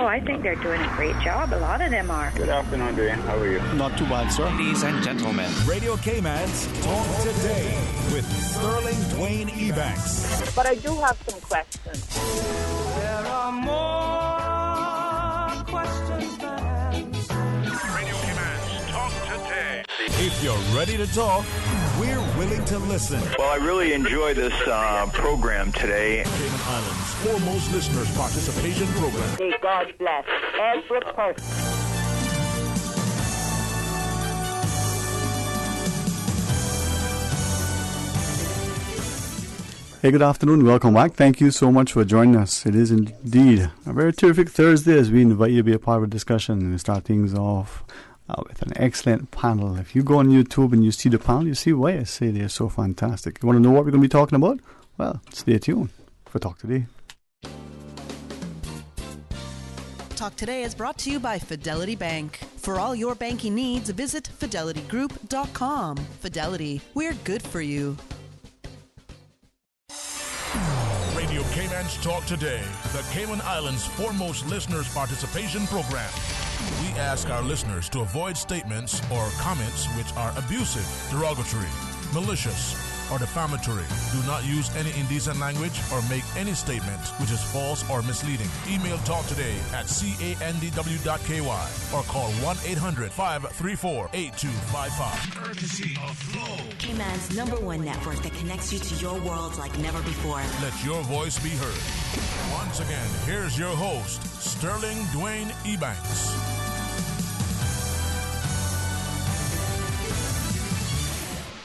Oh, I think they're doing a great job. A lot of them are. Good afternoon, Dwayne. How are you? Not too bad, sir. Ladies and gentlemen, Radio Cayman's Talk Today with Sterling Dwayne Ebanks. But I do have some questions. There are more questions than answers. Radio Cayman's Talk Today. If you're ready to talk, we're willing to listen. Well, I really enjoy this program today. Cayman Islands' foremost listeners participation program. May God bless every person. Hey, good afternoon. Welcome back. Thank you so much for joining us. It is indeed a very terrific Thursday as we invite you to be a part of a discussion and start things off with an excellent panel. If you go on YouTube and you see the panel, you see why I say they're so fantastic. You want to know what we're going to be talking about? Well, stay tuned for Talk Today. Talk Today is brought to you by Fidelity Bank. For all your banking needs, visit fidelitygroup.com. Fidelity, we're good for you. Radio Cayman's Talk Today, the Cayman Islands' foremost listeners participation program. We ask our listeners to avoid statements or comments which are abusive, derogatory, malicious, or defamatory. Do not use any indecent language or make any statement which is false or misleading. Email talktoday@candw.ky or call 1-800-534-8255. Courtesy of Flow. Cayman's #1 network that connects you to your world like never before. Let your voice be heard. Once again, here's your host, Sterling Dwayne Ebanks.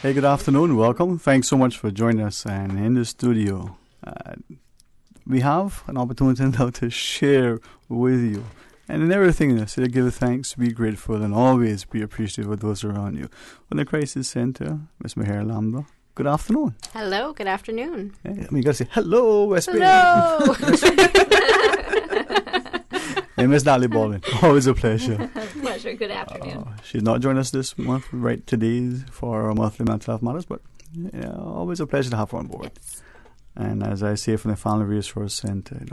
Hey, good afternoon. Welcome. Thanks so much for joining us. And in the studio, we have an opportunity now to share with you. And in everything else, to give thanks, be grateful, and always be appreciative of those around you. From the Crisis Center, Ms. Mahir Lambda. Good afternoon. Hello, good afternoon. Hey, I mean, you got to say, hello, West Bay. Hello. Hey, Miss Natalie Baldwin, always a pleasure. Pleasure, good afternoon. She's not joined us this month, right today, for our monthly mental health matters, but always a pleasure to have her on board. And as I say from the Family Resource Center,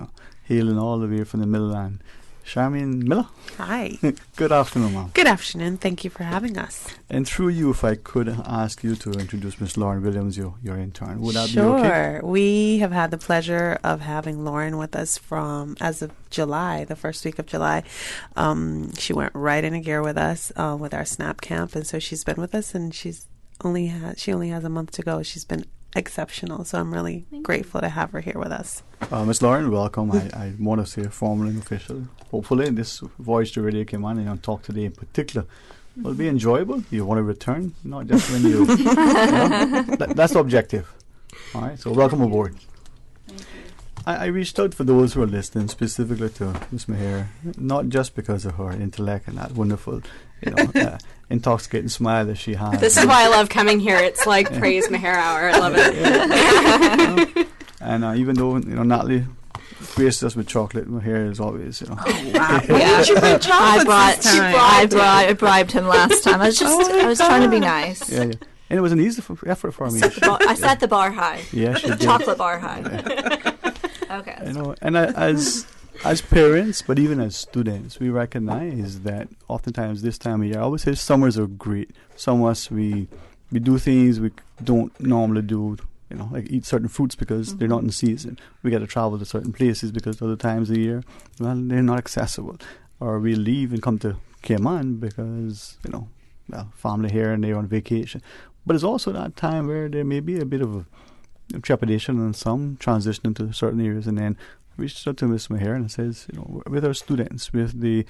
hailing all the way from the Midland, Charmaine Miller. Hi. Good afternoon, ma'am. Good afternoon. Thank you for having us. And through you, if I could ask you to introduce Miss Lauren Williams, your intern, would that Sure. be okay? We have had the pleasure of having Lauren with us as of July, the first week of July. She went right into gear with us with our SNAP camp, and so she's been with us, and she only has a month to go. She's been exceptional, so I'm really grateful to have her here with us. Miss Lauren, welcome. I want to say formal and official. Hopefully this voice to Radio Cayman and Talk Today in particular will be enjoyable. You want to return, not just when you... that's the objective. All right, so welcome aboard. Thank you. I reached out for those who are listening specifically to Ms. Mahir, not just because of her intellect and that wonderful, intoxicating smile that she has. This is why I love coming here. It's like Praise Mahir Hour. I love it. And even though Natalie graced us with chocolate, Mahir is always Oh, wow. Yeah. Did you bring chocolates this time? I bribed him last time. I was trying to be nice. Yeah. And it was an easy effort for me. I set the bar high. Yeah, she did. Chocolate bar high. Yeah. Okay. And as parents, but even as students, we recognize that oftentimes this time of year, I always say summers are great. Some of us, we do things we don't normally do, like eat certain fruits because they're not in season. We got to travel to certain places because other times of the year, well, they're not accessible. Or we leave and come to Cayman because, family here and they're on vacation. But it's also that time where there may be a bit of a trepidation and some transition into certain areas, and then reached out to Ms. Mahir and says, with our students, with the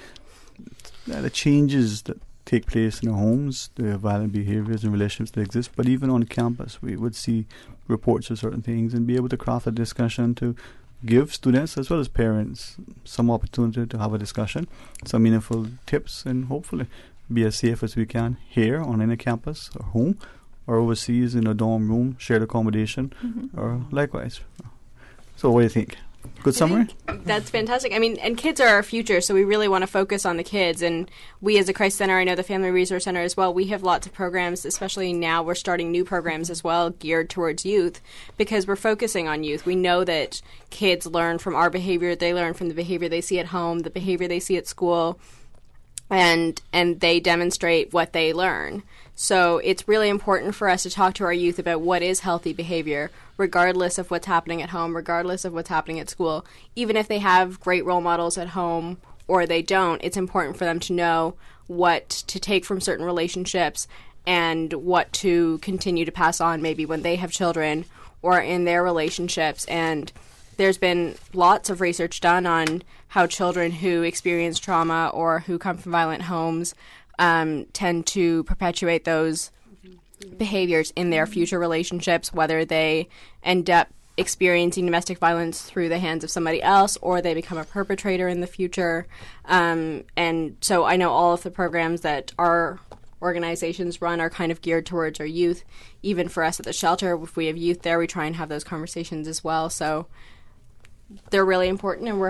changes that take place in our homes, the violent behaviors and relationships that exist, but even on campus, we would see reports of certain things and be able to craft a discussion to give students as well as parents some opportunity to have a discussion, some meaningful tips, and hopefully be as safe as we can here on any campus or home or overseas in a dorm room, shared accommodation, or likewise. So what do you think? Good summary? That's fantastic. I mean, and kids are our future, so we really want to focus on the kids. And we as a Christ Center, I know the Family Resource Center as well, we have lots of programs, especially now we're starting new programs as well geared towards youth because we're focusing on youth. We know that kids learn from our behavior. They learn from the behavior they see at home, the behavior they see at school, and they demonstrate what they learn. So it's really important for us to talk to our youth about what is healthy behavior, regardless of what's happening at home, regardless of what's happening at school. Even if they have great role models at home or they don't, it's important for them to know what to take from certain relationships and what to continue to pass on maybe when they have children or in their relationships. And there's been lots of research done on how children who experience trauma or who come from violent homes tend to perpetuate those behaviors in their future relationships, whether they end up experiencing domestic violence through the hands of somebody else or they become a perpetrator in the future. And so I know all of the programs that our organizations run are kind of geared towards our youth. Even for us at the shelter, if we have youth there, we try and have those conversations as well. So they're really important, and we're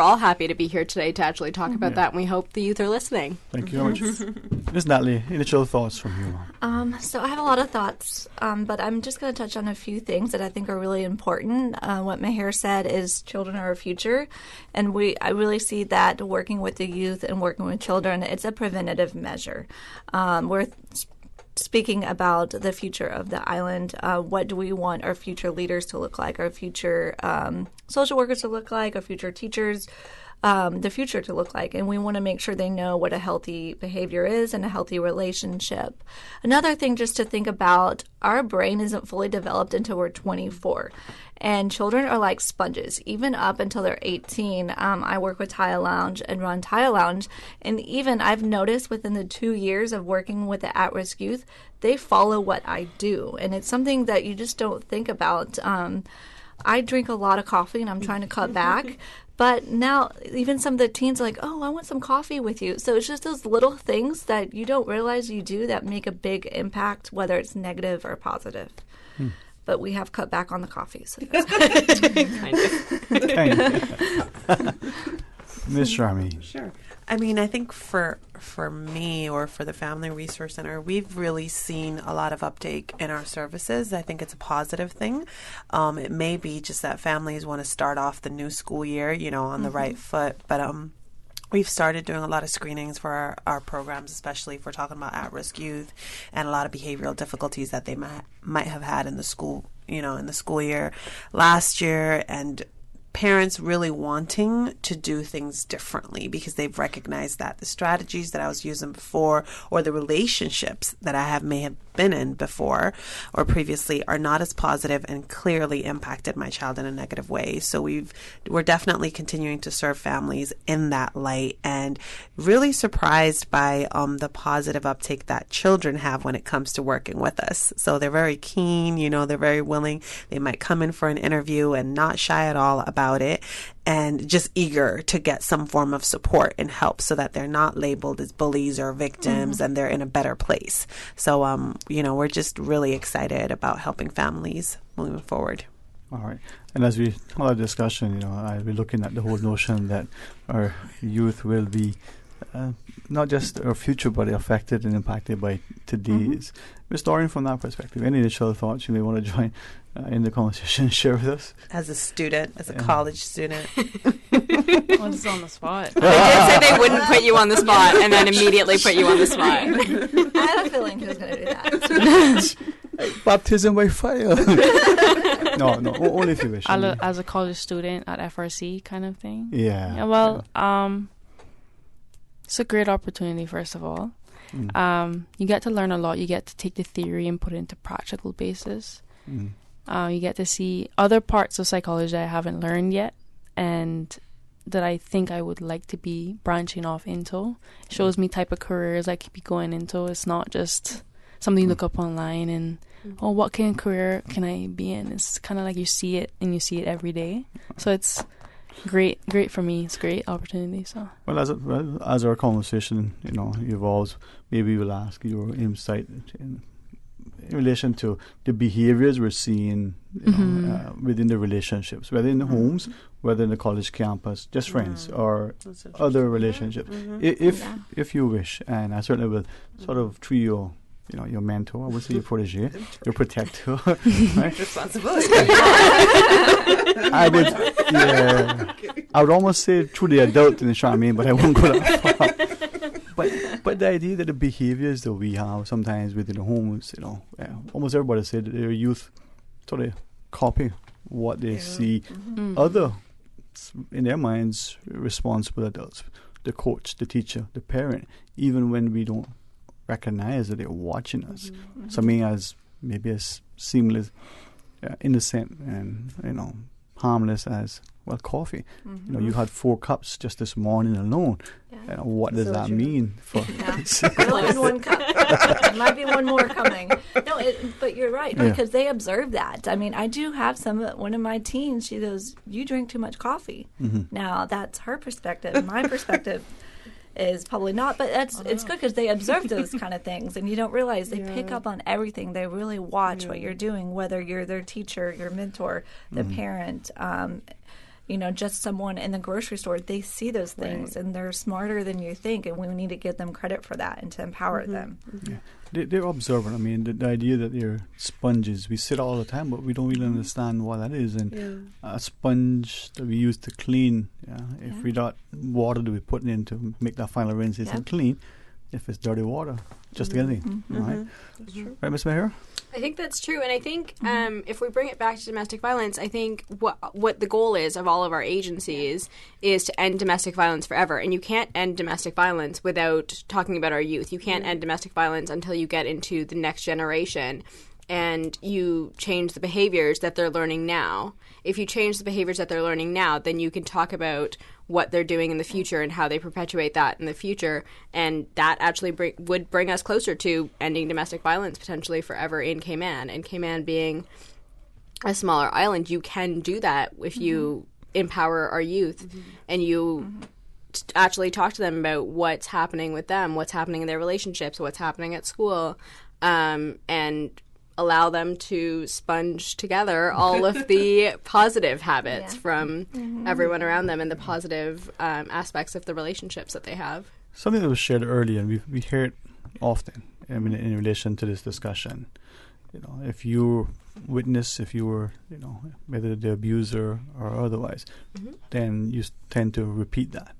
all happy to be here today to actually talk about that, and we hope the youth are listening. Thank you very much. Ms. Natalie, initial thoughts from you. So I have a lot of thoughts, but I'm just going to touch on a few things that I think are really important. What Meher said is children are our future, and I really see that working with the youth and working with children, it's a preventative measure. We're speaking about the future of the island. What do we want our future leaders to look like, our future social workers to look like, our future teachers, the future to look like? And we want to make sure they know what a healthy behavior is and a healthy relationship. Another thing just to think about, our brain isn't fully developed until we're 24. And children are like sponges, even up until they're 18. I work with Taya Lounge and run Taya Lounge. And even I've noticed within the 2 years of working with the at-risk youth, they follow what I do. And it's something that you just don't think about. I drink a lot of coffee and I'm trying to cut back. But now even some of the teens are like, oh, I want some coffee with you. So it's just those little things that you don't realize you do that make a big impact, whether it's negative or positive. But we have cut back on the coffee. So that's kind of. Ms. Sharmi. Sure. I mean, I think for me or for the Family Resource Center, we've really seen a lot of uptake in our services. I think it's a positive thing. It may be just that families want to start off the new school year, on the right foot. But we've started doing a lot of screenings for our programs, especially if we're talking about at-risk youth and a lot of behavioral difficulties that they might have had in the school, in the school year last year, and parents really wanting to do things differently because they've recognized that the strategies that I was using before or the relationships that I may have been in before or previously are not as positive and clearly impacted my child in a negative way. So we're definitely continuing to serve families in that light, and really surprised by the positive uptake that children have when it comes to working with us. So they're very keen, they're very willing. They might come in for an interview and not shy at all about it, and just eager to get some form of support and help so that they're not labeled as bullies or victims and they're in a better place. So, we're just really excited about helping families moving forward. All right. And as we have our discussion, I'll be looking at the whole notion that our youth will be not just our future, but affected and impacted by today's. Restoring from that perspective, any initial thoughts you may want to join in the conversation and share with us? As a student, as a college student. Well, it's on the spot. They did say they wouldn't put you on the spot and then immediately put you on the spot. I had a feeling he was going to do that. Baptism by fire. No, only if you wish. As a college student at FRC kind of thing. Yeah. Well, it's a great opportunity, first of all. You get to learn a lot. You get to take the theory and put it into practical basis. You get to see other parts of psychology that I haven't learned yet and that I think I would like to be branching off into. It shows me type of careers I could be going into. It's not just something you look up online and, what kind of career can I be in? It's kind of like you see it and you see it every day. So it's great for me. It's a great opportunity. So as our conversation evolves, maybe we'll ask your insight in in relation to the behaviors we're seeing within the relationships, whether in the homes, whether in the college campus, just friends or other relationships. If you wish, and I certainly will sort of treat your mentor, I would say your protege, your protector, right? Responsibility. I would almost say through the adult in the Charmaine, but I won't go that far. But the idea that the behaviors that we have sometimes within the homes, almost everybody said that their youth sort of copy what they see other, in their minds, responsible adults, the coach, the teacher, the parent, even when we don't recognize that they're watching us. Something as maybe as seamless, innocent, and harmless as coffee. You had 4 cups just this morning alone. What does that mean for? Only in 1 cup. There might be one more coming. No, but you're right because they observe that. I mean, I do have one of my teens. She goes, "You drink too much coffee." Now that's her perspective. My perspective is probably not, but it's good because they observe those kind of things, and you don't realize they pick up on everything. They really watch what you're doing, whether you're their teacher, your mentor, the parent, just someone in the grocery store. They see those things, and they're smarter than you think, and we need to give them credit for that and to empower them. Yeah. They're observant. I mean, the idea that they're sponges, we sit all the time, but we don't really understand what that is. And a sponge that we use to clean, if we got water that we put in to make that final rinse isn't clean, if it's dirty water, just anything. Right? That's true. Right, Ms. Maher? I think that's true, and I think if we bring it back to domestic violence, I think what the goal is of all of our agencies is to end domestic violence forever. And you can't end domestic violence without talking about our youth. You can't end domestic violence until you get into the next generation and you change the behaviors that they're learning now. If you change the behaviors that they're learning now, then you can talk about what they're doing in the future and how they perpetuate that in the future. And that actually would bring us closer to ending domestic violence potentially forever in Cayman. And Cayman being a smaller island, you can do that if you empower our youth and you actually talk to them about what's happening with them, what's happening in their relationships, what's happening at school, and allow them to sponge together all of the positive habits from everyone around them and the positive aspects of the relationships that they have. Something that was shared earlier, and we hear it often in relation to this discussion. If you witness, if you were, whether the abuser or otherwise, then you tend to repeat that.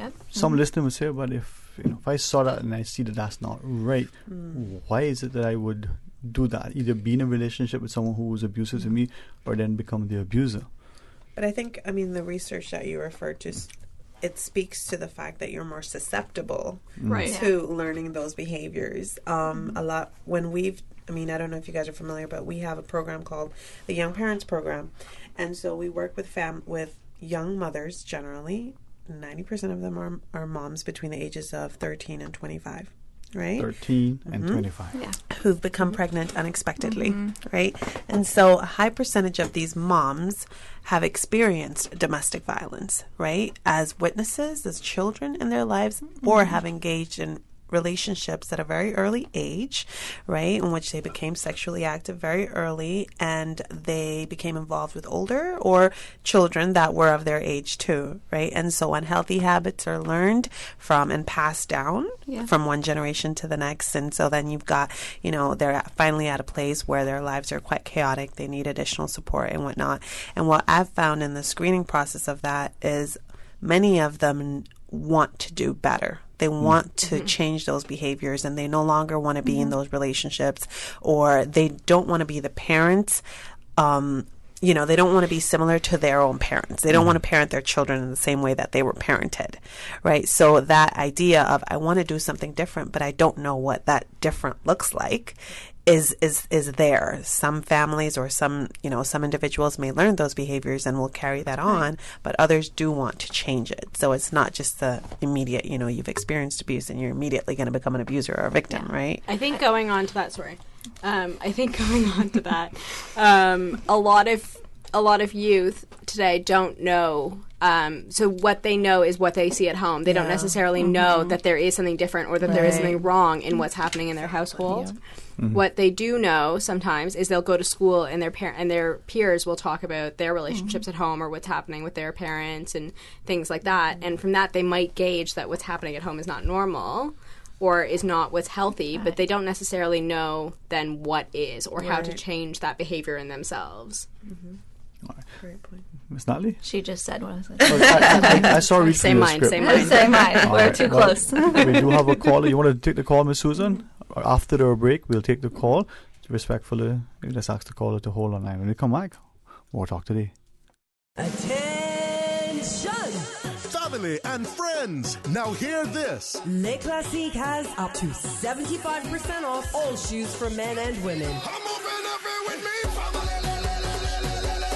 Yep. Some listeners would say, but if I saw that and I see that that's not right, why is it that I would do that? Either be in a relationship with someone who was abusive to me or then become the abuser. But I think, the research that you referred to, it speaks to the fact that you're more susceptible to learning those behaviors. A lot when I don't know if you guys are familiar, but we have a program called the Young Parents Program. And so we work with young mothers generally. 90% of them are moms between the ages of 13 and 25. Right? 13 and 25. Yeah. Who've become pregnant unexpectedly, right? And so a high percentage of these moms have experienced domestic violence, right? As witnesses, as children in their lives, or have engaged in relationships at a very early age, right, in which they became sexually active very early, and they became involved with older or children that were of their age too, right? And so unhealthy habits are learned from and passed down from one generation to the next. And so then you've got, they're finally at a place where their lives are quite chaotic. They need additional support and whatnot. And what I've found in the screening process of that is many of them want to do better. They want to change those behaviors, and they no longer want to be in those relationships, or they don't want to be the parents. They don't want to be similar to their own parents. They don't want to parent their children in the same way that they were parented, right? So that idea of, I want to do something different, but I don't know what that different looks like, is there. Some families or some individuals may learn those behaviors and will carry that on, but others do want to change it. So it's not just the immediate, you've experienced abuse and you're immediately going to become an abuser or a victim, right? I think going on to that, a lot of youth today don't know So what they know is what they see at home. They don't necessarily know that there is something different or that there is something wrong in what's happening in their household. What they do know sometimes is they'll go to school and their peers will talk about their relationships at home or what's happening with their parents and things like that. And from that, they might gauge that what's happening at home is not normal or is not what's healthy, but they don't necessarily know then what is or how to change that behavior in themselves. Great point. Miss Natalie? She just said what I said. I saw read same mind. Same mind. We're too close. We do have a caller. You want to take the call, Miss Susan? After the break, we'll take the call. Respectfully, let's ask the caller to hold on line. When we come back, more Talk Today. Attention! Family and friends, now hear this. Le Classique has up to 75% off all shoes for men and women.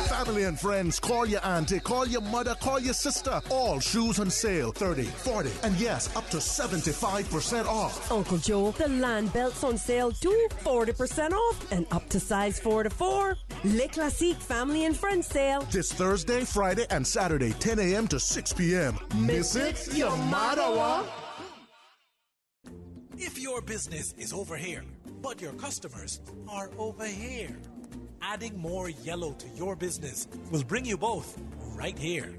Family and friends, call your auntie, call your mother, call your sister. All shoes on sale, 30, 40, and yes, up to 75% off. Uncle Joe, the land belts on sale too, 40% off and up to size 4 to 4. Le Classique Family and Friends sale. This Thursday, Friday, and Saturday, 10 a.m. to 6 p.m. Miss it? You madawa. If your business is over here, but your customers are over here, adding more yellow to your business will bring you both right here.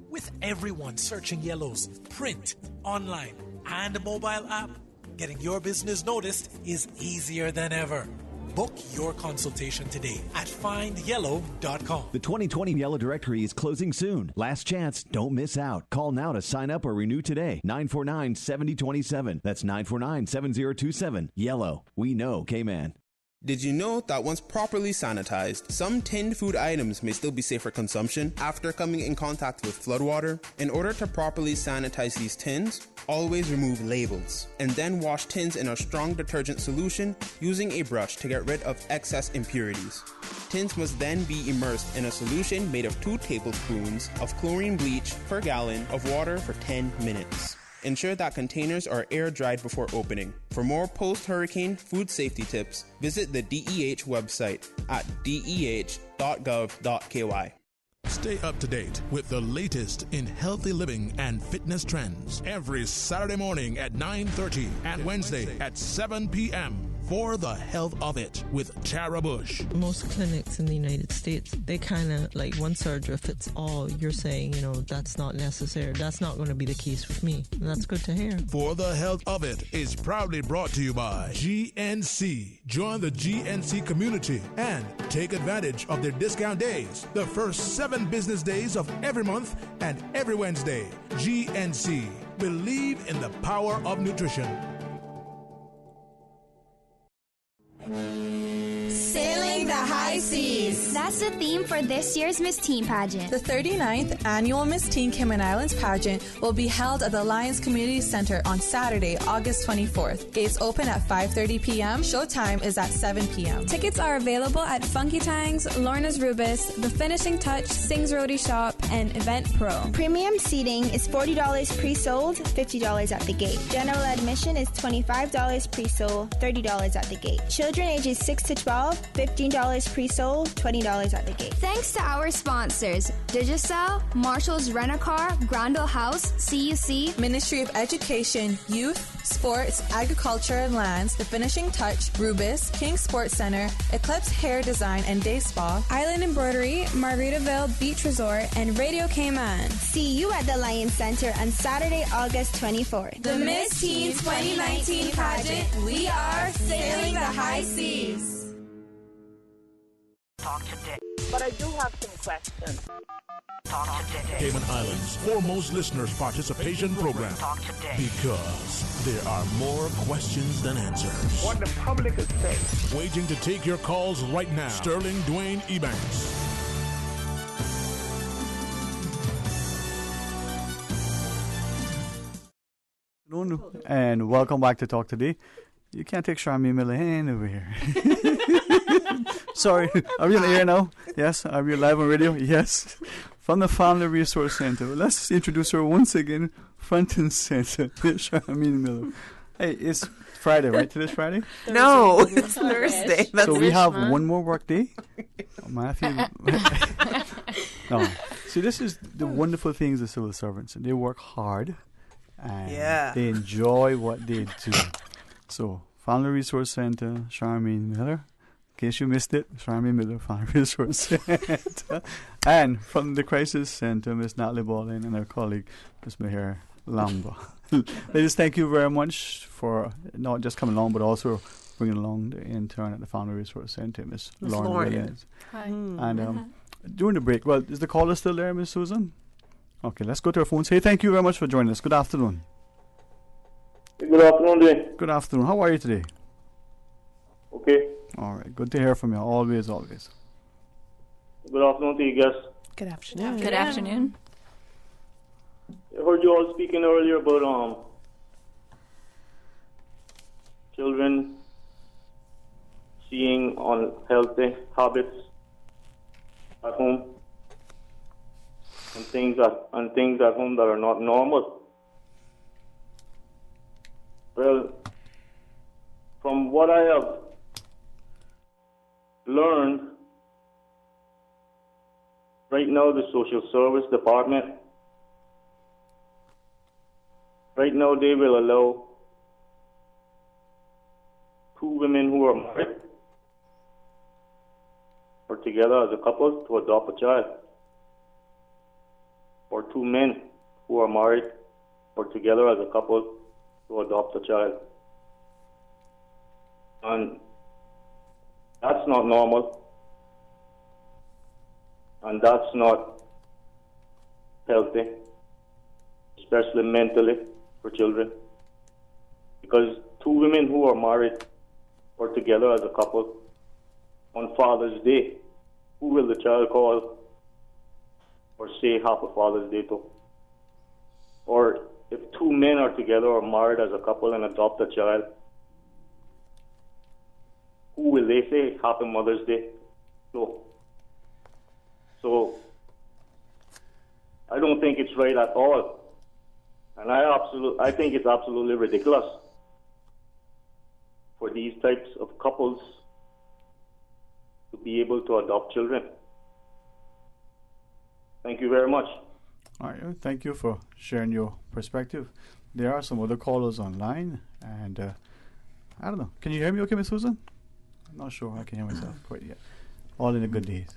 With everyone searching yellows, print, online, and mobile app, getting your business noticed is easier than ever. Book your consultation today at findyellow.com. The 2020 Yellow Directory is closing soon. Last chance. Don't miss out. Call now to sign up or renew today. 949-7027. That's 949-7027. Yellow. We know K-Man. Did you know that once properly sanitized, some tinned food items may still be safe for consumption after coming in contact with floodwater? In order to properly sanitize these tins, always remove labels, and then wash tins in a strong detergent solution using a brush to get rid of excess impurities. Tins must then be immersed in a solution made of 2 tablespoons of chlorine bleach per gallon of water for 10 minutes. Ensure that containers are air-dried before opening. For more post-hurricane food safety tips, visit the DEH website at deh.gov.ky. Stay up to date with the latest in healthy living and fitness trends every Saturday morning at 9:30 and Wednesday at 7 p.m. For the Health of It with Tara Bush. Most clinics in the United States, they kind of like one surgery fits all. You're saying, that's not necessary. That's not going to be the case with me. And that's good to hear. For the Health of It is proudly brought to you by GNC. Join the GNC community and take advantage of their discount days. The first 7 business days of every month and every Wednesday. GNC. Believe in the power of nutrition. Sailing the high seas. That's the theme for this year's Miss Teen pageant. The 39th annual Miss Teen Cayman Islands pageant will be held at the Lions Community Center on Saturday, August 24th. Gates open at 5:30 p.m. Showtime is at 7 p.m. Tickets are available at Funky Tangs, Lorna's Rubus, The Finishing Touch, Sings Roadie Shop, and Event Pro. Premium seating is $40 pre-sold, $50 at the gate. General admission is $25 pre-sold, $30 at the gate. Children ages 6 to 12, $15 pre-sold, $20 at the gate. Thanks to our sponsors, Digicel, Marshall's Rent-A-Car, Grandel House, CUC, Ministry of Education, Youth, Sports, Agriculture and Lands, The Finishing Touch, Rubus, King Sports Center, Eclipse Hair Design and Day Spa, Island Embroidery, Margaritaville Beach Resort, and Radio Cayman. See you at the Lions Center on Saturday, August 24th. The Miss Teens 2019 pageant, we are sailing the high seas. Talk today. But I do have some questions. Talk today. Cayman Islands' foremost listeners' participation program. Talk today. Because there are more questions than answers. What the public is saying. Waiting to take your calls right now. Sterling Dwayne Ebanks. And welcome back to Talk Today. You can't take Charmaine Millihan over here. Sorry, are we on the air now? Yes. Are we live on radio? Yes. From the Family Resource Center. Let's introduce her once again, front and center, Charmaine Miller. Hey, it's Friday, right? Today's Friday? No, it's Thursday. So we have one more work day. Matthew. No. See, this is the wonderful things of civil servants. They work hard and they enjoy what they do. So, Family Resource Center, Charmaine Miller. In case you missed it, Charmaine Miller, Family Resource Center. And from the Crisis Center, Miss Natalie Baldwin and her colleague, Miss Mahir Lamba. Ladies, thank you very much for not just coming along, but also bringing along the intern at the Family Resource Center, Miss Lauren Williams. Hi. And during the break, well, is the caller still there, Miss Susan? Okay, let's go to our phones. Hey, thank you very much for joining us. Good afternoon. Good afternoon, Dwayne. Good afternoon. How are you today? Okay. All right. Good to hear from you. Always. Good afternoon to you guys. Good afternoon. Good afternoon. I heard you all speaking earlier about children seeing unhealthy habits at home and things at home that are not normal. Well, from what I have learned, right now the social service department, right now they will allow two women who are married or together as a couple to adopt a child, or two men who are married or together as a couple to adopt a child. And that's not normal, and that's not healthy, especially mentally for children, because two women who are married or together as a couple on Father's Day, who will the child call or say Happy Father's Day to? Or if two men are together or married as a couple and adopt a child, who will they say Happy Mother's Day to? So I don't think it's right at all, and I think it's absolutely ridiculous for these types of couples to be able to adopt children. Thank you very much. All right, thank you for sharing your perspective. There are some other callers online, and I don't know. Can you hear me okay, Miss Susan? I'm not sure I can hear myself quite yet. All in the good days.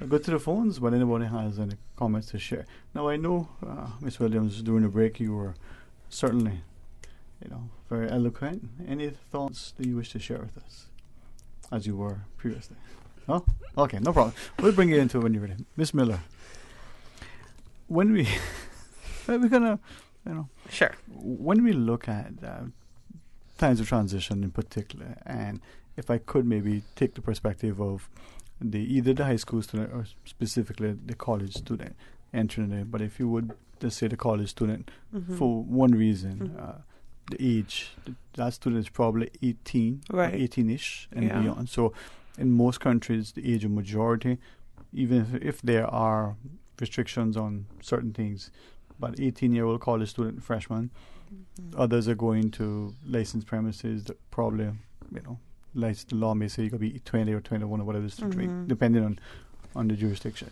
I'll go to the phones, but anybody has any comments to share. Now, I know, Miss Williams, during the break, you were certainly, very eloquent. Any thoughts that you wish to share with us, as you were previously? No? Okay, no problem. We'll bring you into it when you're ready. Miss Miller, when we're gonna, Sure. When we look at times of transition in particular, and if I could maybe take the perspective of either the high school student or specifically the college student entering it, but if you would just say the college student, for one reason, the age, that student is probably 18, right, 18-ish and beyond. So in most countries, the age of majority, even if there are restrictions on certain things, but 18-year-old college student, freshman, others are going to licensed premises that probably, like the law may say you could be 20 or 21 or whatever it is, depending on the jurisdiction.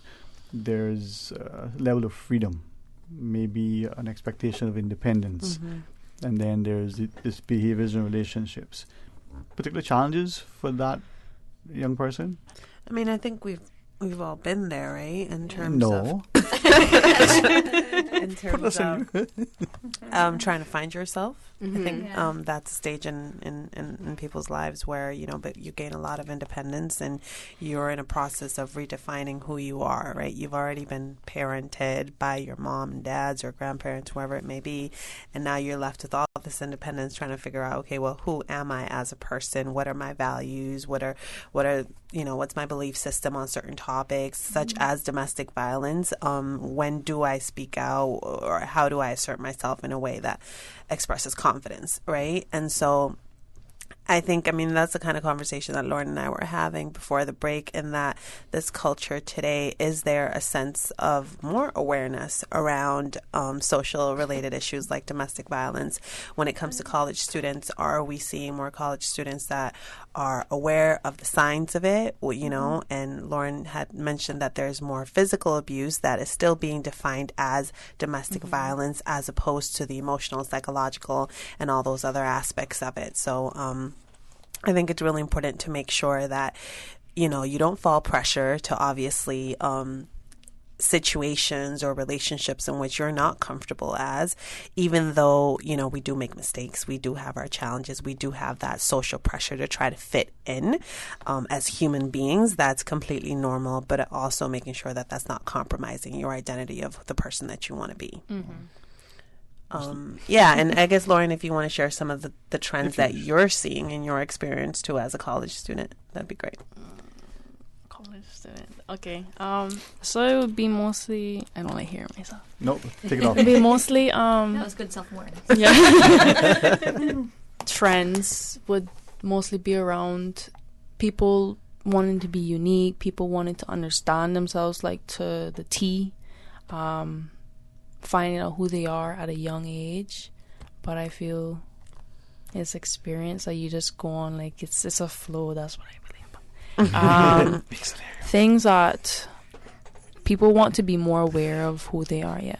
There's a level of freedom, maybe an expectation of independence, and then there's this behaviors and relationships. Particular challenges for that young person? I mean, I think we've all been there, right? In terms of trying to find yourself. I think that's a stage in people's lives where but you gain a lot of independence and you're in a process of redefining who you are, right? You've already been parented by your mom and dads or grandparents, whoever it may be, and now you're left with all this independence, trying to figure out, okay, well, who am I as a person? What are my values? What are what's my belief system on certain topics, such as domestic violence? When do I speak out, or how do I assert myself in a way that expresses confidence, right? And so I think, that's the kind of conversation that Lauren and I were having before the break, in that this culture today, is there a sense of more awareness around social related issues like domestic violence when it comes to college students? Are we seeing more college students that are aware of the signs of it, you know, and Lauren had mentioned that there's more physical abuse that is still being defined as domestic violence as opposed to the emotional, psychological, and all those other aspects of it. So I think it's really important to make sure that, you know, you don't fall pressure to obviously situations or relationships in which you're not comfortable as, even though, you know, we do make mistakes, we do have our challenges, we do have that social pressure to try to fit in as human beings. That's completely normal, but also making sure that that's not compromising your identity of the person that you want to be. Yeah, and I guess, Lauren, if you want to share some of the trends that you're seeing in your experience too as a college student, that'd be great. Okay. So it would be mostly, I don't like hearing myself. Nope, take it off. It would be mostly that was good self-awareness. Yeah. Trends would mostly be around people wanting to be unique, people wanting to understand themselves like to the T, finding out who they are at a young age. But I feel it's experience that you just go on, like it's a flow. That's what I believe. Things that people want to be more aware of who they are. Yeah.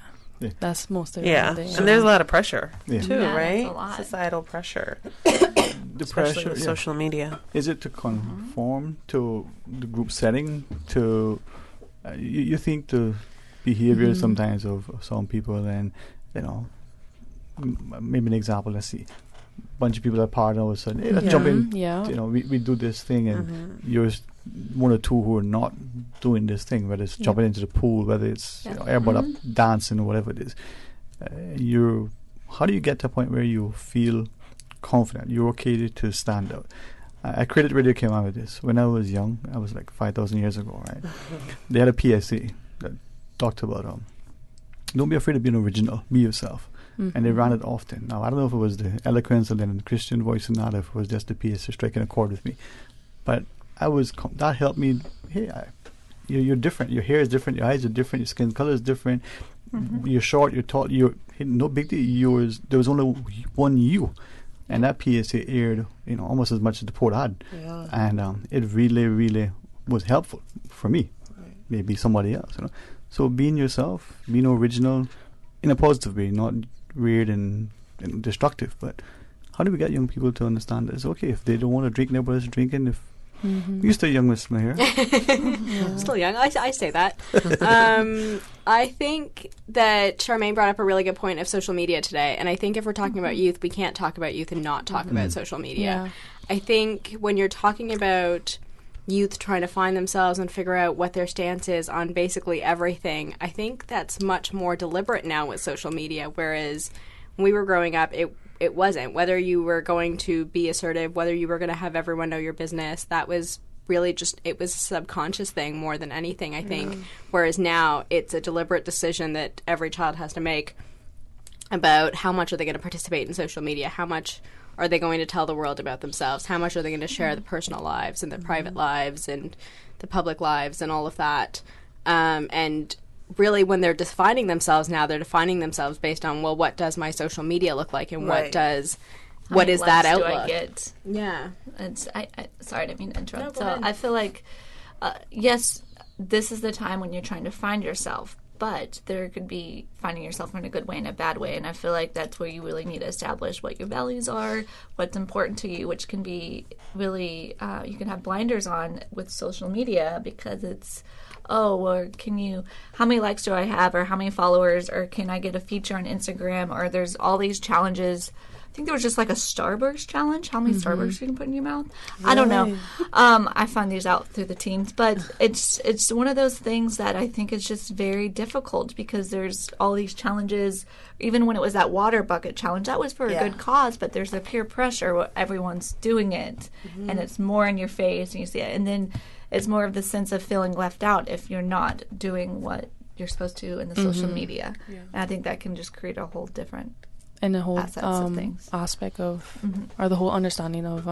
That's most of it. Yeah, and there's a lot of pressure too, Yeah, right? that's a lot. Societal pressure, The especially pressure, with social media. Is it to conform to the group setting? To you think the behavior sometimes of some people, and you know, maybe an example. Let's see, bunch of people are part all of a sudden. Hey, let's jump in. Yeah. You know, we do this thing, and you're one or two who are not doing this thing, whether it's jumping into the pool, whether it's you know, airball up dancing or whatever it is. How do you get to a point where you feel confident, you're okay to stand out? Credit Radio came out with this when I was young. I was like 5,000 years ago, right? They had a PSA that talked about don't be afraid of being original, be yourself. And they ran it often. Now I don't know if it was the eloquence and then the Christian voice and not, if it was just the PSA striking a chord with me, but that helped me. Hey, you're different. Your hair is different. Your eyes are different. Your skin color is different. You're short. You're tall. No big deal. There was only one you, and that PSA aired, you know, almost as much as the port had, and it really, really was helpful for me. Maybe somebody else, you know. So being yourself, being original, in a positive way, not weird and destructive. But how do we get young people to understand that it's okay if they don't want to drink, nobody's drinking. If you're still young, Miss Maher. Still young. I say that. I think that Charmaine brought up a really good point of social media today. And I think if we're talking about youth, we can't talk about youth and not talk about social media. Yeah. I think when you're talking about youth trying to find themselves and figure out what their stance is on basically everything, I think that's much more deliberate now with social media. Whereas when we were growing up, it wasn't. Whether you were going to be assertive, whether you were going to have everyone know your business, that was really just, it was a subconscious thing more than anything, I think. Whereas now it's a deliberate decision that every child has to make about how much are they going to participate in social media, how much are they going to tell the world about themselves, how much are they going to share the personal lives and their private lives and the public lives and all of that. And really, when they're defining themselves now, they're defining themselves based on, well, what does my social media look like, and what is that outlook? Do I get? Yeah. It's I sorry, I didn't mean to interrupt. So I feel like, yes, this is the time when you're trying to find yourself, but there could be finding yourself in a good way and a bad way, and I feel like that's where you really need to establish what your values are, what's important to you, which can be really, you can have blinders on with social media because it's, or how many likes do I have, or how many followers, or can I get a feature on Instagram, or there's all these challenges. I think there was just like a Starburst challenge, how many Starbursts you can put in your mouth. Really? I don't know. I find these out through the teens, but it's one of those things that I think is just very difficult because there's all these challenges. Even when it was that water bucket challenge, that was for a good cause, but there's the peer pressure where everyone's doing it, and it's more in your face, and you see it, and then it's more of the sense of feeling left out if you're not doing what you're supposed to in the social media. Yeah. And I think that can just create a whole different And the whole aspects of things. aspect of, or the whole understanding of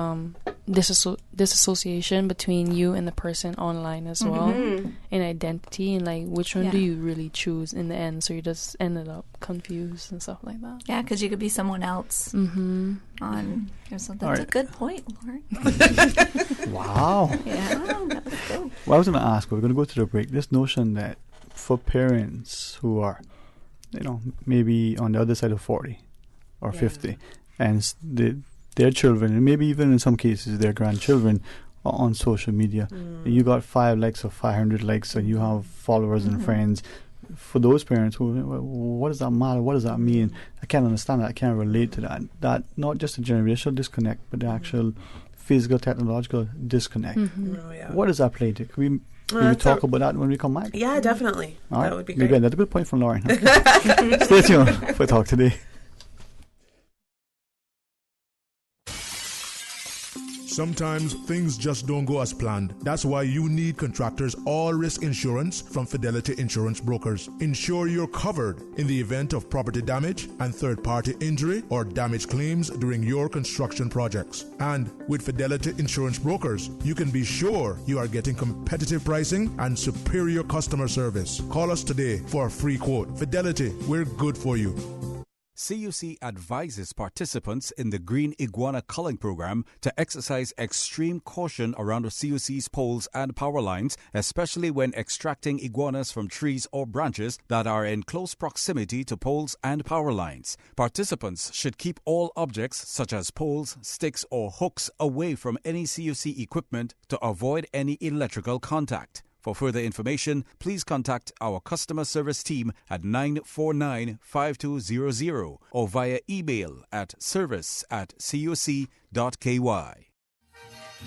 disassociation between you and the person online as well, and identity, and like which one do you really choose in the end? So you just ended up confused and stuff like that. Yeah, because you could be someone else on or something. That's a good point, Lauren. Wow. Yeah, that was good. Well, I was going to ask, we're going to go to the break. This notion that for parents who are, maybe on the other side of 40 or 50, and their children, and maybe even in some cases their grandchildren, are on social media. You got 5 likes or 500 likes, and you have followers and friends. For those parents who, what does that matter? What does that mean? I can't understand that. I can't relate to that. That not just a generational disconnect, but the actual physical, technological disconnect. What does that play to? Can we talk about that when we come back? Yeah, definitely. All right. That would be great. Again, that's a good point from Lauren. Stay tuned for Talk Today. Sometimes things just don't go as planned. That's why you need Contractors All Risk Insurance from Fidelity Insurance Brokers. Ensure you're covered in the event of property damage and third-party injury or damage claims during your construction projects. And with Fidelity Insurance Brokers, you can be sure you are getting competitive pricing and superior customer service. Call us today for a free quote. Fidelity, we're good for you. CUC advises participants in the Green Iguana Culling Program to exercise extreme caution around the CUC's poles and power lines, especially when extracting iguanas from trees or branches that are in close proximity to poles and power lines. Participants should keep all objects such as poles, sticks, or hooks away from any CUC equipment to avoid any electrical contact. For further information, please contact our customer service team at 949-5200 or via email at service@cuc.ky.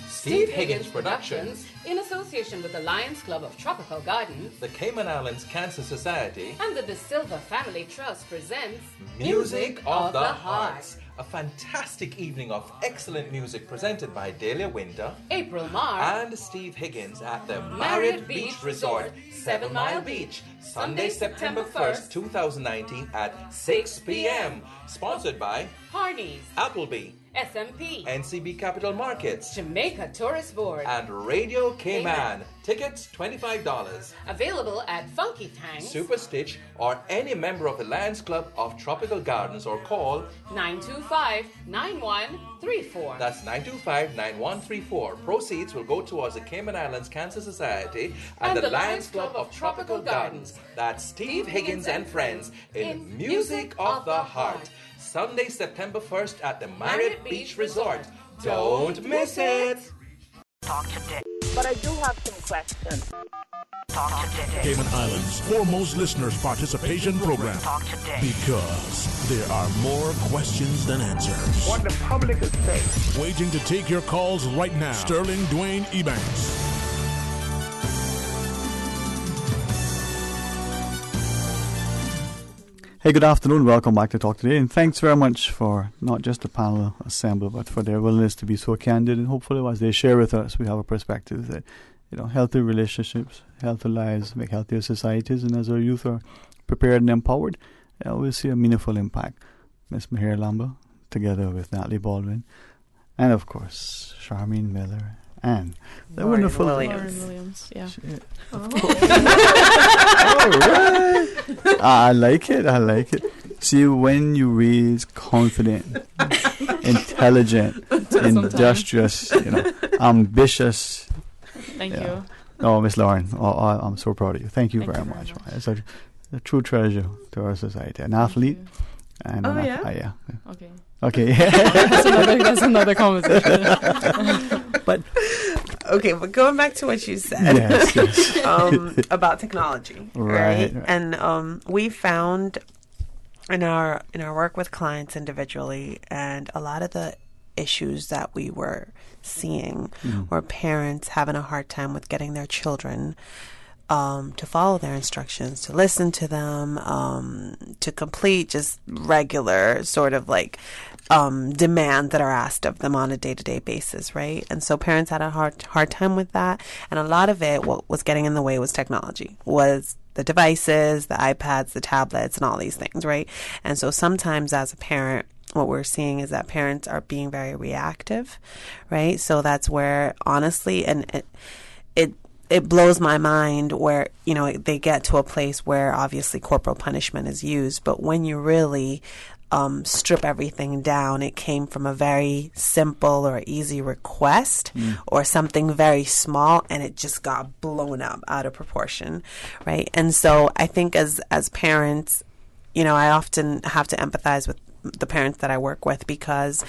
Steve Higgins Productions, in association with the Lions Club of Tropical Gardens, the Cayman Islands Cancer Society, and the De Silva Family Trust presents Music of the Hearts. A fantastic evening of excellent music presented by Delia Winter, April Marr, and Steve Higgins at the Marriott Beach Resort, 7 Mile Beach, Sunday, September 1st, 2019 at 6 p.m. Sponsored by Harney's, Appleby, SMP, NCB Capital Markets, Jamaica Tourist Board, and Radio Cayman. Tickets $25. Available at Funky Tanks, Super Stitch, or any member of the Lions Club of Tropical Gardens, or call 925-9134. That's 925-9134. Proceeds will go towards the Cayman Islands Cancer Society and the Lions Club of Tropical Gardens. That's Steve Higgins and Friends in Music of the Heart. Sunday, September 1st at the Marriott Beach Resort. Don't miss it. Talk today. But I do have some questions. Talk today. Cayman Islands' foremost listeners participation program. Talk today. Because there are more questions than answers. What the public is saying. Waiting to take your calls right now. Sterling Dwayne Ebanks. Hey, good afternoon. Welcome back to Talk Today, and thanks very much for not just the panel assembled, but for their willingness to be so candid, and hopefully as they share with us, we have a perspective that, healthy relationships, healthy lives, make healthier societies, and as our youth are prepared and empowered, we'll see a meaningful impact. Miss Mahir Lamba, together with Natalie Baldwin, and of course, Charmaine Miller, and the Lauren wonderful Williams, yeah. All right. I like it. See, when you raise confident, intelligent, industrious, ambitious. Thank you. Oh, Miss Lauren, I'm so proud of you. Thank you very much. It's a true treasure to our society. An athlete. And Okay. Okay. That's another conversation. But going back to what you said yes. about technology, right? And we found in our work with clients individually, and a lot of the issues that we were seeing were parents having a hard time with getting their children to follow their instructions, to listen to them, to complete just regular sort of like demand that are asked of them on a day-to-day basis, right? And so parents had a hard time with that, and a lot of it, what was getting in the way was technology, was the devices, the iPads, the tablets, and all these things, right? And so sometimes as a parent, what we're seeing is that parents are being very reactive, right? So that's where, honestly, and it blows my mind where, you know, they get to a place where obviously corporal punishment is used, but when you really strip everything down, it came from a very simple or easy request or something very small, and it just got blown up out of proportion, right? And so I think as parents, you know, I often have to empathize with the parents that I work with, because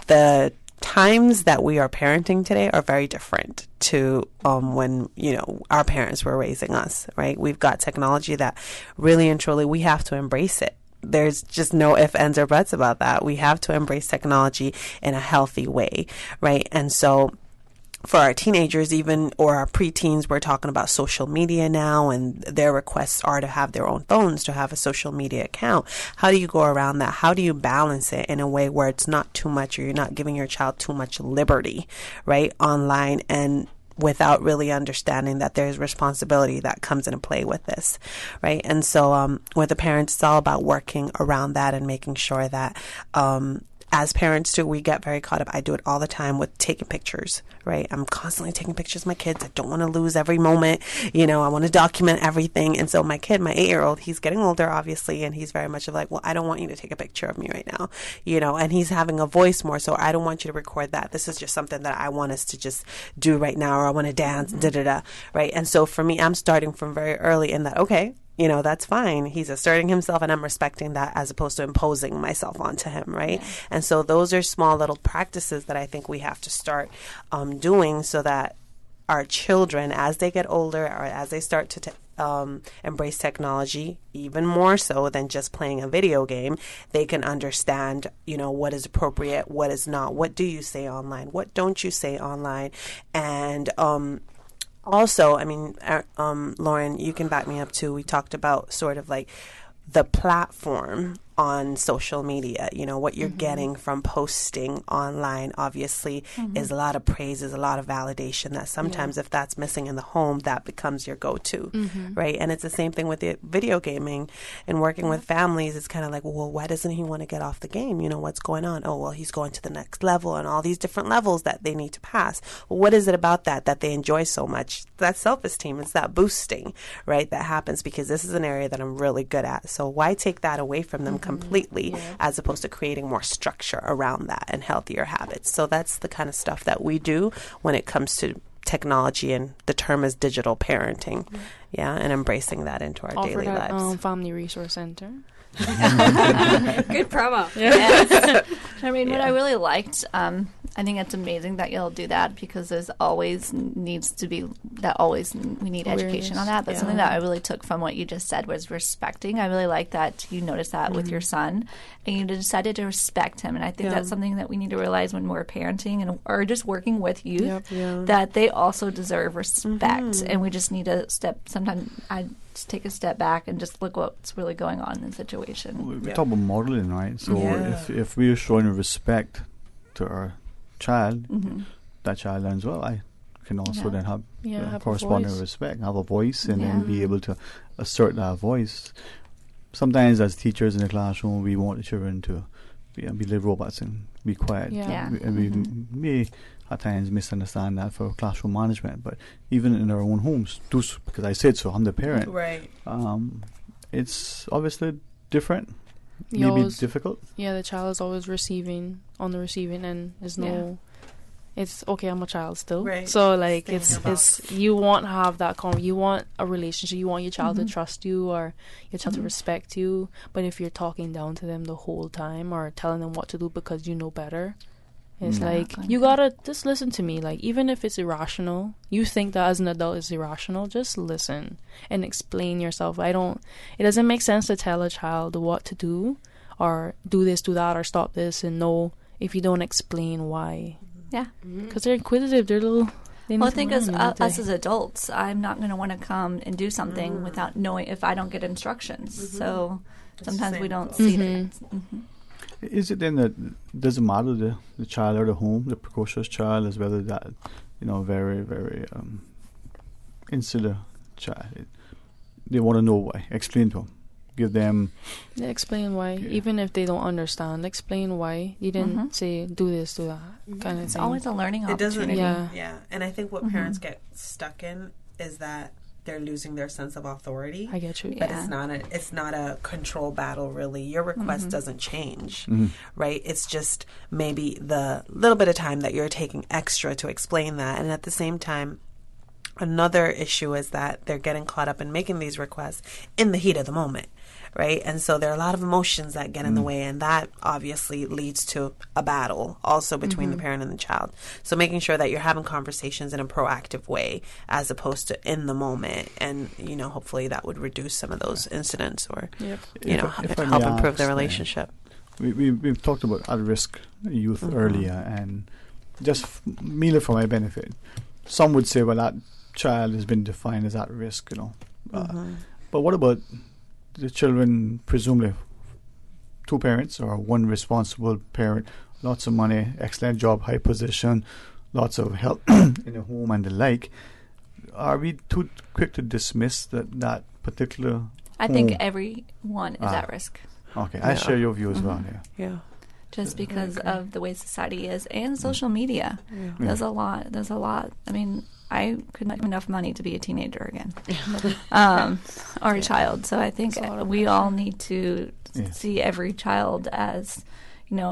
the times that we are parenting today are very different to when, you know, our parents were raising us, right? We've got technology that really and truly we have to embrace it. There's just no ifs, ands, or buts about that. We have to embrace technology in a healthy way, right? And so for our teenagers even, or our preteens, we're talking about social media now, and their requests are to have their own phones, to have a social media account. How do you go around that? How do you balance it in a way where it's not too much, or you're not giving your child too much liberty, right, online, and without really understanding that there's responsibility that comes into play with this, right? And so with the parents, it's all about working around that and making sure that as parents too, we get very caught up. I do it all the time with taking pictures, right? I'm constantly taking pictures of my kids. I don't want to lose every moment. You know, I want to document everything. And so my kid, my 8-year-old, he's getting older, obviously, and he's very much like, well, I don't want you to take a picture of me right now, you know, and he's having a voice more. So I don't want you to record that. This is just something that I want us to just do right now, or I want to dance, right? And so for me, I'm starting from very early in that, okay, you know, that's fine. He's asserting himself, and I'm respecting that, as opposed to imposing myself onto him, right? Yeah. And so those are small little practices that I think we have to start doing, so that our children, as they get older, or as they start to embrace technology, even more so than just playing a video game, they can understand, you know, what is appropriate, what is not. What do you say online? What don't you say online? And also, I mean, Lauren, you can back me up too. We talked about sort of like the platform on social media, you know, what you're getting from posting online, obviously, is a lot of praise, is a lot of validation that sometimes if that's missing in the home, that becomes your go-to, right? And it's the same thing with the video gaming and working with families. It's kind of like, well, why doesn't he want to get off the game? You know, what's going on? Oh, well, he's going to the next level, and all these different levels that they need to pass. Well, what is it about that they enjoy so much? That self-esteem, it's that boosting, right, that happens, because this is an area that I'm really good at. So why take that away from them completely, as opposed to creating more structure around that and healthier habits? So that's the kind of stuff that we do when it comes to technology, and the term is digital parenting, and embracing that into our daily lives. Family Resource Center. Good promo. Yes. I mean, what I really liked, I think it's amazing that you'll do that, because there's always needs to be we need education on that. But something that I really took from what you just said was respecting. I really like that you noticed that with your son, and you decided to respect him. And I think that's something that we need to realize when we're parenting and or just working with youth, that they also deserve respect, and we just need to sometimes just take a step back and just look what's really going on in the situation. We talk about modeling, right? So if we are showing respect to our child, that child learns, well, I can also then have corresponding respect, have a voice, and then be able to assert that voice. Sometimes as teachers in the classroom, we want the children to be like robots and be quiet. And we may at times misunderstand that for classroom management, but even in our own homes, because I said so, I'm the parent. Right. It's obviously different. Maybe difficult. Yeah, the child is always on the receiving end. There's no. It's okay. I'm a child still. Right. So like it's you want to have that you want a relationship. You want your child to trust you, or your child to respect you. But if you're talking down to them the whole time, or telling them what to do because you know better, it's like, you gotta just listen to me. Like, even if it's irrational, you think that as an adult is irrational, just listen and explain yourself. It doesn't make sense to tell a child what to do, or do this, do that, or stop this, and no, if you don't explain why. Yeah. Because they're inquisitive. They're little. Well, I think us as adults, I'm not going to want to come and do something without knowing if I don't get instructions. So sometimes we don't see that. Is it then that it doesn't matter the child or the home, the precocious child, as well as that, very, very insular child? they want to know why. Explain to them. Give them. Yeah, explain why. Even if they don't understand, explain why. You didn't say, do this, do that, kind of It's thing. always a learning It doesn't. opportunity. Yeah. And I think what parents get stuck in is that they're losing their sense of authority. I get you. But it's not a control battle, really. Your request doesn't change, right? It's just maybe the little bit of time that you're taking extra to explain that. And at the same time, another issue is that they're getting caught up in making these requests in the heat of the moment, right? And so there are a lot of emotions that get in the way, and that obviously leads to a battle also between the parent and the child. So making sure that you're having conversations in a proactive way as opposed to in the moment, and hopefully that would reduce some of those incidents or help improve the relationship. We've talked about at-risk youth earlier, and just merely for my benefit, some would say, well, that child has been defined as at risk, but what about the children, presumably two parents or one responsible parent, lots of money, excellent job, high position, lots of help in the home and the like? Are we too quick to dismiss that particular I think everyone is at risk. Okay, I share your view as well. Yeah. Just because of the way society is and social media. There's a lot. I mean, I could not have enough money to be a teenager again. Or a child. So I think we all need to see every child as,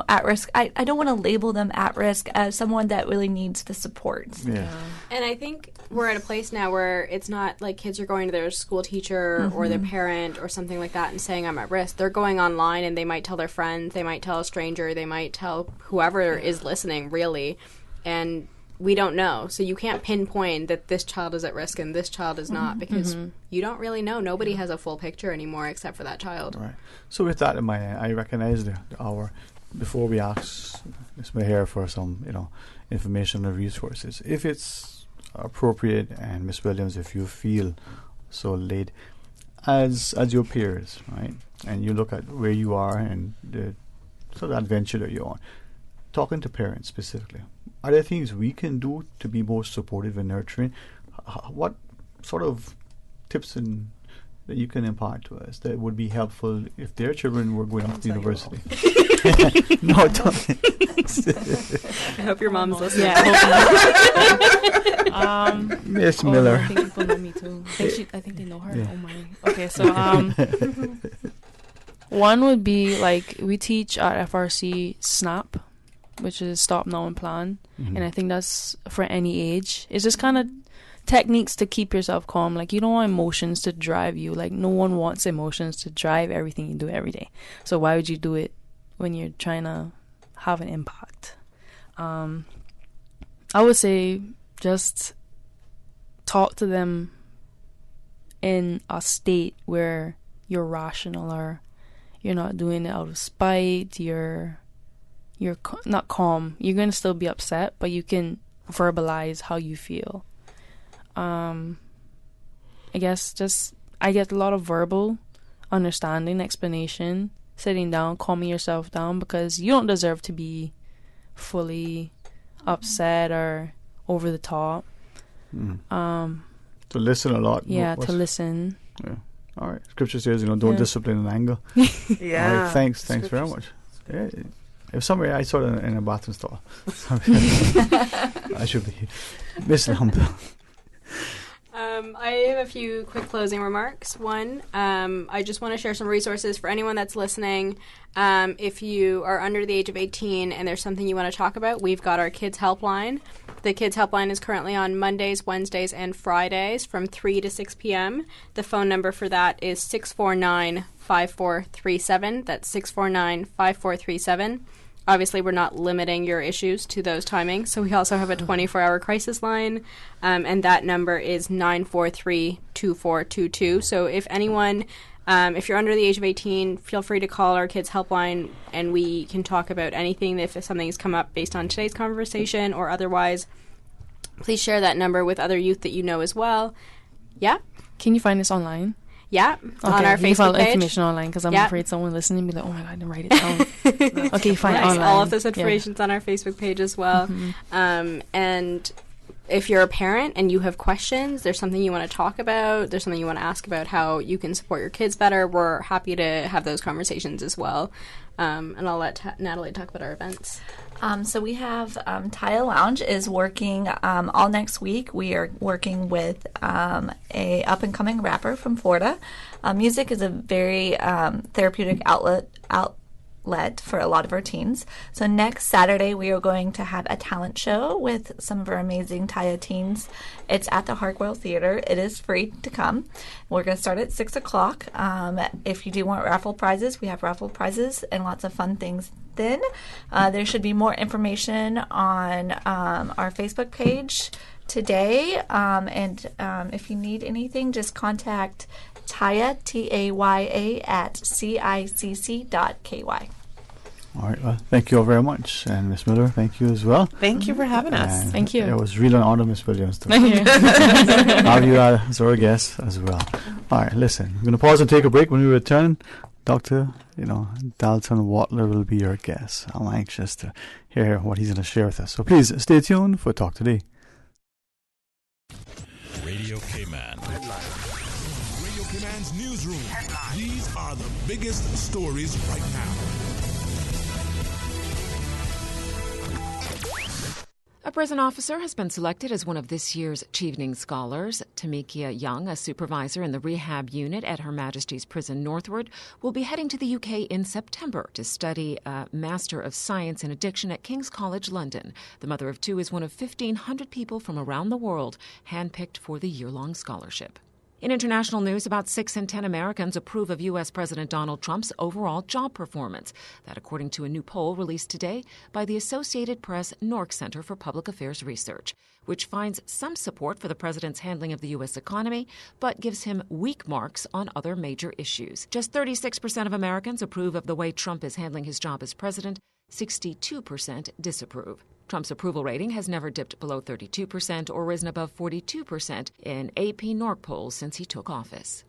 at risk. I don't want to label them at risk as someone that really needs the support. Yeah. And I think we're at a place now where it's not like kids are going to their school teacher or their parent or something like that and saying I'm at risk. They're going online and they might tell their friends, they might tell a stranger, they might tell whoever is listening, really. And we don't know. So you can't pinpoint that this child is at risk and this child is not, because you don't really know. Nobody has a full picture anymore except for that child. Right. So with that in mind, I recognize the hour. Before we ask Ms. Maher for some, information and resources, if it's appropriate, and Ms. Williams, if you feel so late, as your peers, right, and you look at where you are and the sort of adventure that you're on, talking to parents specifically, are there things we can do to be more supportive and nurturing? What sort of tips that you can impart to us that would be helpful if their children were going off to university? No, don't. I hope your mom's listening. Miss Miller. I think people know me too. I think they know her. Oh my. Okay, so one would be like we teach at FRC SNAP, which is Stop Now and Plan, and I think that's for any age. It's just kind of techniques to keep yourself calm. Like, you don't want emotions to drive you. Like, no one wants emotions to drive everything you do every day. So why would you do it when you're trying to have an impact? I would say just talk to them in a state where you're rational, or you're not doing it out of spite. You're not calm. You're going to still be upset, but you can verbalize how you feel. I guess I get a lot of verbal understanding, explanation, sitting down, calming yourself down, because you don't deserve to be fully upset or over the top. To listen a lot. Yeah, to listen. Yeah. All right. Scripture says, don't discipline in anger. Yeah. All right, thanks very much. Yeah. If somebody, I saw it in a bathroom stall. I should be. Miss Lambda. I have a few quick closing remarks. One, I just want to share some resources for anyone that's listening. If you are under the age of 18 and there's something you want to talk about, we've got our Kids Helpline. The Kids Helpline is currently on Mondays, Wednesdays, and Fridays from 3 to 6 p.m. The phone number for that is 649-5437. That's 649-5437. Obviously, we're not limiting your issues to those timings, so we also have a 24-hour crisis line, and that number is 943-2422. So if anyone, if you're under the age of 18, feel free to call our Kids Helpline, and we can talk about anything if something's come up based on today's conversation or otherwise. Please share that number with other youth that you know as well. Yeah? Can you find this online? Yeah, on our Facebook page. Information online, because I'm afraid someone listening will be like, oh my God, I didn't write it down. Okay, fine, online. All of this information's on our Facebook page as well. And if you're a parent and you have questions, there's something you want to talk about, there's something you want to ask about how you can support your kids better, we're happy to have those conversations as well. And I'll let Natalie talk about our events. So we have Taya Lounge is working all next week. We are working with a up-and-coming rapper from Florida. Music is a very therapeutic outlet for a lot of our teens. So next Saturday, we are going to have a talent show with some of our amazing Taya teens. It's at the Hartwell Theater. It is free to come. We're going to start at 6 o'clock. If you do want raffle prizes, we have raffle prizes and lots of fun things then. There should be more information on our Facebook page today. And if you need anything, just contact Taya, Taya, at cicc.ky. All right. Well, thank you all very much. And Ms. Miller, thank you as well. Thank you for having us. And thank you. It was really an honor, Ms. Williams, to Thank you. have you as our guest as well. All right, listen. We're going to pause and take a break. When we return, Dr. Dalton Watler will be your guest. I'm anxious to hear what he's going to share with us. So please stay tuned for Talk Today. Radio K-Man. Radio K-Man's newsroom. These are the biggest stories right now. A prison officer has been selected as one of this year's Chevening Scholars. Tamikia Young, a supervisor in the rehab unit at Her Majesty's Prison Northwood, will be heading to the UK in September to study a Master of Science in Addiction at King's College London. The mother of two is one of 1,500 people from around the world handpicked for the year-long scholarship. In international news, about 6 in 10 Americans approve of U.S. President Donald Trump's overall job performance. That according to a new poll released today by the Associated Press Nork Center for Public Affairs Research, which finds some support for the president's handling of the U.S. economy, but gives him weak marks on other major issues. Just 36% of Americans approve of the way Trump is handling his job as president. 62% disapprove. Trump's approval rating has never dipped below 32% or risen above 42% in AP Nork polls since he took office.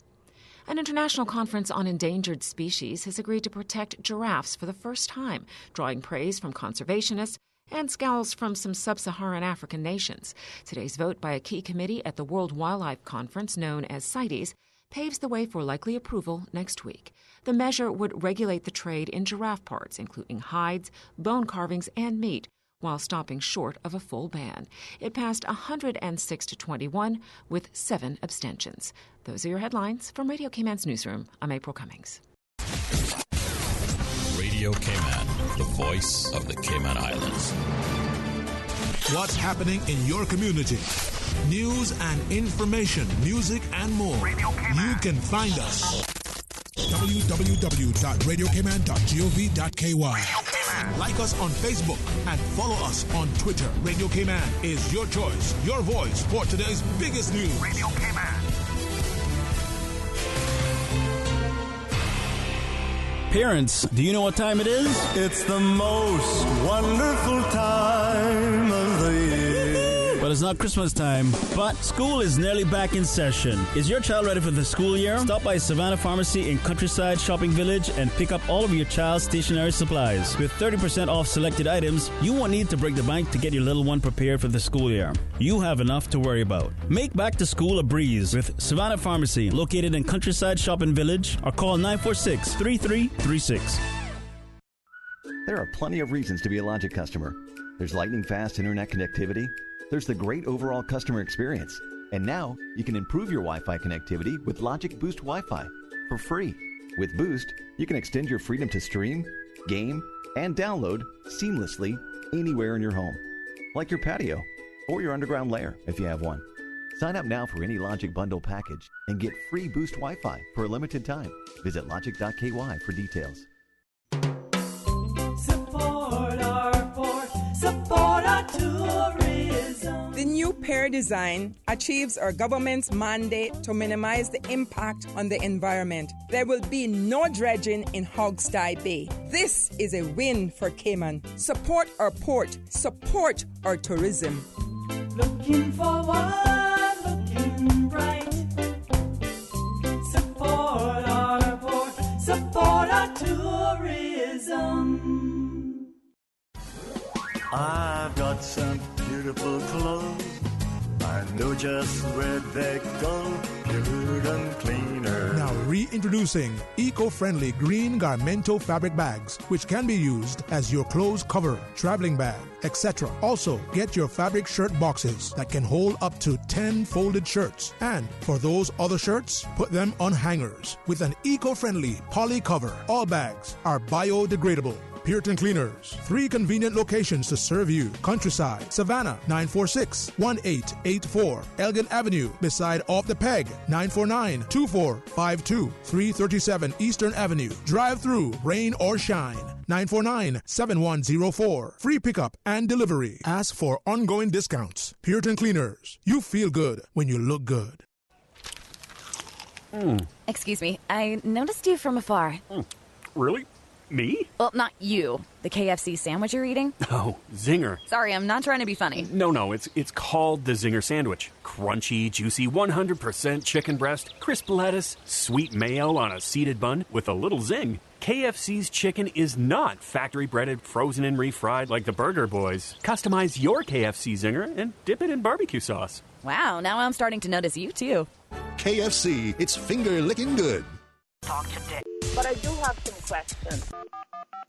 An international conference on endangered species has agreed to protect giraffes for the first time, drawing praise from conservationists and scowls from some sub-Saharan African nations. Today's vote by a key committee at the World Wildlife Conference, known as CITES, paves the way for likely approval next week. The measure would regulate the trade in giraffe parts, including hides, bone carvings, and meat, while stopping short of a full ban. It passed 106 to 21 with 7 abstentions. Those are your headlines from Radio K-Man's newsroom. I'm April Cummings. Radio K-Man, the voice of the Cayman Islands. What's happening in your community? News and information, music and more. You can find us. www.radiokman.gov.ky. Like us on Facebook and follow us on Twitter. Radio K-Man is your choice, your voice for today's biggest news. Radio K-Man. Parents, do you know what time it is? It's the most wonderful time of the year. Well, it's not Christmas time, but school is nearly back in session. Is your child ready for the school year? Stop by Savannah Pharmacy in Countryside Shopping Village and pick up all of your child's stationery supplies. With 30% off selected items, you won't need to break the bank to get your little one prepared for the school year. You have enough to worry about. Make back to school a breeze with Savannah Pharmacy, located in Countryside Shopping Village, or call 946-3336. There are plenty of reasons to be a Logic customer. There's lightning fast internet connectivity. There's the great overall customer experience. And now you can improve your Wi-Fi connectivity with Logic Boost Wi-Fi for free. With Boost, you can extend your freedom to stream, game, and download seamlessly anywhere in your home, like your patio or your underground lair if you have one. Sign up now for any Logic bundle package and get free Boost Wi-Fi for a limited time. Visit logic.ky for details. Support our port, support our tourism. The new pier design achieves our government's mandate to minimize the impact on the environment. There will be no dredging in Hogstye Bay. This is a win for Cayman. Support our port, support our tourism. Looking forward, looking bright. Support our port, support our tourism. I've got some beautiful clothes I know just where they're gone, pure and cleaner. Now reintroducing eco-friendly green Garmento fabric bags, which can be used as your clothes cover, traveling bag, etc. Also, get your fabric shirt boxes that can hold up to 10 folded shirts. And for those other shirts, put them on hangers with an eco-friendly poly cover. All bags are biodegradable. Puritan Cleaners, 3 convenient locations to serve you. Countryside, Savannah, 946-1884. Elgin Avenue, beside Off the Peg, 949-2452. 337 Eastern Avenue. Drive-through, rain or shine, 949-7104. Free pickup and delivery. Ask for ongoing discounts. Puritan Cleaners, you feel good when you look good. Excuse me, I noticed you from afar. Really? Me? Well, not you. The KFC sandwich you're eating? Oh, Zinger. Sorry, I'm not trying to be funny. No, it's called the Zinger Sandwich. Crunchy, juicy, 100% chicken breast, crisp lettuce, sweet mayo on a seeded bun with a little zing. KFC's chicken is not factory breaded, frozen and refried like the Burger Boys. Customize your KFC Zinger and dip it in barbecue sauce. Wow, now I'm starting to notice you too. KFC, it's finger-licking good. Talk today. But I do have some questions.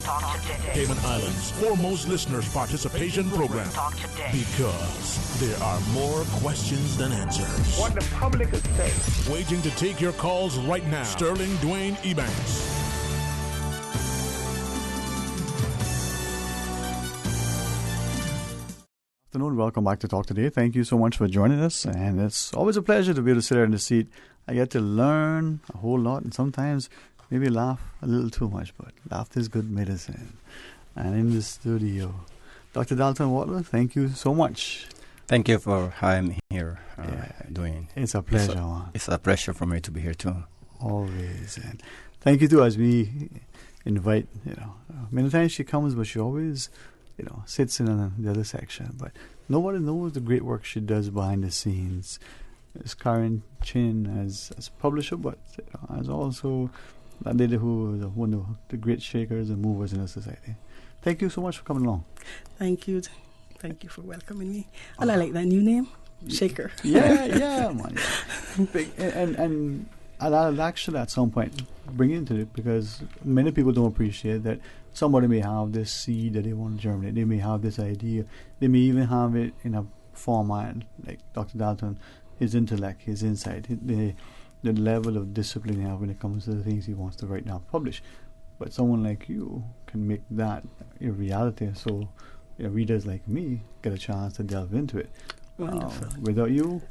Talk today. Cayman Islands' foremost listeners' participation program. Talk today. Because there are more questions than answers. What the public is saying. Waiting to take your calls right now. Sterling Dwayne Ebanks. Afternoon, welcome back to Talk Today. Thank you so much for joining us, and it's always a pleasure to be able to sit there in the seat. I get to learn a whole lot, and sometimes maybe laugh a little too much, but laughter is good medicine. And in the studio, Dr. Dalton Watler, thank you so much. Thank you for having me here, Dwayne. It's a pleasure. It's a pleasure for me to be here too. Always. And thank you too, as we invite, many times she comes, but she always, sits in the other section. But nobody knows the great work she does behind the scenes. As Karen Chin as publisher, but as also that lady who is one of the great shakers and movers in our society. Thank you so much for coming along. Thank you. Thank you for welcoming me. And I like that new name, Shaker. Yeah, man. Big, and I'll actually at some point bring into it, because many people don't appreciate that somebody may have this seed that they want to germinate. They may have this idea. They may even have it in a format like Dr. Dalton. His intellect, his insight, the level of discipline he has when it comes to the things he wants to write down, publish. But someone like you can make that a reality, so readers like me get a chance to delve into it. Without you,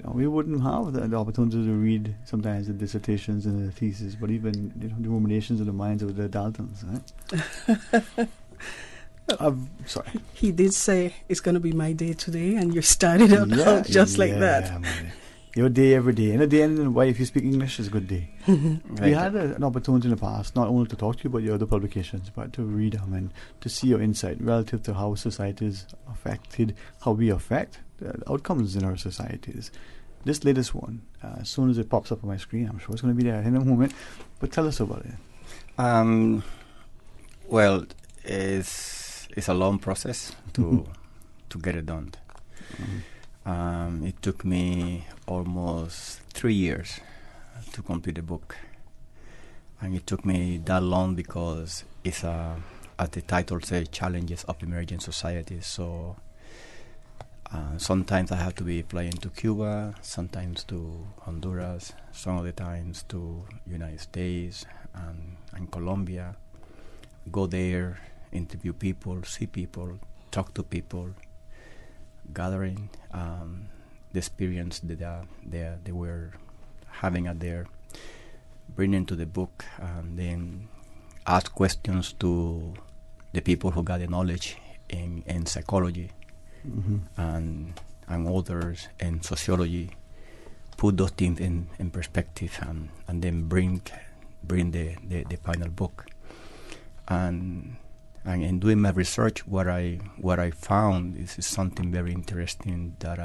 we wouldn't have the opportunity to read sometimes the dissertations and the theses, but even the ruminations of the minds of the Daltons. Right? Sorry. He did say it's going to be my day today, and you started out just like that. Man. Your day every day. And a day ending why, if you speak English, is a good day. We had an opportunity in the past, not only to talk to you about your other publications, but to read them and to see your insight relative to how society is affected, how we affect the outcomes in our societies. This latest one, as soon as it pops up on my screen, I'm sure it's going to be there in a moment. But tell us about it. Well, it's a long process to get it done. It took me almost 3 years to complete the book, and it took me that long because it's as the title says, challenges of emerging societies. So sometimes I have to be flying to Cuba, sometimes to Honduras, some of the times to United States and Colombia. Go there, interview people, see people, talk to people, gathering the experience that they were having out there, bringing to the book, and then ask questions to the people who got the knowledge in psychology and others in sociology, put those things in perspective, and then bring the final book. And in doing my research, what I found is something very interesting that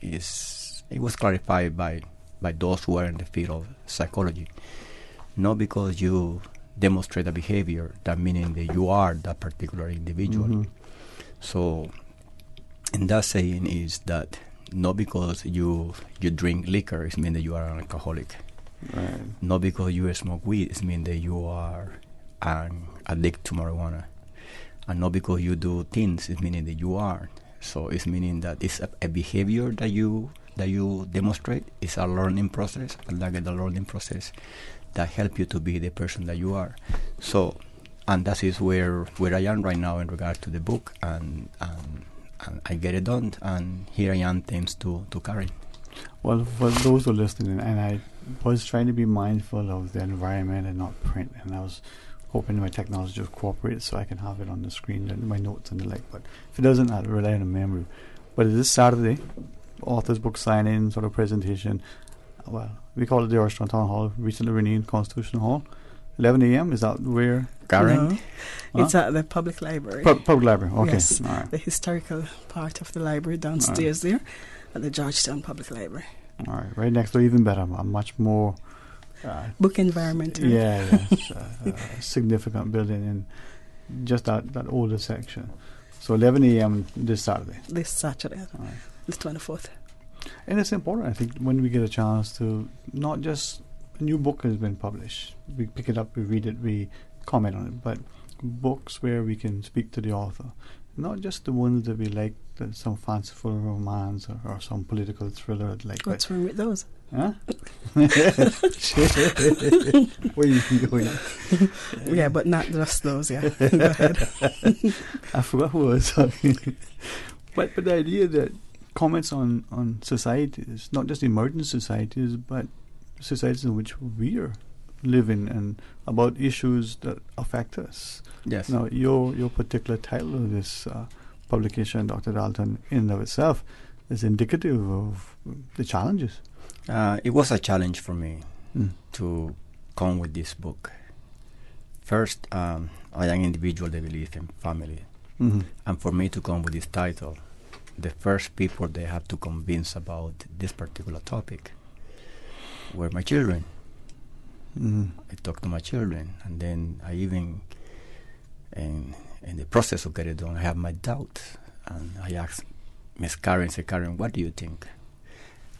it was clarified by those who are in the field of psychology. Not because you demonstrate a behavior, that meaning that you are that particular individual. So, in that saying is that not because you drink liquor, it means that you are an alcoholic. Right. Not because you smoke weed, it means that you are an addict to marijuana. And not because you do things, it's meaning that you are. So it's meaning that it's a behavior that you demonstrate. It's a learning process, the learning process that help you to be the person that you are. So, and that is where I am right now in regard to the book, and I get it done, and here I am thanks to Karen. Well, for those who are listening, and I was trying to be mindful of the environment and not print, and I was hoping my technology will cooperate so I can have it on the screen and my notes and the like. But if it doesn't, I'll rely on a memory. But it is Saturday, author's book signing, sort of presentation. Well, we call it the Orchestra Town Hall, recently renamed Constitution Hall. 11 a.m. Is that where? No, it's at the public library. Public library, okay. Yes, all right. The historical part of the library downstairs there at the Georgetown Public Library. All right, right next door, even better. A much more book environment. Yeah, significant building in just that older section. So 11 a.m. this Saturday. This Saturday, right. The 24th. And it's important, I think, when we get a chance to not just a new book has been published. We pick it up, we read it, we comment on it, but books where we can speak to the author. Not just the ones that we like, some fanciful romance or some political thriller. Like what's wrong with those? Huh? Where you going? Yeah, but not just those. Yeah, go ahead. I forgot who I was talking. But the idea that comments on societies, not just emerging societies, but societies in which we are living, and about issues that affect us. Yes. Now, your particular title of this publication, Dr. Dalton, in and of itself, is indicative of the challenges. It was a challenge for me to come with this book. First, I am an individual that believes in family. Mm-hmm. And for me to come with this title, the first people they have to convince about this particular topic were my children. Mm-hmm. I talked to my children, and then I even, in the process of getting it done, I have my doubts. And I asked Miss Karen, Karen, what do you think?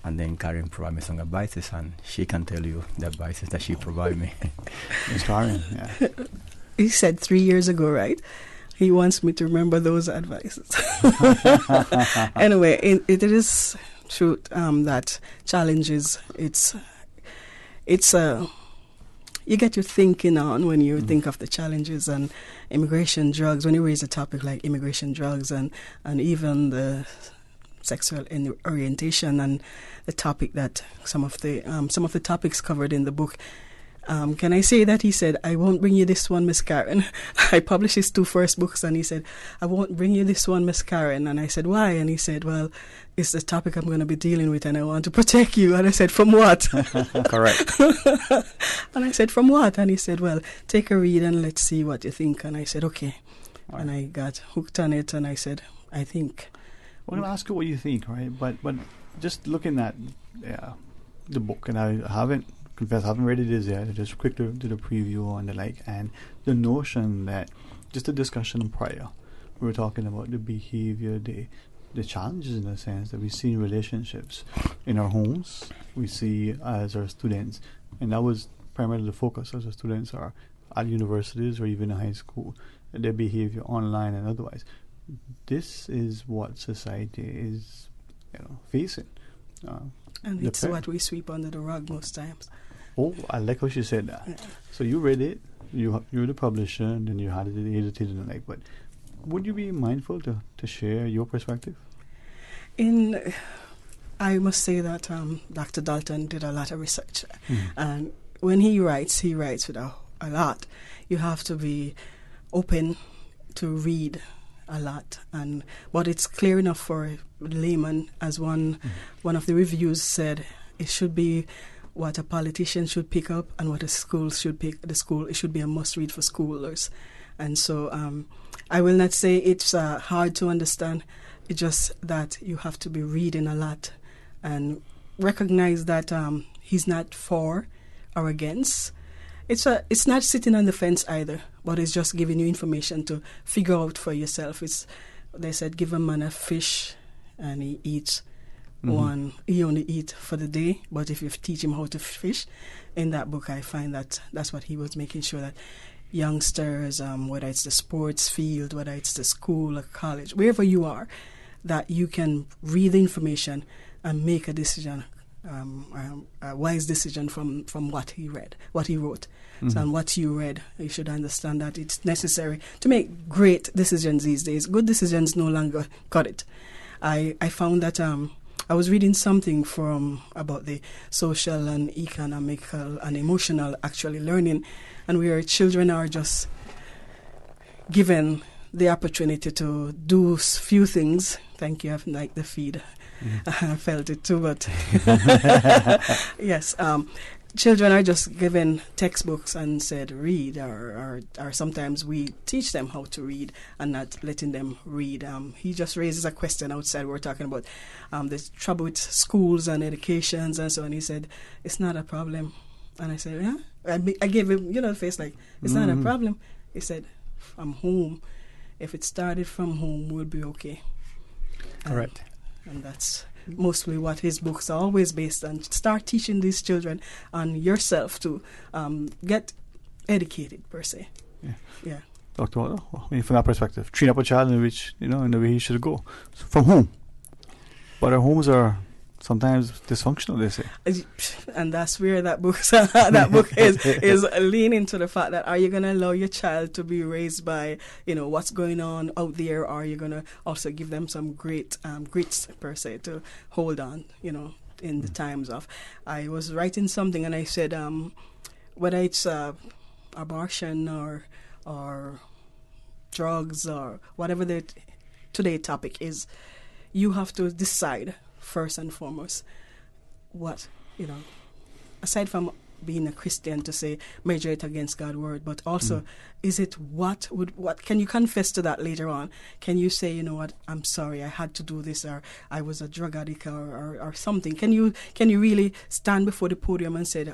And then Karen provided me some advices, and she can tell you the advices that she provided me. Miss Karen, yeah. He said 3 years ago, right? He wants me to remember those advices. Anyway, it is true that challenges, it's you get your thinking on when you think of the challenges, and immigration, drugs, when you raise a topic like immigration, drugs, and even the sexual orientation, and the topic that some of the topics covered in the book. Can I say that he said, I won't bring you this one, Miss Karen. I published his 2 first books, and he said, I won't bring you this one, Miss Karen. And I said, why? And he said, well, it's the topic I'm going to be dealing with, and I want to protect you. And I said, from what? Correct. And I said, from what? And he said, well, take a read and let's see what you think. And I said, okay. Right. And I got hooked on it, and I said, I think. We're going to ask you what you think, right? But just looking at the book, and I haven't read it as yet. I just quickly did a preview and the like, and the notion that just a discussion prior, we were talking about the behavior, the challenges in a sense that we see in relationships in our homes, we see as our students, and that was primarily the focus as our students are at universities or even in high school, their behavior online and otherwise. This is what society is, facing. And it's what we sweep under the rug most times. Oh, I like how she said that. Yeah. So you read it, you were the publisher, and then you had it edited and the like. But would you be mindful to share your perspective? I must say that Dr. Dalton did a lot of research, and when he writes with a lot. You have to be open to read a lot, but it's clear enough for a layman, as one of the reviews said, it should be what a politician should pick up and what a school should pick. It should be a must-read for schoolers. And so I will not say it's hard to understand. It's just that you have to be reading a lot and recognize that he's not for or against. It's not sitting on the fence either, but it's just giving you information to figure out for yourself. They said, give a man a fish and he eats One, he only eat for the day, but if you teach him how to fish, in that book I find that that's what he was making sure that youngsters, whether it's the sports field, whether it's the school or college, wherever you are, that you can read the information and make a decision, a wise decision from what he read, what he wrote. So, and what you read, you should understand that it's necessary to make great decisions these days. Good decisions no longer cut it. I found that I was reading something about the social and economical and emotional actually learning, and where children are just given the opportunity to do few things. Thank you, I've liked the feed. I felt it too, but yes, children are just given textbooks and said read, or sometimes we teach them how to read and not letting them read. He just raises a question outside. We're talking about the trouble with schools and educations and so on. He said, it's not a problem. And I said, yeah. I gave him, the face like, it's not a problem. He said, from home. If it started from home, we'll be okay. Correct. And that's mostly what his books are always based on. Start teaching these children and yourself to get educated, per se. Yeah. Dr. Waldo, from that perspective, train up a child in the way he should go. So from home. But our homes are sometimes dysfunctional, they say. And that's where that book is leaning to the fact that, are you going to allow your child to be raised by what's going on out there, or are you going to also give them some great grits, per se, to hold on in the times of. I was writing something and I said whether it's abortion or drugs or whatever the today topic is, you have to decide first and foremost what, aside from being a Christian, to say measure it against God's word, but also is it what can you confess to that later on? Can you say, what, I'm sorry, I had to do this, or I was a drug addict or something? Can you really stand before the podium and say,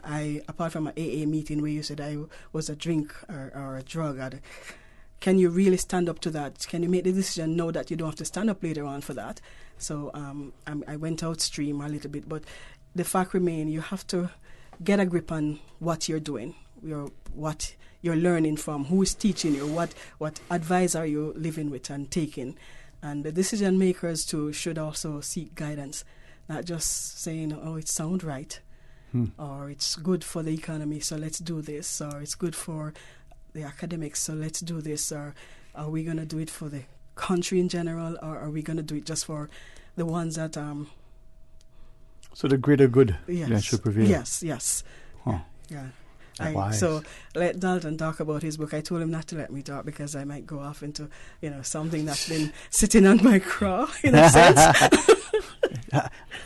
apart from an AA meeting where you said I was a drink or a drug addict, can you really stand up to that? Can you make the decision know that you don't have to stand up later on for that? So I went outstream a little bit, but the fact remains, you have to get a grip on what you're doing, what you're learning from, who is teaching you, what advice are you living with and taking. And the decision makers too should also seek guidance, not just saying, oh, it sounds right, or it's good for the economy, so let's do this, or it's good for the academics, so let's do this, or are we going to do it for the country in general, or are we going to do it just for the ones that so the greater good should prevail. Yes. Huh. Yeah. So let Dalton talk about his book. I told him not to let me talk because I might go off into something that's been sitting on my craw in a sense.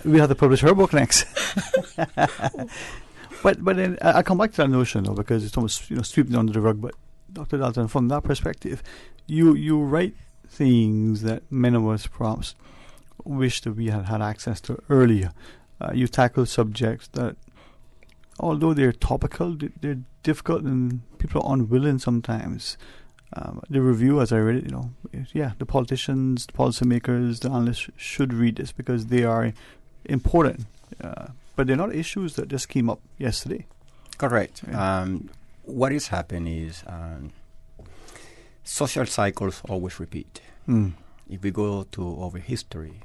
We have to publish her book next. But then I come back to that notion though, because it's almost sweeping under the rug. But Dr. Dalton, from that perspective, you write things that many of us perhaps wish that we had access to earlier. You tackle subjects that, although they're topical, they're difficult and people are unwilling sometimes. The review, as I read it, the politicians, the policymakers, the analysts should read this because they are important. But they're not issues that just came up yesterday. Correct. What is happening is social cycles always repeat. If we go to over history,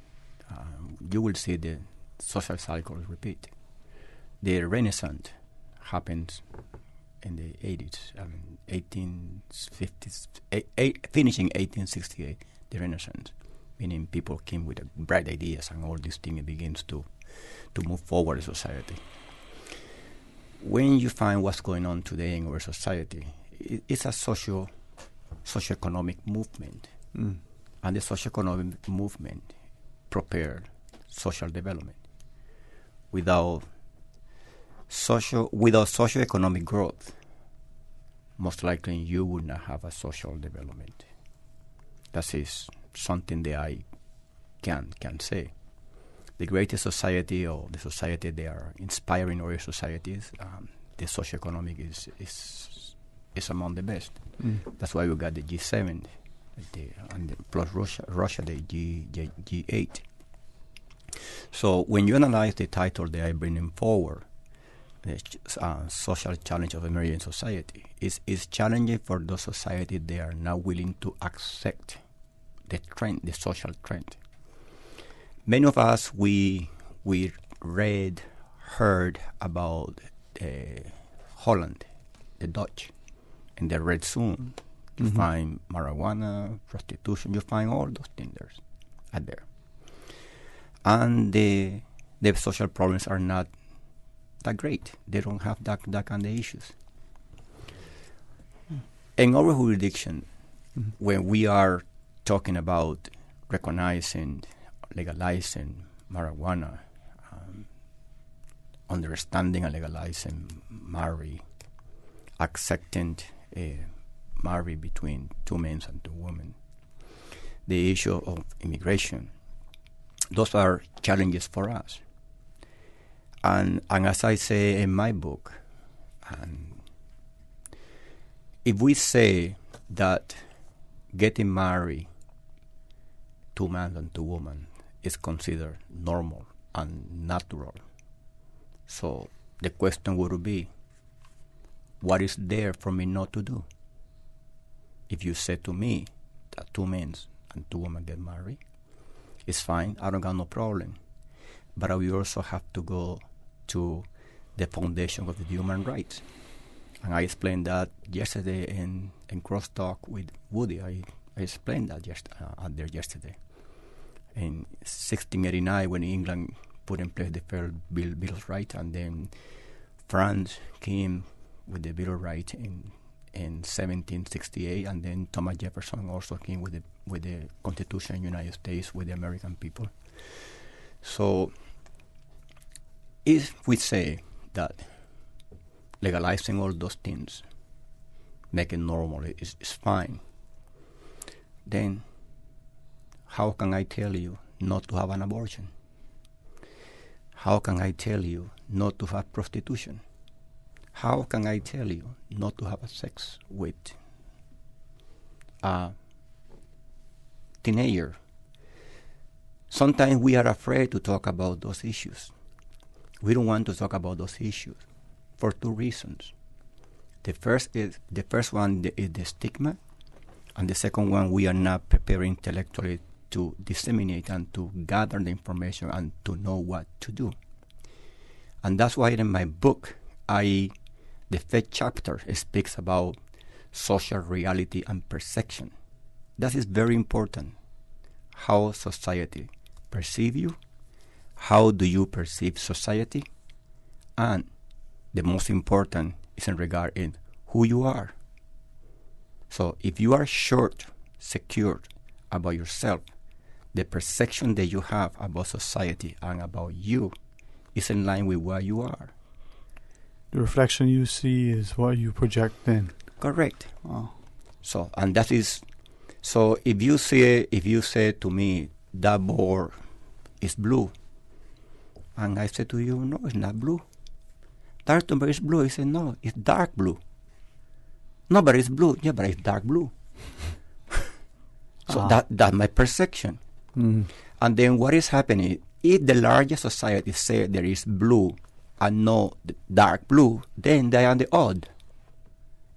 you will see the social cycles repeat. The Renaissance happened in the 80s, 1850s, finishing 1868, the Renaissance, meaning people came with bright ideas and all these things begins to move forward in society. When you find what's going on today in our society, it's a socio-economic movement. And the socio-economic movement prepared social development. Without socio-economic growth, most likely you would not have a social development. That is something that I can say. The greatest society, or the society they are inspiring our societies, the socio-economic is among the best. That's why we got the G7, and plus Russia, the G8. So when you analyze the title that I bring forward, the social challenge of emerging society, is challenging for those societies that are not willing to accept the trend, the social trend. Many of us, we read, heard about Holland, the Dutch, and the Red Zone. You find marijuana, prostitution, you find all those things there. And the social problems are not that great. They don't have that kind of issues. In our jurisdiction, when we are talking about recognizing, legalizing marijuana, understanding and legalizing marriage, accepting marriage between two men and two women, the issue of immigration, those are challenges for us. And as I say in my book, if we say that getting married, two men and two women, is considered normal and natural, so the question would be, what is there for me not to do? If you say to me that two men and two women get married, it's fine, I don't got no problem. But we also have to go to the foundation of the human rights. And I explained that yesterday in Crosstalk with Woody. I explained that there yesterday. In 1689, when England put in place the Fair Bill of Rights, and then France came with the Bill of Rights in 1768, and then Thomas Jefferson also came with the Constitution of the United States with the American people. So if we say that legalizing all those things, making normal is fine, then how can I tell you not to have an abortion? How can I tell you not to have prostitution? How can I tell you not to have sex with a teenager? Sometimes we are afraid to talk about those issues. We don't want to talk about those issues for two reasons. The first one is the stigma, and the second one, we are not prepared intellectually to disseminate and to gather the information and to know what to do. And that's why in my book, the fifth chapter speaks about social reality and perception. That is very important. How society perceive you, how do you perceive society, and the most important is in regard in who you are. So if you are short, secure about yourself, the perception that you have about society and about you is in line with what you are. The reflection you see is what you project then. Correct. Oh. So, and that is, so if you say to me that board is blue, and I say to you, no, it's not blue. That number is blue. I say, no, it's dark blue. No, but it's blue. Yeah, but it's dark blue. So that's my perception. Mm-hmm. And then what is happening, if the larger society say there is blue and no dark blue, then they are the odd.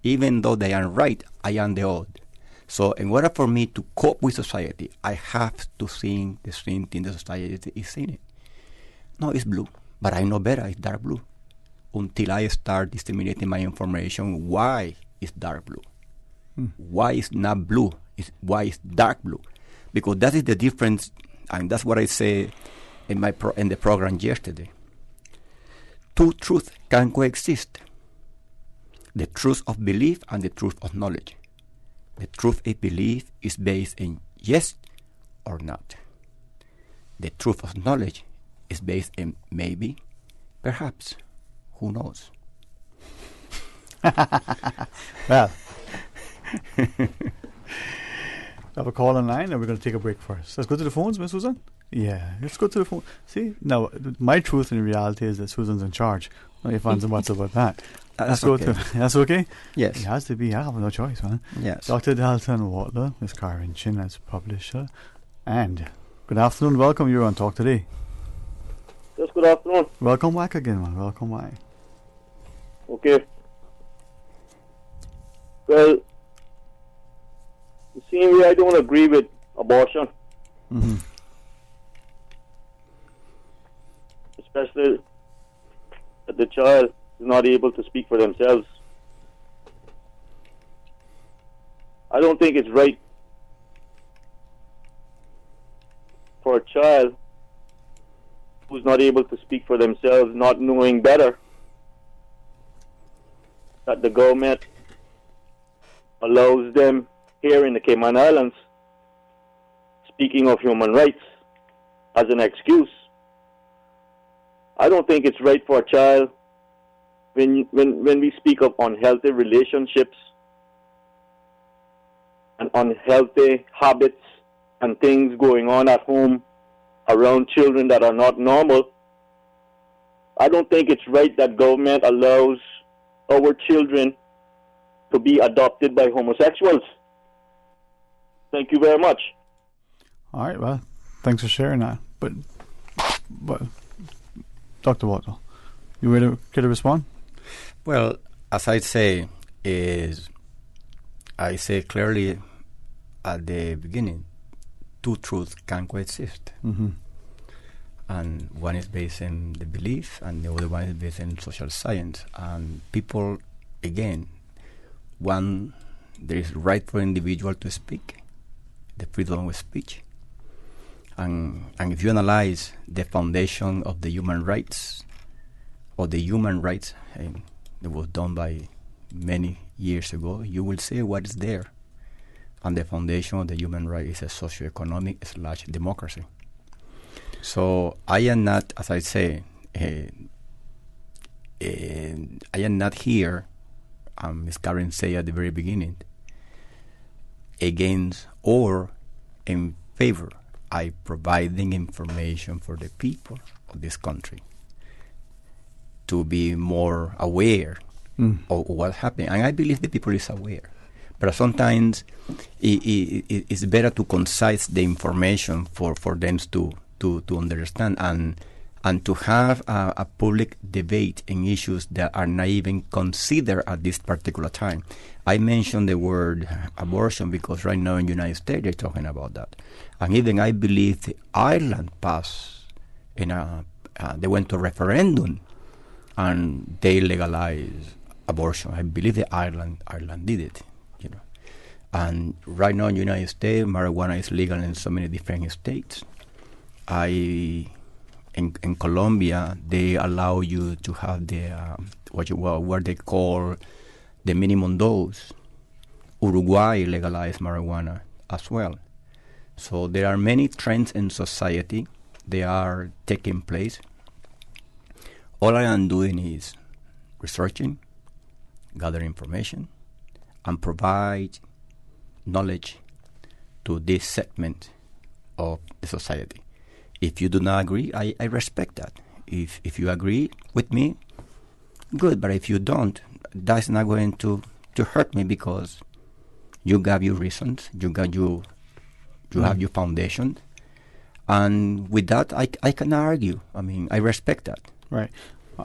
Even though they are right, I am the odd. So in order for me to cope with society, I have to see the same thing the society is seeing it. No, it's blue, but I know better, it's dark blue. Until I start disseminating my information, why it's dark blue? Why it's not blue? Why it's dark blue? Because that is the difference, and that's what I say in the program yesterday. Two truths can coexist: the truth of belief and the truth of knowledge. The truth of belief is based in yes or not. The truth of knowledge is based in maybe, perhaps, who knows? Well, I have a call online, and we're going to take a break first. Let's go to the phones, Miss Susan. Yeah, let's go to the phone. See, now, my truth in reality is that Susan's in charge. No ifs and buts about that. That's okay. That's okay? Yes. It has to be. I have no choice, man. Yes. Dr. Dalton Watler, Miss Karen Chin as publisher. And good afternoon. Welcome. You're on Talk Today. Yes, good afternoon. Welcome back again, man. Welcome back. Okay. Well, the same way I don't agree with abortion. Mm-hmm. Especially that the child is not able to speak for themselves. I don't think it's right for a child who's not able to speak for themselves, not knowing better, that the government allows them here in the Cayman Islands, speaking of human rights, as an excuse. I don't think it's right for a child when we speak of unhealthy relationships and unhealthy habits and things going on at home around children that are not normal. I don't think it's right that government allows our children to be adopted by homosexuals. Thank you very much. All right, well, thanks for sharing that. But Dr. Waddle, you ready to respond? Well, as I say clearly at the beginning, two truths can coexist. Mm-hmm. And one is based in the belief, and the other one is based in social science. And people, again, one, there is right for individual to speak, the freedom of speech. And if you analyze the foundation of the human rights, that was done by many years ago, you will see what is there. And the foundation of the human right is a socioeconomic / democracy. So I am not, as I say, I am not here, Ms. Karen said at the very beginning, against or in favor. I providing information for the people of this country to be more aware of what's happening. And I believe the people is aware. But sometimes it's better to concise the information for them to understand and to have a public debate in issues that are not even considered at this particular time. I mentioned the word abortion because right now in the United States they're talking about that. And even I believe the Ireland passed, they went to a referendum and they legalized abortion. I believe the Ireland did it. And right now in the United States, marijuana is legal in so many different states. In Colombia, they allow you to have the what they call the minimum dose. Uruguay legalized marijuana as well. So there are many trends in society. They are taking place. All I am doing is researching, gather information, and provide knowledge to this segment of the society. If you do not agree, I respect that. If you agree with me, good. But if you don't, that's not going to hurt me because you got your reasons, you have your foundation, and with that, I can argue. I mean, I respect that. Right.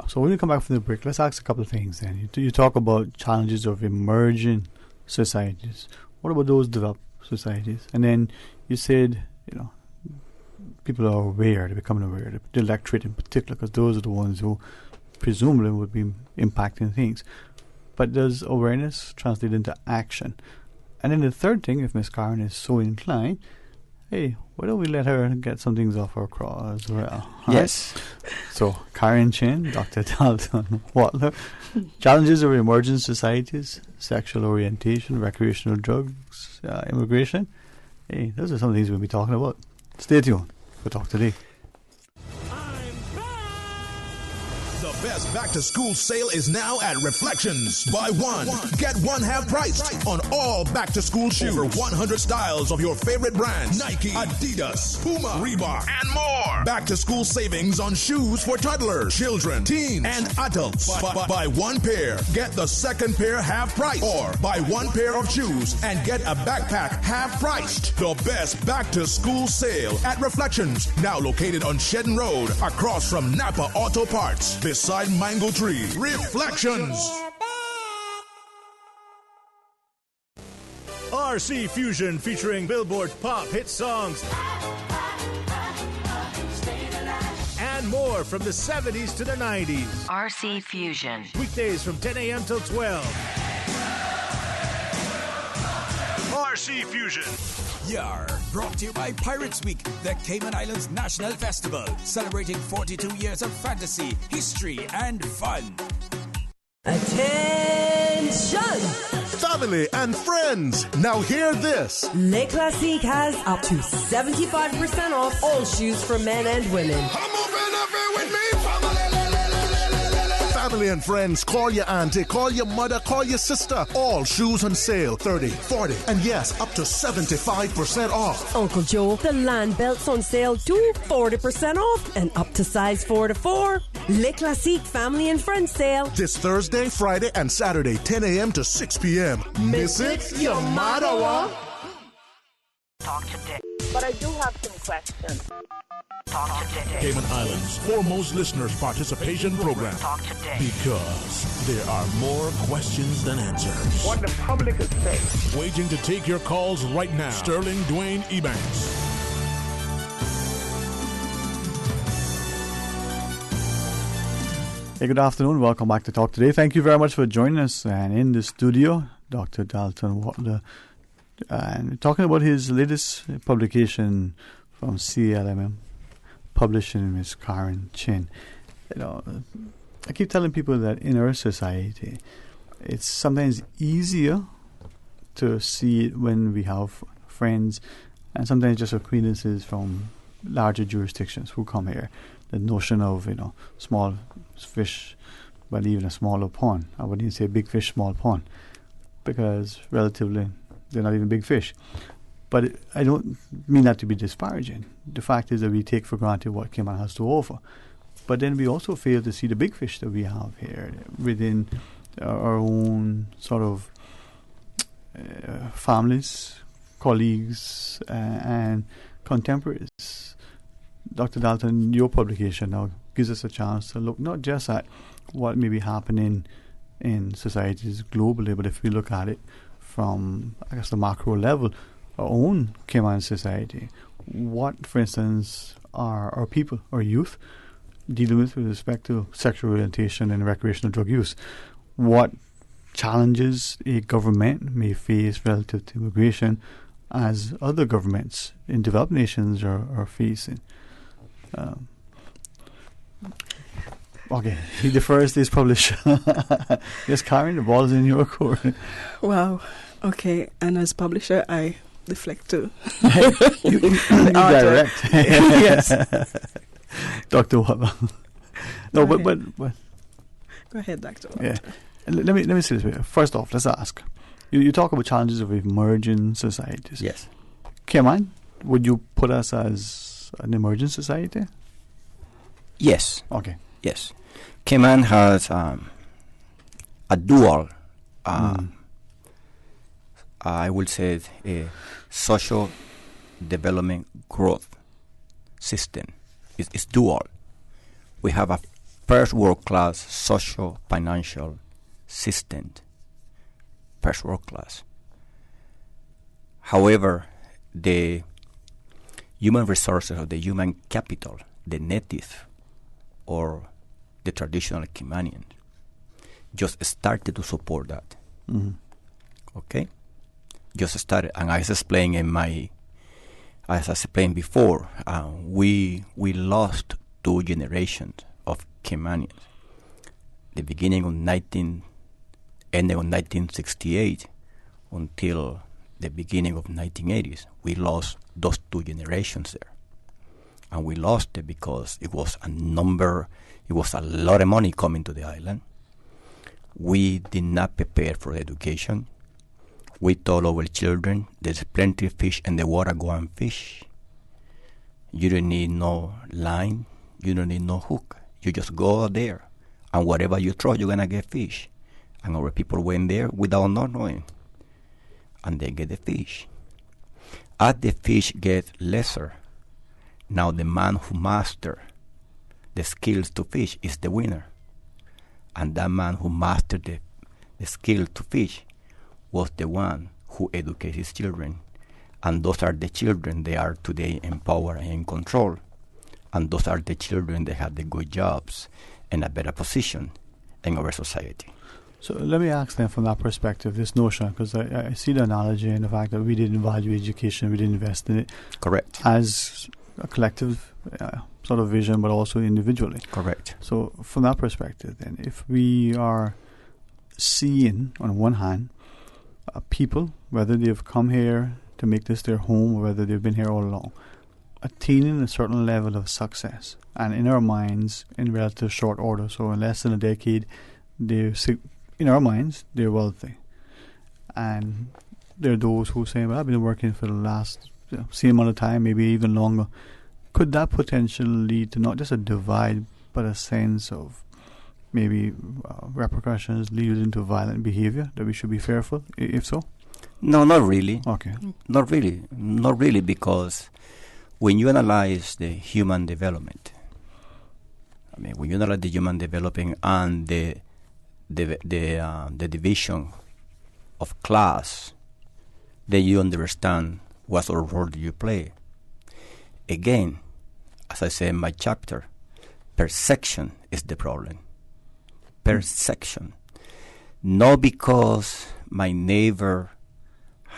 So when we come back from the break, let's ask a couple of things then. You talk about challenges of emerging societies. What about those developed societies? And then you said, people are aware, they're becoming aware, the electorate in particular, because those are the ones who presumably would be impacting things. But does awareness translate into action? And then the third thing, if Ms. Karen is so inclined, hey, why don't we let her get some things off her craw as well? Yes. Right? So, Karen Chin, Dr. Dalton Watler, challenges of emerging societies, sexual orientation, recreational drugs, immigration. Hey, those are some things we'll be talking about. Stay tuned for Talk Today. The best back-to-school sale is now at Reflections. Buy one, get one half price on all back-to-school shoes. Over 100 styles of your favorite brands. Nike, Adidas, Puma, Reebok, and more. Back-to-school savings on shoes for toddlers, children, teens, and adults. Buy one pair, get the second pair half price. Or buy one pair of shoes and get a backpack half priced. The best back-to-school sale at Reflections. Now located on Shedden Road, across from Napa Auto Parts, beside Mango Tree. Reflections. RC Fusion featuring Billboard pop hit songs and more from the 70s to the 90s. RC Fusion. Weekdays from 10 a.m. till 12. RC Fusion. Yar, brought to you by Pirates Week, the Cayman Islands National Festival, celebrating 42 years of fantasy, history, and fun. Attention! Family and friends, now hear this. Le Classique has up to 75% off all shoes for men and women. Family and friends, call your auntie, call your mother, call your sister. All shoes on sale, 30, 40, and yes, up to 75% off. Uncle Joe, the land belt's on sale too, 40% off and up to size 4 to 4. Le Classique Family and Friends sale. This Thursday, Friday, and Saturday, 10 a.m. to 6 p.m. Miss it? Your mother. Talk today. But I do have some questions. Talk today. Cayman Islands' foremost listeners participation program. Talk today. Because there are more questions than answers. What the public is saying. Waiting to take your calls right now. Sterling Dwayne Ebanks. Hey, good afternoon. Welcome back to Talk Today. Thank you very much for joining us. And in the studio, Dr. Dalton Watler, and talking about his latest publication from CLMM, publishing Miss Karen Chin. You know, I keep telling people that in our society, it's sometimes easier to see it when we have friends and sometimes just acquaintances from larger jurisdictions who come here. The notion of, small fish, but even a smaller pond. I wouldn't even say big fish, small pond, because relatively they're not even big fish. But I don't mean that to be disparaging. The fact is that we take for granted what Cayman has to offer. But then we also fail to see the big fish that we have here within our own sort of families, colleagues, and contemporaries. Dr. Dalton, your publication now gives us a chance to look not just at what may be happening in societies globally, but if we look at it from, I guess, the macro level, our own Cayman society, what, for instance, are our people, our youth, dealing with respect to sexual orientation and recreational drug use? What challenges a government may face relative to immigration as other governments in developed nations are facing? Okay, he defers to his publisher. Yes, Karen, the ball's in your court. Wow. Okay, and as publisher, I deflect too. you direct. Yes. Dr. Watler. No, but Go ahead, Dr. Watler. Yeah. Let me say this way. First off, let's ask. You talk about challenges of emerging societies. Yes. Cayman, would you put us as an emerging society? Yes. Okay. Yes. Cayman has a dual, I would say, a social development growth system. It's dual. We have a first world-class social financial system, first world-class. However, the human resources or the human capital, the native or the traditional Caymanian, just started to support that. Mm-hmm. Okay? Just started, and as I explained before, we lost 2 generations of Caymanians. The beginning of ending of 1968 until the beginning of 1980s, we lost those 2 generations there. and we lost it because it was a lot of money coming to the island. We did not prepare for education. We told our children, there's plenty of fish in the water, go and fish. You don't need no line, you don't need no hook. You just go there, and whatever you throw, you're going to get fish. And our people went there without not knowing, and they get the fish. As the fish get lesser, now the man who mastered the skills to fish is the winner. And that man who mastered the skill to fish was the one who educated his children. And those are the children they are today in power and in control. And those are the children that have the good jobs and a better position in our society. So let me ask them from that perspective, this notion, because I see the analogy in the fact that we didn't value education, we didn't invest in it. Correct. As a collective sort of vision, but also individually. Correct. So from that perspective, then, if we are seeing, on one hand, people, whether they've come here to make this their home or whether they've been here all along, attaining a certain level of success, and in our minds, in relative short order, so in less than a decade, in our minds, they're wealthy. And there are those who say, well, I've been working for the last same amount of time, maybe even longer. Could that potentially lead to not just a divide, but a sense of maybe repercussions leading to violent behavior, that we should be fearful, if so? No, not really. Okay. Not really, because when you analyze the human development, when you analyze the human development and the division of class, then you understand what sort of role do you play. Again, as I say in my chapter, perception is the problem. Perception. Not because my neighbor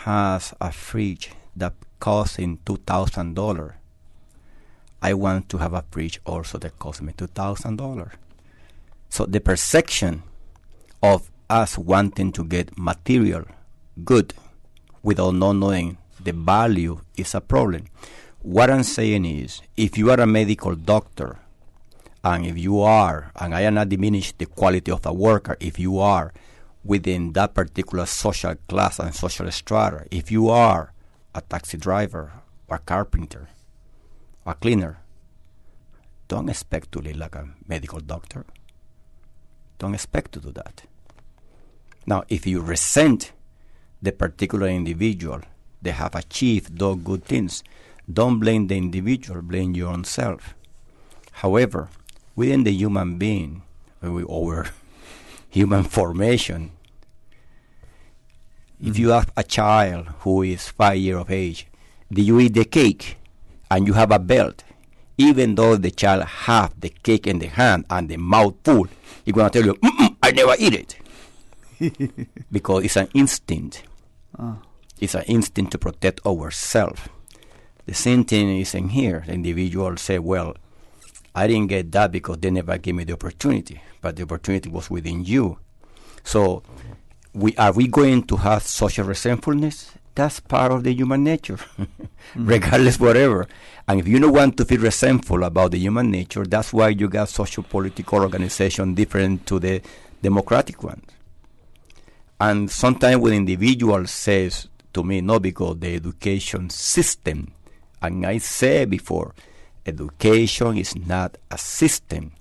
has a fridge that costs him $2,000, I want to have a fridge also that costs me $2,000. So the perception of us wanting to get material good without not knowing the value is a problem. What I'm saying is, if you are a medical doctor, and if you are, and I am not diminish the quality of a worker, if you are within that particular social class and social strata, if you are a taxi driver, or a carpenter, or a cleaner, don't expect to live like a medical doctor. Don't expect to do that. Now, if you resent the particular individual that have achieved those good things, don't blame the individual, blame your own self. However, within the human being, our human formation, if you have a child who is 5 years of age, do you eat the cake and you have a belt? Even though the child have the cake in the hand and the mouth full, he's going to tell you, I never eat it. Because it's an instinct. It's an instinct to protect ourselves. The same thing is in here. The individual say, well, I didn't get that because they never gave me the opportunity. But the opportunity was within you. So are we going to have social resentfulness? That's part of the human nature, regardless whatever. And if you don't want to feel resentful about the human nature, that's why you got social political organization different to the democratic ones. And sometimes when individuals says to me, no, because the education system, and I said before, education is not a system.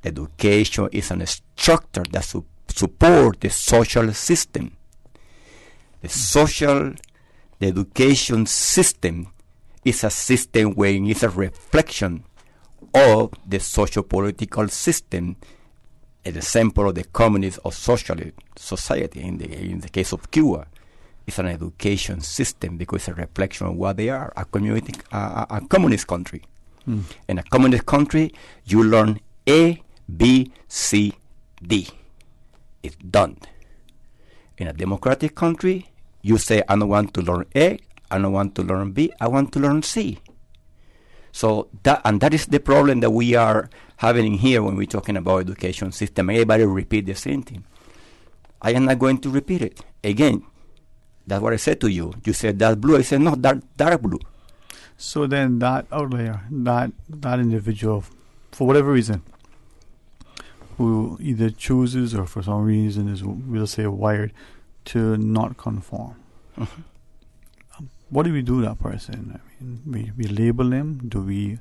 Education is a structure that supports the social system. The education system is a system where it is a reflection of the socio-political system, an example of the communist or socialist society. In the case of Cuba, it's an education system because it's a reflection of what they are, a communist country. In a communist country, you learn A, B, C, D. It's done. In a democratic country, you say, I don't want to learn A, I don't want to learn B, I want to learn C. So that is the problem that we are having here when we're talking about education system. Everybody repeat the same thing. I am not going to repeat it. Again, that's what I said to you. You said that's blue. I said, no, dark blue. So then that outlier, that individual, for whatever reason, who either chooses or for some reason is, we'll say, wired to not conform. What do we do to that person? I mean, we label them. Do we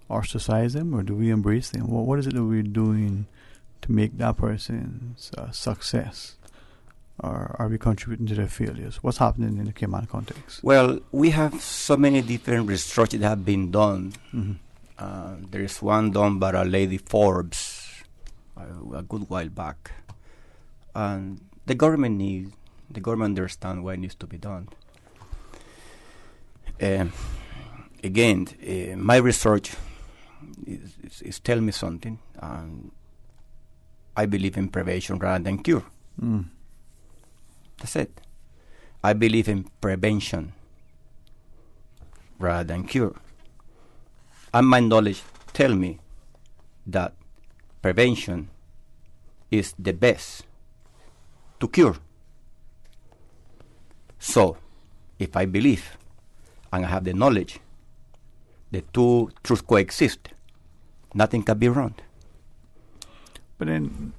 ostracize them, or do we embrace them? What is it that we're doing to make that person's success? Or are we contributing to their failures? What's happening in the Cayman context? Well, we have so many different research that have been done. There is one done by a lady Forbes a good while back, and the government understand what needs to be done. Again, my research is tell me something, and I believe in prevention rather than cure. That's it. I believe in prevention rather than cure. And my knowledge tell me that prevention is the best to cure. So, if I believe and I have the knowledge, the two truths coexist. Nothing can be wrong. But then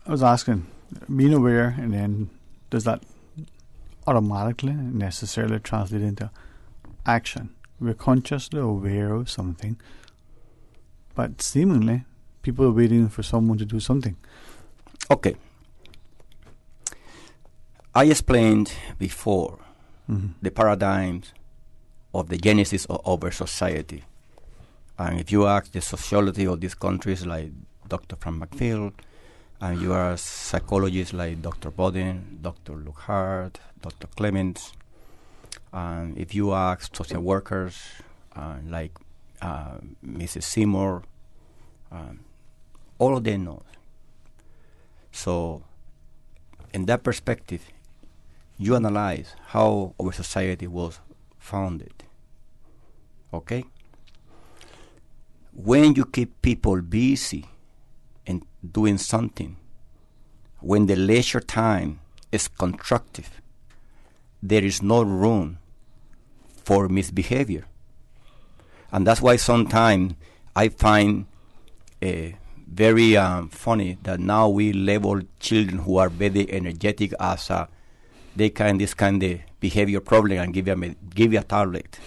I was asking, being aware, and then does that automatically necessarily translate into action? We're consciously aware of something, but seemingly people are waiting for someone to do something. Okay. I explained before the paradigms of the genesis of our society. And if you ask the sociology of these countries like Dr. Frank McPhail, and you are psychologists like Dr. Bodin, Dr. Lockhart, Dr. Clements, and if you ask social workers like Mrs. Seymour, all of them know. So, in that perspective, you analyze how our society was founded. Okay? When you keep people busy in doing something, when the leisure time is constructive, there is no room for misbehavior. And that's why sometimes I find very funny that now we label children who are very energetic as this kind of behavior problem and give you a tablet.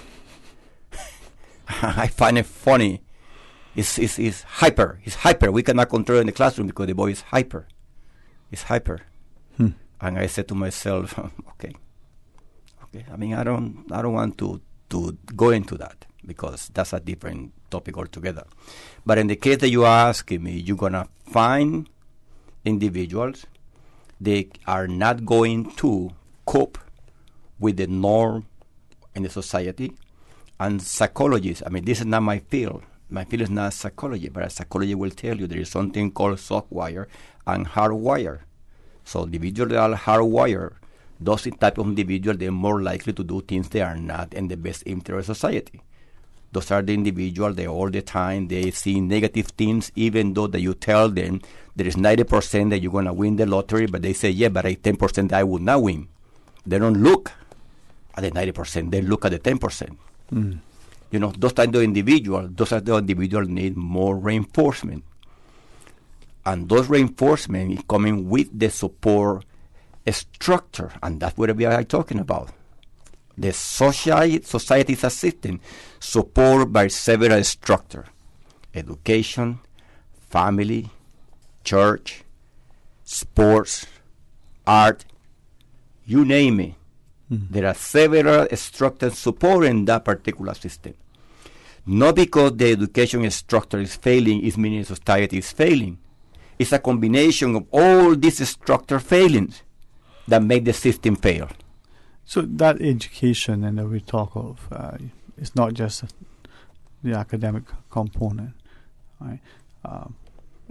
I find it funny. It's hyper. He's hyper. We cannot control in the classroom because the boy is hyper. He's hyper. And I said to myself, okay. I mean, I don't want to go into that because that's a different topic altogether. But in the case that you are asking me, you're gonna find individuals, they are not going to cope with the norm in the society. And psychologists, I mean, this is not my field. My field is not psychology, but psychology will tell you there is something called softwire and hardwire. So individuals that are hardwired, those type of individuals, they're more likely to do things they are not in the best interest of society. Those are the individuals, they all the time, they see negative things, even though that you tell them there is 90% that you're going to win the lottery, but they say, yeah, but I 10% I would not win. They don't look at the 90%, they look at the 10%. You know, those are the individuals need more reinforcement. And those reinforcement is coming with the support structure, and that's what we are talking about. The society is a system supported by several structures: education, family, church, sports, art, you name it. There are several structures supporting that particular system. Not because the education structure is failing, is meaning society is failing. It's a combination of all these structure failings that make the system fail. So that education and that we talk of, it's not just the academic component. Right?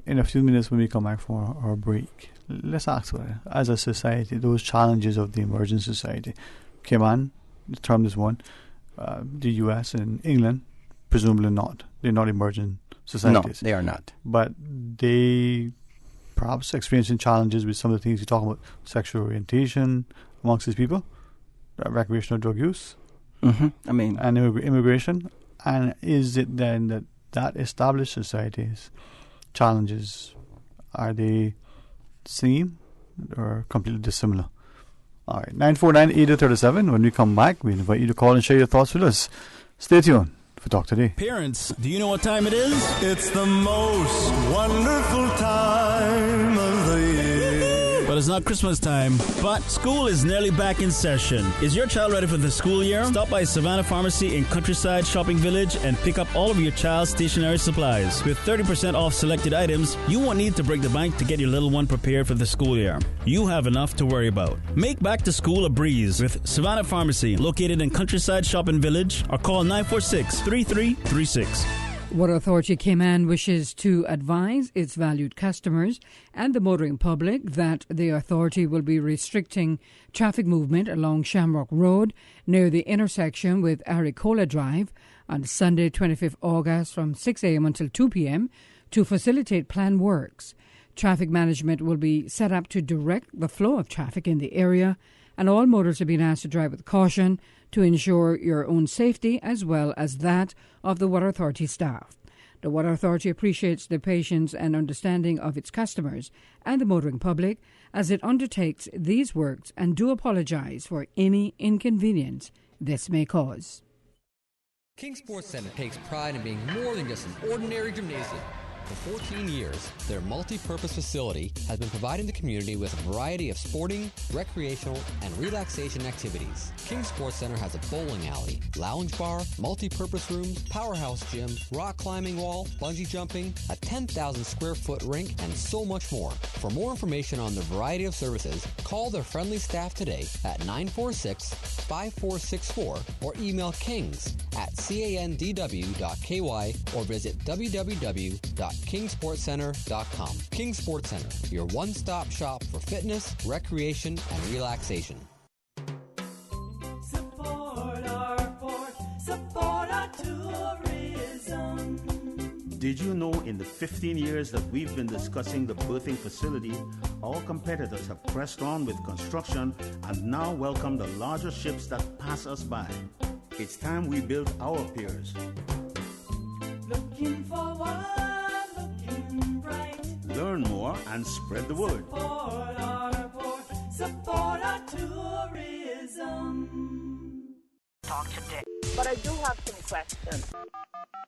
In a few minutes when we come back from our break, let's ask about it. As a society, those challenges of the emerging society. Cayman, the term is one. The U.S. and England, presumably not. They're not emerging societies. No, they are not. But they perhaps experiencing challenges with some of the things you talk about, sexual orientation amongst these people, recreational drug use. I mean, and immigration. And is it then that established societies challenges, are they same or completely dissimilar? All right, 949-8037. When we come back, we invite you to call and share your thoughts with us. Stay tuned for Talk Today. Parents, do you know what time it is? It's the most wonderful time of the year. But it's not Christmas time. But school is nearly back in session. Is your child ready for the school year? Stop by Savannah Pharmacy in Countryside Shopping Village and pick up all of your child's stationery supplies. With 30% off selected items, you won't need to break the bank to get your little one prepared for the school year. You have enough to worry about. Make back to school a breeze with Savannah Pharmacy, located in Countryside Shopping Village, or call 946-3336. Water Authority Cayman wishes to advise its valued customers and the motoring public that the authority will be restricting traffic movement along Shamrock Road near the intersection with Aricola Drive on Sunday, 25th August from 6 a.m. until 2 p.m. to facilitate planned works. Traffic management will be set up to direct the flow of traffic in the area, and all motorists are being asked to drive with caution to ensure your own safety as well as that of the Water Authority staff. The Water Authority appreciates the patience and understanding of its customers and the motoring public as it undertakes these works, and do apologize for any inconvenience this may cause. King Sports Center takes pride in being more than just an ordinary gymnasium. For 14 years, their multi-purpose facility has been providing the community with a variety of sporting, recreational, and relaxation activities. King Sports Center has a bowling alley, lounge bar, multi-purpose rooms, powerhouse gym, rock climbing wall, bungee jumping, a 10,000 square foot rink, and so much more. For more information on the variety of services, call their friendly staff today at 946-5464 or email kings@candw.ky or visit www.kingsportscenter.com. King Sports Center, your one-stop shop for fitness, recreation, and relaxation. Support our port, support our tourism. Did you know in the 15 years that we've been discussing the berthing facility, our competitors have pressed on with construction and now welcome the larger ships that pass us by? It's time we built our piers. Looking forward, looking bright. Learn more and spread the word. Support our port, support our tourism. Talk today. But I do have some questions.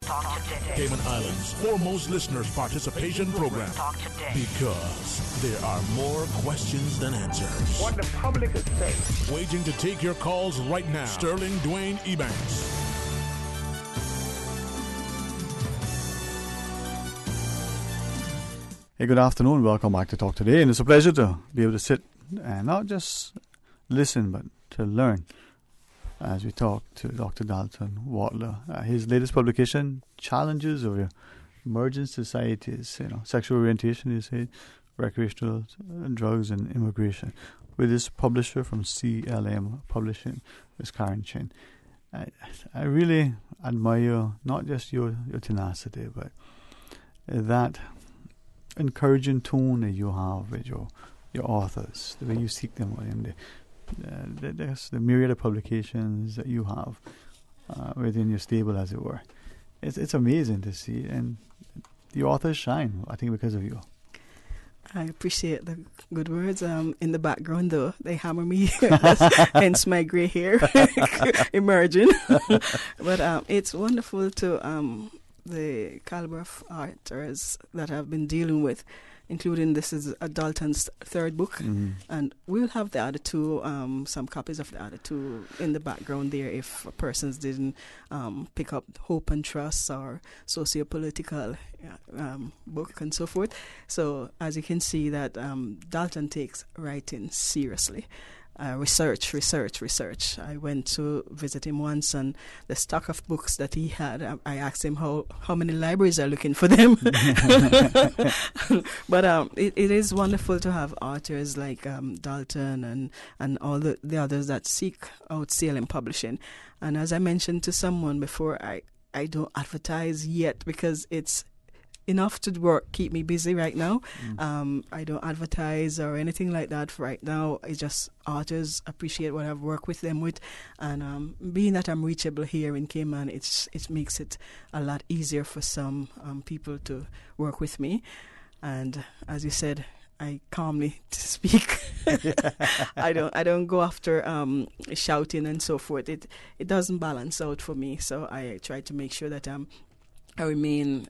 Talk today. Cayman Islands' foremost listeners participation program. Talk today. Because there are more questions than answers. What the public is saying. Waiting to take your calls right now. Sterling Dwayne Ebanks. Hey, good afternoon. Welcome back to Talk Today. And it's a pleasure to be able to sit and not just listen, but to learn as we talk to Dr. Dalton Watler. His latest publication, Challenges of Emerging Societies, sexual orientation, you say, recreational drugs and immigration, with his publisher from CLM Publishing, Ms. Karen Chin. I really admire not just your tenacity, but that encouraging tone that you have with your authors, the way you seek them, and the myriad of publications that you have within your stable, as it were. It's amazing to see, and the authors shine, I think, because of you. I appreciate the good words. In the background, though, they hammer me, hence my grey hair emerging. But it's wonderful to the caliber of authors that I've been dealing with, including this is Dalton's third book, and we'll have the other two, some copies of the other two in the background there if persons didn't pick up Hope and Trust or sociopolitical book and so forth. So as you can see that Dalton takes writing seriously. Research. I went to visit him once, and the stock of books that he had, I asked him how many libraries are looking for them. But it is wonderful to have authors like Dalton and all the others that seek out CLM Publishing. And as I mentioned to someone before, I don't advertise yet because it's enough to keep me busy right now. I don't advertise or anything like that for right now. It's just authors appreciate what I've worked with them with, and being that I'm reachable here in Cayman, it makes it a lot easier for some people to work with me. And as you said, I calmly speak. I don't go after shouting and so forth. It doesn't balance out for me. So I try to make sure that I remain,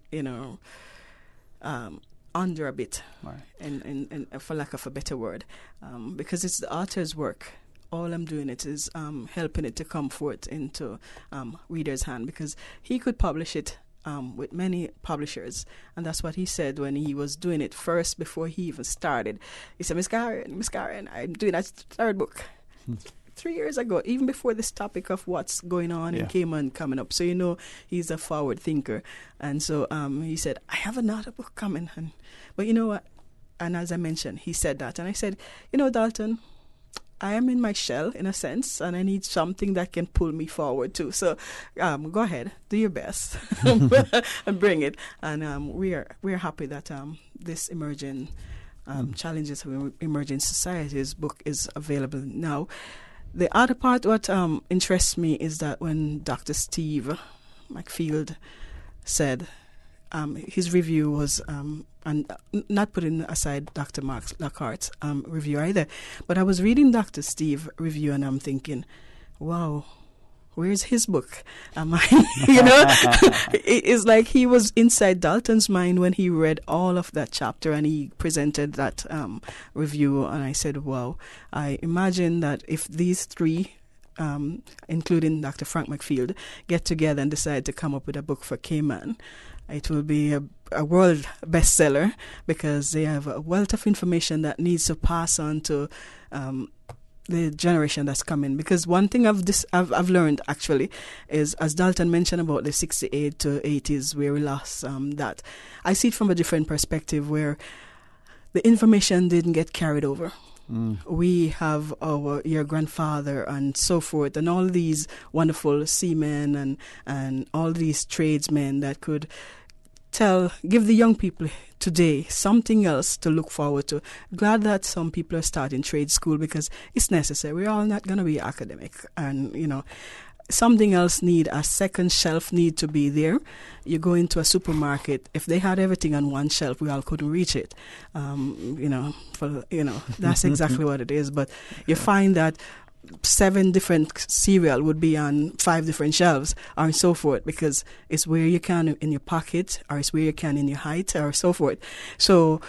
under a bit, right. and for lack of a better word, because it's the author's work. All I'm doing is helping it to come forth into reader's hand, because he could publish it with many publishers, and that's what he said when he was doing it first before he even started. He said, Miss Karen, I'm doing a third book. 3 years ago, even before this topic of what's going on in Cayman coming up. So, he's a forward thinker. And so he said, I have another book coming. But you know what? And as I mentioned, he said that. And I said, Dalton, I am in my shell, in a sense, and I need something that can pull me forward, too. So go ahead, do your best, and bring it. And we're happy that this emerging Challenges of Emerging Societies book is available now. The other part, what interests me, is that when Dr. Steve McField said his review was, and not putting aside Dr. Mark Lockhart's review either, but I was reading Dr. Steve's review and I'm thinking, wow, where's his book? It's like he was inside Dalton's mind when he read all of that chapter and he presented that review. And I said, wow, I imagine that if these three, including Dr. Frank McField, get together and decide to come up with a book for Cayman, it will be a world bestseller, because they have a wealth of information that needs to pass on to the generation that's coming. Because one thing I've learned actually is, as Dalton mentioned about the 68 to 80s where we lost that, I see it from a different perspective, where the information didn't get carried over. We have your grandfather and so forth, and all these wonderful seamen and all these tradesmen that could give the young people today something else to look forward to. Glad that some people are starting trade school, because it's necessary. We're all not going to be academic, and something else a second shelf need to be there. You go into a supermarket, if they had everything on one shelf, we all couldn't reach it. That's exactly what it is. But you find that 7 different cereal would be on 5 different shelves, or so forth, because it's where you can in your pocket, or it's where you can in your height, or so forth. So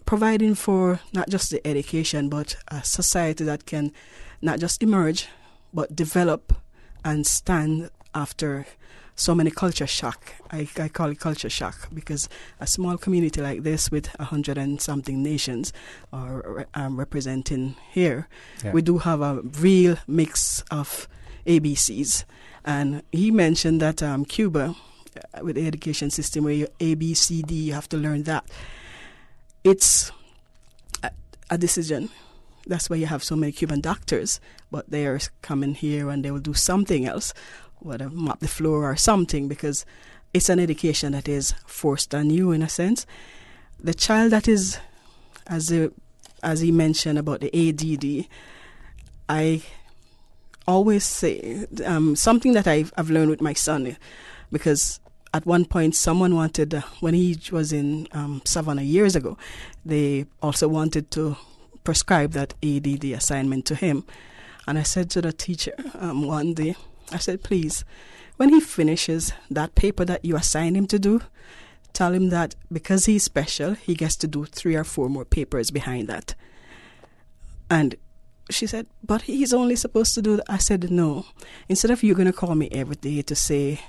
providing for not just the education, but a society that can not just emerge, but develop and stand after so many culture shock. I call it culture shock, because a small community like this with 100 and something nations are representing here, we do have a real mix of ABCs. And he mentioned that Cuba, with the education system where you ABCD, you have to learn that. It's a decision. That's why you have so many Cuban doctors, but they are coming here and they will do something else, whatever, mop the floor or something, because it's an education that is forced on you in a sense. The child that is, as he mentioned about the ADD, I always say something that I've learned with my son, because at one point someone wanted, when he was in Savannah years ago, they also wanted to prescribe that ADD assignment to him. And I said to the teacher one day, I said, please, when he finishes that paper that you assign him to do, tell him that because he's special, he gets to do 3 or 4 more papers behind that. And she said, but he's only supposed to do that. I said, no. Instead of you going to call me every day to say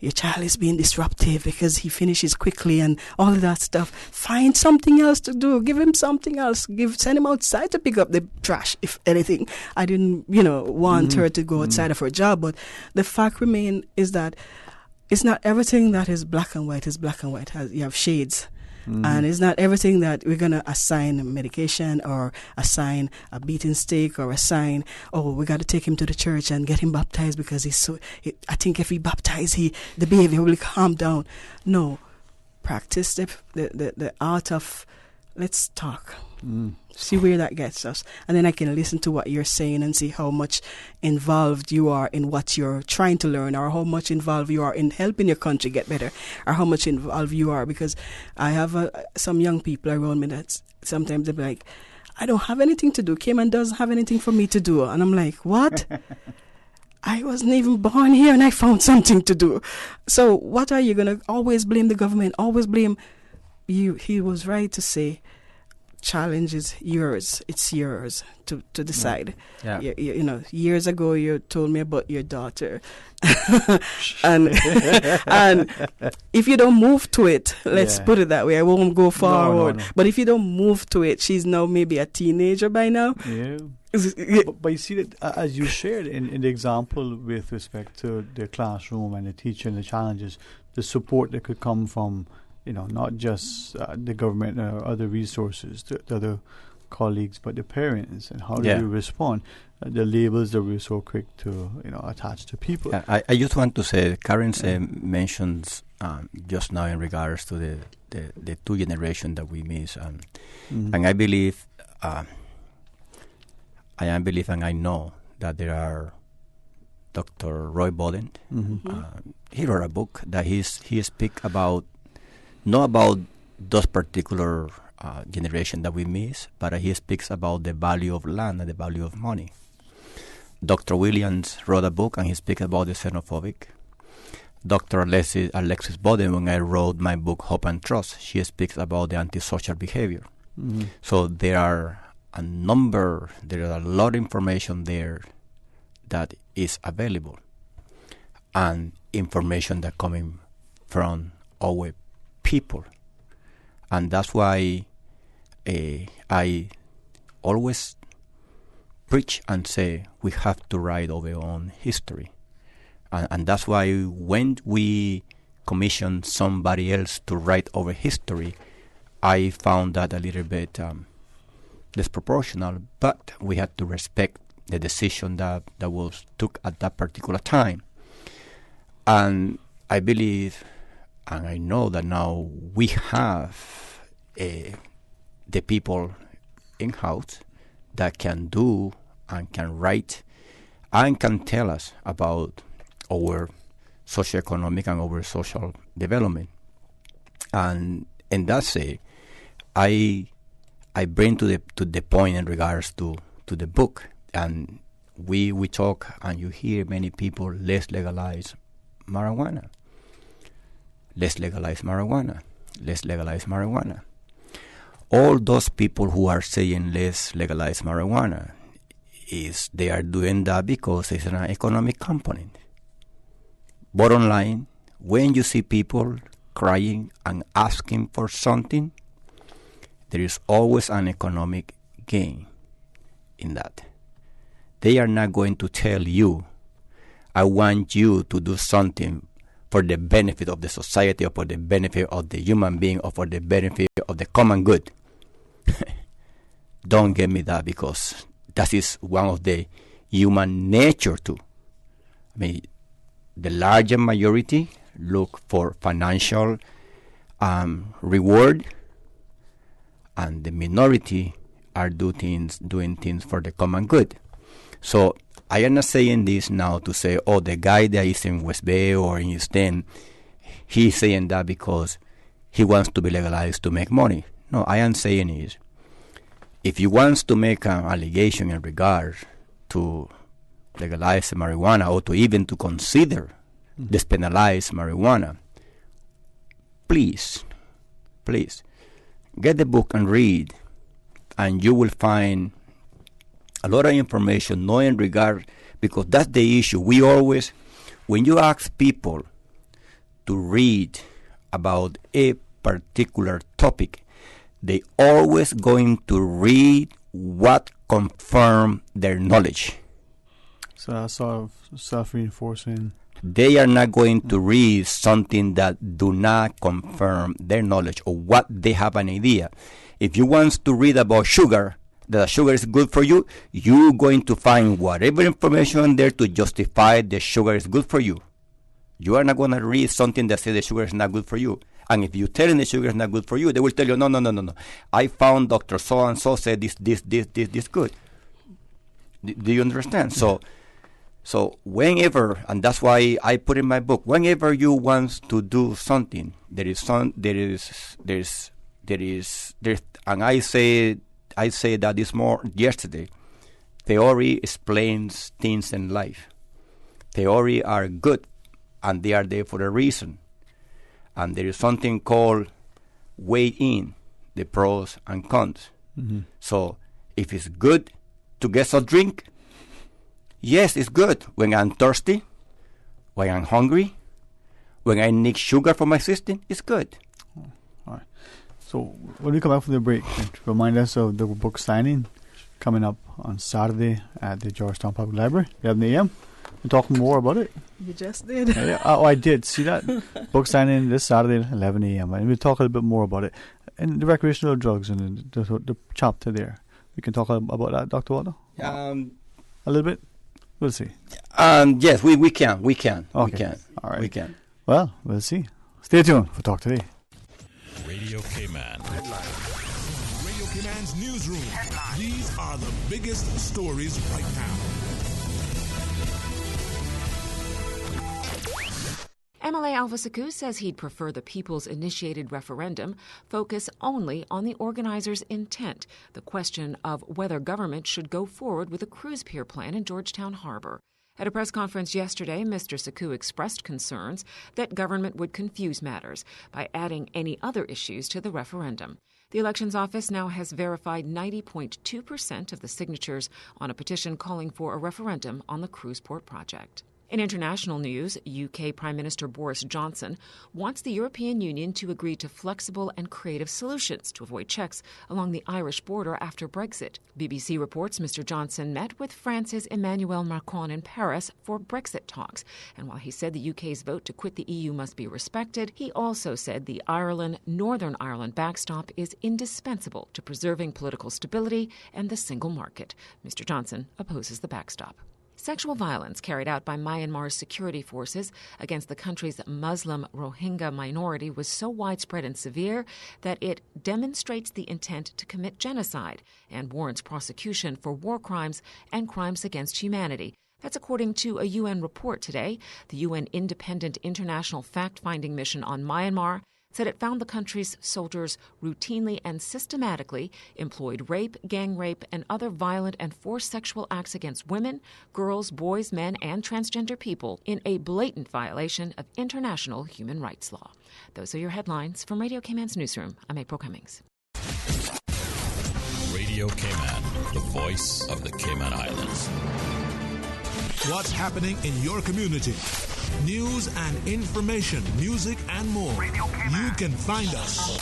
your child is being disruptive because he finishes quickly and all of that stuff, find something else to do. Give him something else. Send him outside to pick up the trash, if anything. I didn't, want her to go outside of her job. But the fact remains is that it's not everything that is black and white is black and white. You have shades. And it's not everything that we're going to assign medication or assign a beating stick or assign, we got to take him to the church and get him baptized because I think if he baptized, the behavior will calm down. No. practice the art of let's talk. See where that gets us. And then I can listen to what you're saying and see how much involved you are in what you're trying to learn, or how much involved you are in helping your country get better, or how much involved you are. Because I have some young people around me that sometimes they're like, I don't have anything to do. Cayman doesn't have anything for me to do. And I'm like, what? I wasn't even born here and I found something to do. So what are you going to always blame the government? Always blame you. He was right to say, challenge is yours. It's yours to decide. Yeah. You know, years ago you told me about your daughter, and if you don't move to it, let's put it that way. I won't go forward. No. But if you don't move to it, she's now maybe a teenager by now. Yeah. But you see that as you shared in the example with respect to the classroom and the teacher and the challenges, the support that could come from, you know, not just the government or other resources, the other colleagues, but the parents, and how do you respond? The labels that we're so quick to, you know, attach to people. I just want to say, Karen mentions just now in regards to the two generations that we miss, and I believe, and I know that there are. Dr. Roy Bolin, he wrote a book that he speaks about. Not about those particular generation that we miss, but he speaks about the value of land and the value of money. Dr. Williams wrote a book and he speaks about the xenophobic. Dr. Alexis Bowden, when I wrote my book Hope and Trust, she speaks about the antisocial behavior. So there are a lot of information there that is available, and information that coming from our people. And that's why I always preach and say we have to write our own history. And that's why when we commission somebody else to write our history, I found that a little bit disproportional, but we had to respect the decision that was took at that particular time. And I believe, and I know that now we have the people in-house that can do and can write and can tell us about our socioeconomic and our social development. And that's it. I bring to the point in regards to the book, and we talk, and you hear many people, let's legalize marijuana. Let's legalize marijuana. Let's legalize marijuana. All those people who are saying let's legalize marijuana, they are doing that because it's an economic component. Bottom line, when you see people crying and asking for something, there is always an economic gain in that. They are not going to tell you, I want you to do something for the benefit of the society, or for the benefit of the human being, or for the benefit of the common good. Don't get me that, because that is one of the human nature too. I mean, the larger majority look for financial reward, and the minority are doing things for the common good. So I am not saying this now to say, oh, the guy that is in West Bay or in East End, he's saying that because he wants to be legalized to make money. No, I am saying is, if he wants to make an allegation in regard to legalize marijuana, or to even to consider depenalize marijuana, please, get the book and read, and you will find a lot of information, not in regard, because that's the issue. We always, when you ask people to read about a particular topic, they always going to read what confirm their knowledge. So that's sort of self-reinforcing. They are not going to read something that do not confirm their knowledge or what they have an idea. If you want to read about sugar, that sugar is good for you, you're going to find whatever information there to justify the sugar is good for you. You are not going to read something that says the sugar is not good for you. And if you tell them the sugar is not good for you, they will tell you, no. I found Dr. So-and-so said this good. Do you understand? So whenever, and that's why I put in my book, whenever you want to do something, and I say that this more yesterday, theory explains things in life. Theory are good, and they are there for a reason. And there is something called weigh in the pros and cons. Mm-hmm. So if it's good to get some drink, yes, it's good. When I'm thirsty, when I'm hungry, when I need sugar for my system, it's good. All right. So when we come back from the break, remind us of the book signing coming up on Saturday at the Georgetown Public Library, 11 a.m. We'll talk more about it. You just did. Yeah. Oh, I did. See that? Book signing this Saturday, 11 a.m. And we'll talk a little bit more about it. And the recreational drugs and the chapter there. We can talk about that, Dr. Waldo? A little bit? We'll see. Yes, we can. Okay. We can. All right. We can. Well, we'll see. Stay tuned for Talk Today. Radio K-Man. Radio K-Man's newsroom. These are the biggest stories right now. MLA Alva Saku says he'd prefer the people's-initiated referendum focus only on the organizers' intent, the question of whether government should go forward with a cruise pier plan in Georgetown Harbor. At a press conference yesterday, Mr. Saku expressed concerns that government would confuse matters by adding any other issues to the referendum. The Elections Office now has verified 90.2% of the signatures on a petition calling for a referendum on the cruise port project. In international news, UK Prime Minister Boris Johnson wants the European Union to agree to flexible and creative solutions to avoid checks along the Irish border after Brexit. BBC reports Mr. Johnson met with France's Emmanuel Macron in Paris for Brexit talks. And while he said the UK's vote to quit the EU must be respected, he also said the Northern Ireland backstop is indispensable to preserving political stability and the single market. Mr. Johnson opposes the backstop. Sexual violence carried out by Myanmar's security forces against the country's Muslim Rohingya minority was so widespread and severe that it demonstrates the intent to commit genocide and warrants prosecution for war crimes and crimes against humanity. That's according to a UN report today. The UN Independent International Fact-Finding Mission on Myanmar said it found the country's soldiers routinely and systematically employed rape, gang rape, and other violent and forced sexual acts against women, girls, boys, men, and transgender people in a blatant violation of international human rights law. Those are your headlines from Radio K-Man's newsroom. I'm April Cummings. Radio K-Man, the voice of the Cayman Islands. What's happening in your community? News and information, music and more. You can find us.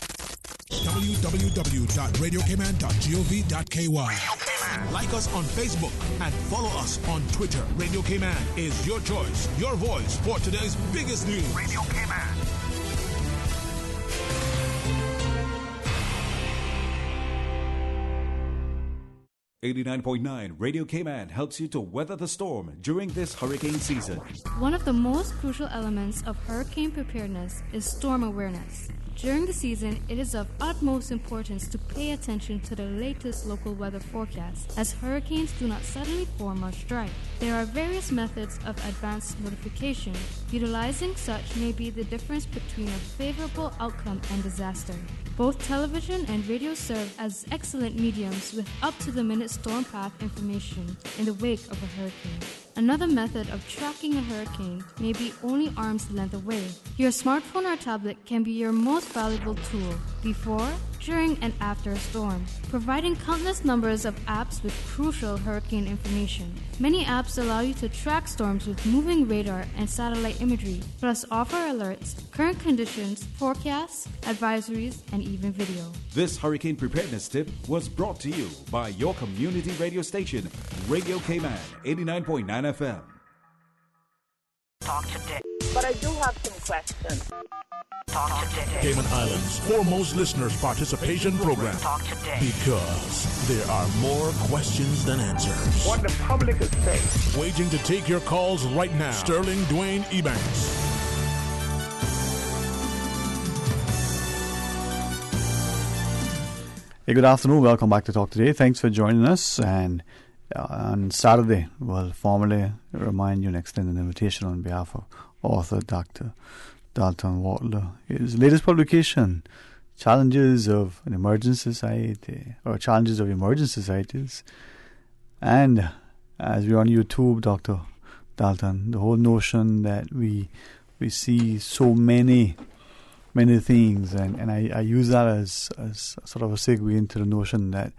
www.radiokman.gov.ky. Like us on Facebook and follow us on Twitter. Radio K-Man is your choice, your voice for today's biggest news. Radio K-Man. .9 Radio K-Man helps you to weather the storm during this hurricane season. One of the most crucial elements of hurricane preparedness is storm awareness. During the season, it is of utmost importance to pay attention to the latest local weather forecast, as hurricanes do not suddenly form or strike. There are various methods of advanced notification. Utilizing such may be the difference between a favorable outcome and disaster. Both television and radio serve as excellent mediums with up-to-the-minute storm path information in the wake of a hurricane. Another method of tracking a hurricane may be only arm's length away. Your smartphone or tablet can be your most valuable tool before, during, and after a storm, providing countless numbers of apps with crucial hurricane information. Many apps allow you to track storms with moving radar and satellite imagery, plus offer alerts, current conditions, forecasts, advisories, and even video. This hurricane preparedness tip was brought to you by your community radio station, Radio K-Man 89.9 FM. Talk today. But I do have some questions. Talk today. Cayman Islands' foremost listeners' participation program. Talk today. Because there are more questions than answers. What the public is saying. Waiting to take your calls right now. Sterling Dwayne Ebanks. Hey, good afternoon. Welcome back to Talk Today. Thanks for joining us. And on Saturday, we'll formally remind you and extend an invitation on behalf of author Dr. Dalton Watler. His latest publication, Challenges of an Emerging Society, or Challenges of Emerging Societies. And as we're on YouTube, Dr. Dalton, the whole notion that we see so many things, and I use that as sort of a segue into the notion that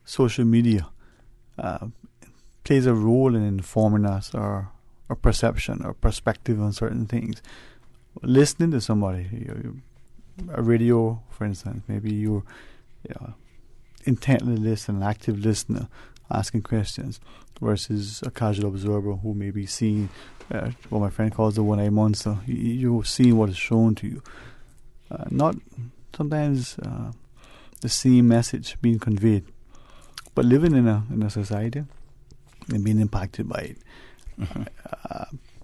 social media plays a role in informing us our perception or perspective on certain things. Listening to somebody, a radio, for instance, maybe you're intently listening, an active listener, asking questions, versus a casual observer who may be seeing what my friend calls the one-eye monster. You're seeing what is shown to you. Not sometimes the same message being conveyed, but living in a society and being impacted by it.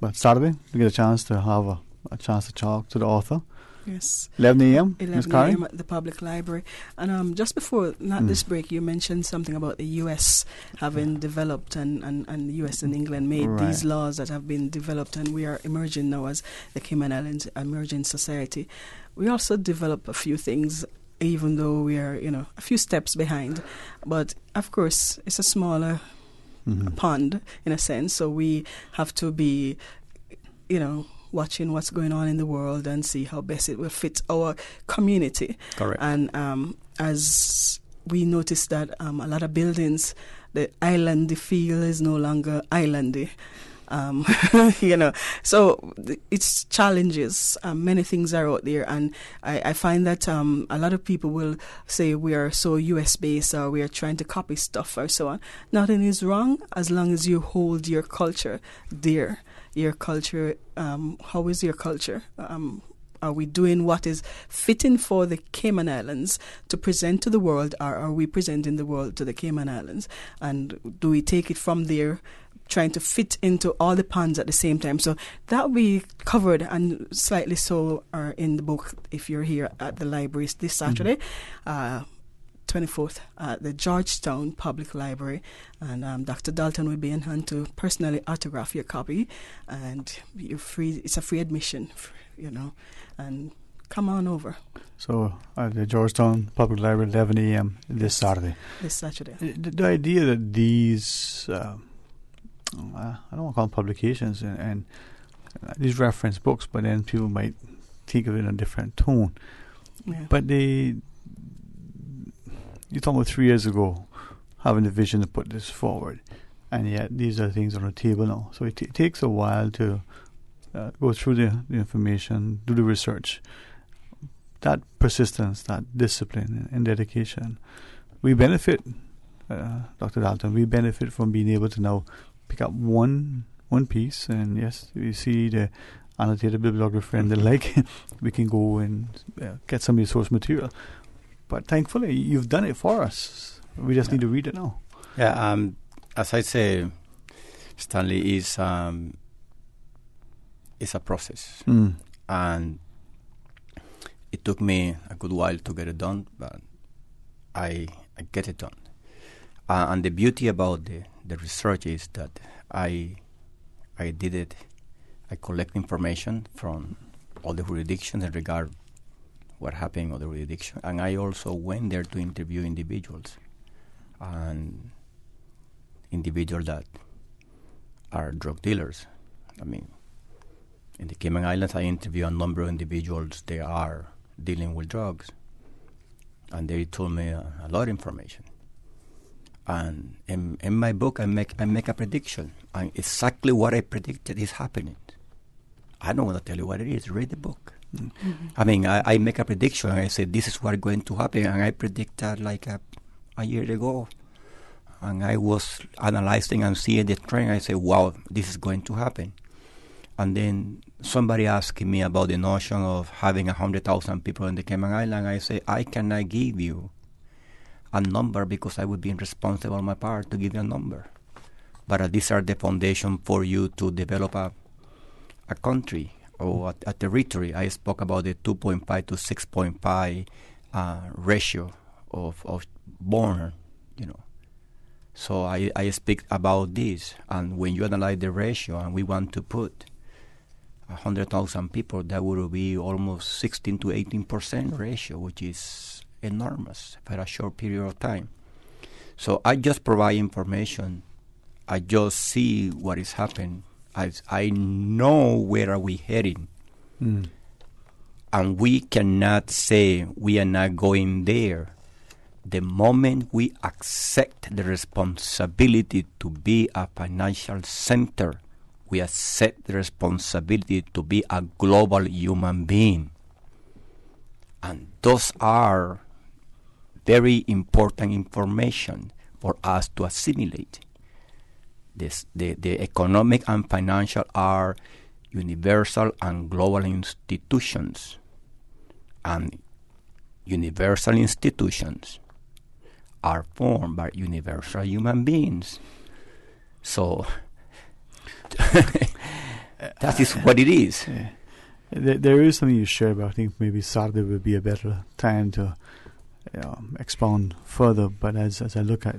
But Saturday, we get a chance to have a chance to talk to the author. Yes. 11 a.m. 11 a.m. at the public library. And just before this break, you mentioned something about the U.S. having developed and the U.S. and England made these laws that have been developed, and we are emerging now as the Cayman Islands Emerging Society. We also develop a few things, even though we are, a few steps behind. But, of course, it's a smaller pond, in a sense, so we have to be, watching what's going on in the world and see how best it will fit our community. Correct. And as we noticed that a lot of buildings, the islandy feel is no longer islandy. So it's challenges. Many things are out there, and I find that a lot of people will say we are so US based or we are trying to copy stuff or so on. Nothing is wrong as long as you hold your culture dear. Your culture, how is your culture? Are we doing what is fitting for the Cayman Islands to present to the world, or are we presenting the world to the Cayman Islands? And do we take it from there, trying to fit into all the ponds at the same time? So that will be covered, and slightly so in the book if you're here at the library this Saturday. 24th at the Georgetown Public Library, and Dr. Dalton will be in hand to personally autograph your copy, and you're free. It's a free admission, and come on over. So at the Georgetown Public Library, 11 a.m. this Saturday. This Saturday. The idea that these, I don't want to call them publications, and these reference books, but then people might think of it in a different tone. Yeah. But you talked about 3 years ago having the vision to put this forward, and yet these are things on the table now. So it takes a while to go through the information, do the research. That persistence, that discipline and dedication, we benefit, Dr. Dalton, we benefit from being able to now pick up one piece, and yes, we see the annotated bibliography and the like. We can go and get some of the source material. But thankfully, you've done it for us. We just need to read it now. Yeah, as I say, Stanley, is a process. And it took me a good while to get it done, but I get it done. And the beauty about the research is that I did it. I collect information from all the jurisdictions in regard what happened on the jurisdiction, and I also went there to interview individuals, and individuals that are drug dealers. I mean, in the Cayman Islands, I interviewed a number of individuals. They are dealing with drugs, and they told me a lot of information. And in my book, I make a prediction, and exactly what I predicted is happening. I don't want to tell you what it is. Read the book. I mean, I make a prediction, and I say this is what's going to happen, and I predict that like a year ago. And I was analyzing and seeing the trend. I say, wow, this is going to happen. And then somebody asking me about the notion of having 100,000 people in the Cayman Island. I say, I cannot give you a number because I would be irresponsible on my part to give you a number. But these are the foundation for you to develop a country or a territory. I spoke about the 2.5 to 6.5 ratio born, you know. So I speak about this, and when you analyze the ratio, and we want to put 100,000 people, that would be almost 16 to 18% ratio, which is enormous for a short period of time. So I just provide information. I just see what is happening. I know where are we heading. And we cannot say we are not going there. The moment we accept the responsibility to be a financial center, we accept the responsibility to be a global human being. And those are very important information for us to assimilate. The economic and financial are universal and global institutions. And universal institutions are formed by universal human beings. So that is what it is. There is something you shared about. I think maybe Saturday would be a better time to expound further. But as I look at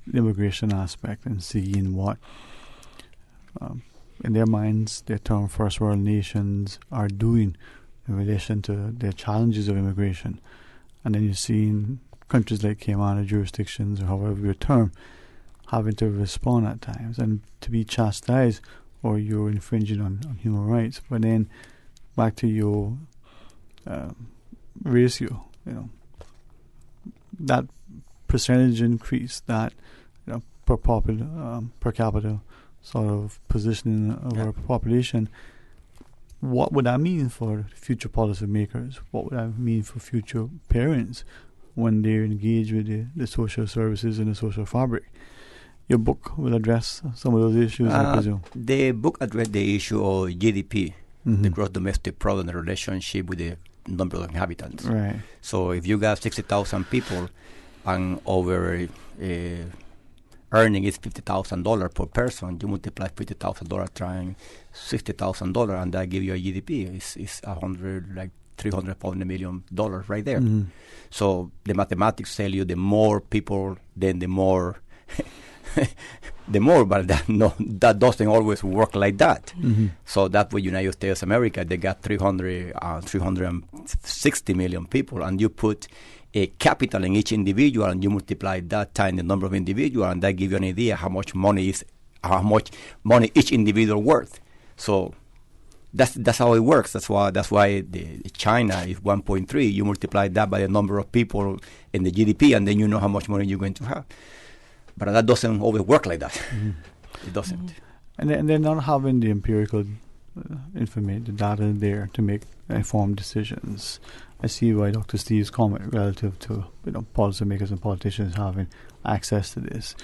the immigration aspect and seeing what, in their minds, their term first world nations are doing in relation to their challenges of immigration, and then you're seeing countries like Cayman or jurisdictions, or however your term, having to respond at times and to be chastised or you're infringing on human rights. But then back to your ratio, you know, that percentage increase, that per capita sort of positioning of our population, what would that mean for future policy makers? What would that mean for future parents when they're engaged with the social services and the social fabric? Your book will address some of those issues, I presume. The book addressed the issue of GDP, the gross domestic product, and the relationship with the number of inhabitants. Right. So if you got 60,000 people and over earning is $50,000 per person, you multiply $50,000 times $60,000, and that gives you a GDP. It's $340 million right there. So the mathematics tell you the more people, then the more, but that doesn't always work like that. So that's what United States of America, they got 360 million people, and you put a capital in each individual, and you multiply that times the number of individuals, and that gives you an idea how much money each individual worth. So that's how it works. That's why China is 1.3. You multiply that by the number of people in the GDP, and then you know how much money you're going to have. But that doesn't always work like that. It doesn't. And they're not having the empirical information, the data there to make informed decisions. I see why Dr. Steve's comment relative to policymakers and politicians having access to this.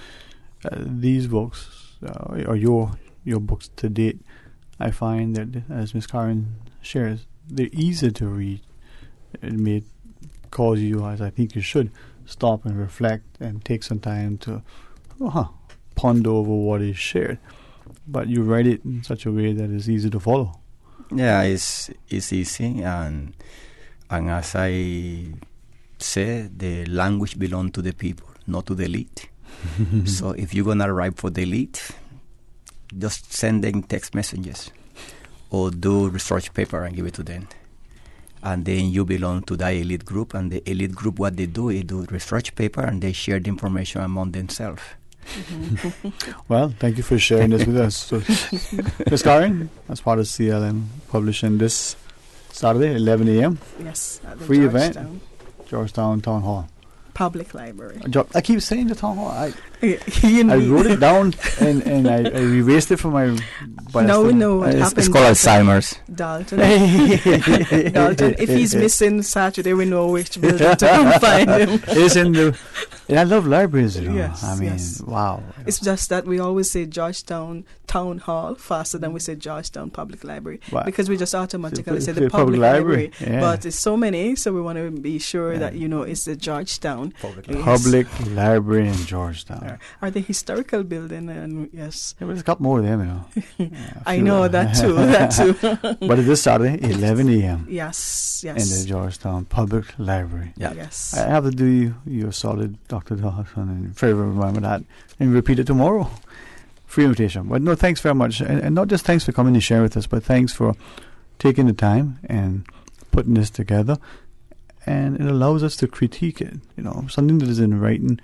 These books, or your books to date, I find that, as Ms. Karen shares, they're easy to read. It may cause you, as I think you should, stop and reflect and take some time to ponder over what is shared. But you write it in such a way that it's easy to follow. Yeah, it's easy, and as I say, the language belongs to the people, not to the elite. So if you're gonna write for the elite, just send them text messages or do research paper and give it to them. And then you belong to that elite group, and the elite group, what they do is do research paper and they share the information among themselves. Well, thank you for sharing this with us. So, Ms. Karen, as part of CLM Publishing, this Saturday, 11 a.m. Yes, at the free Georgetown. event, Georgetown Town Hall. Public library. I keep saying the Town Hall. I wrote it down and I erased it from my. No, what happened? It's called Alzheimer's. Dalton. Dalton. If he's missing Saturday, we know which building to come find him. It's in the. And I love libraries, you know. Yes, I mean, wow. It's just that we always say Georgetown Town Hall faster than we say Georgetown Public Library, because we just automatically say the public library. Yeah. But it's so many, so we want to be sure that it's the Georgetown Public Library in Georgetown. Are the historical building, and yes. There's a couple more of them, you know. I know that too. But it is Saturday, 11 a.m. Yes. in the Georgetown Public Library. Yes. I have to do you a solid, Dr. Dawson, and forever remember that, and repeat it tomorrow. Free invitation. But no, thanks very much. And not just thanks for coming to share with us, but thanks for taking the time and putting this together. And it allows us to critique it. Something that is in writing,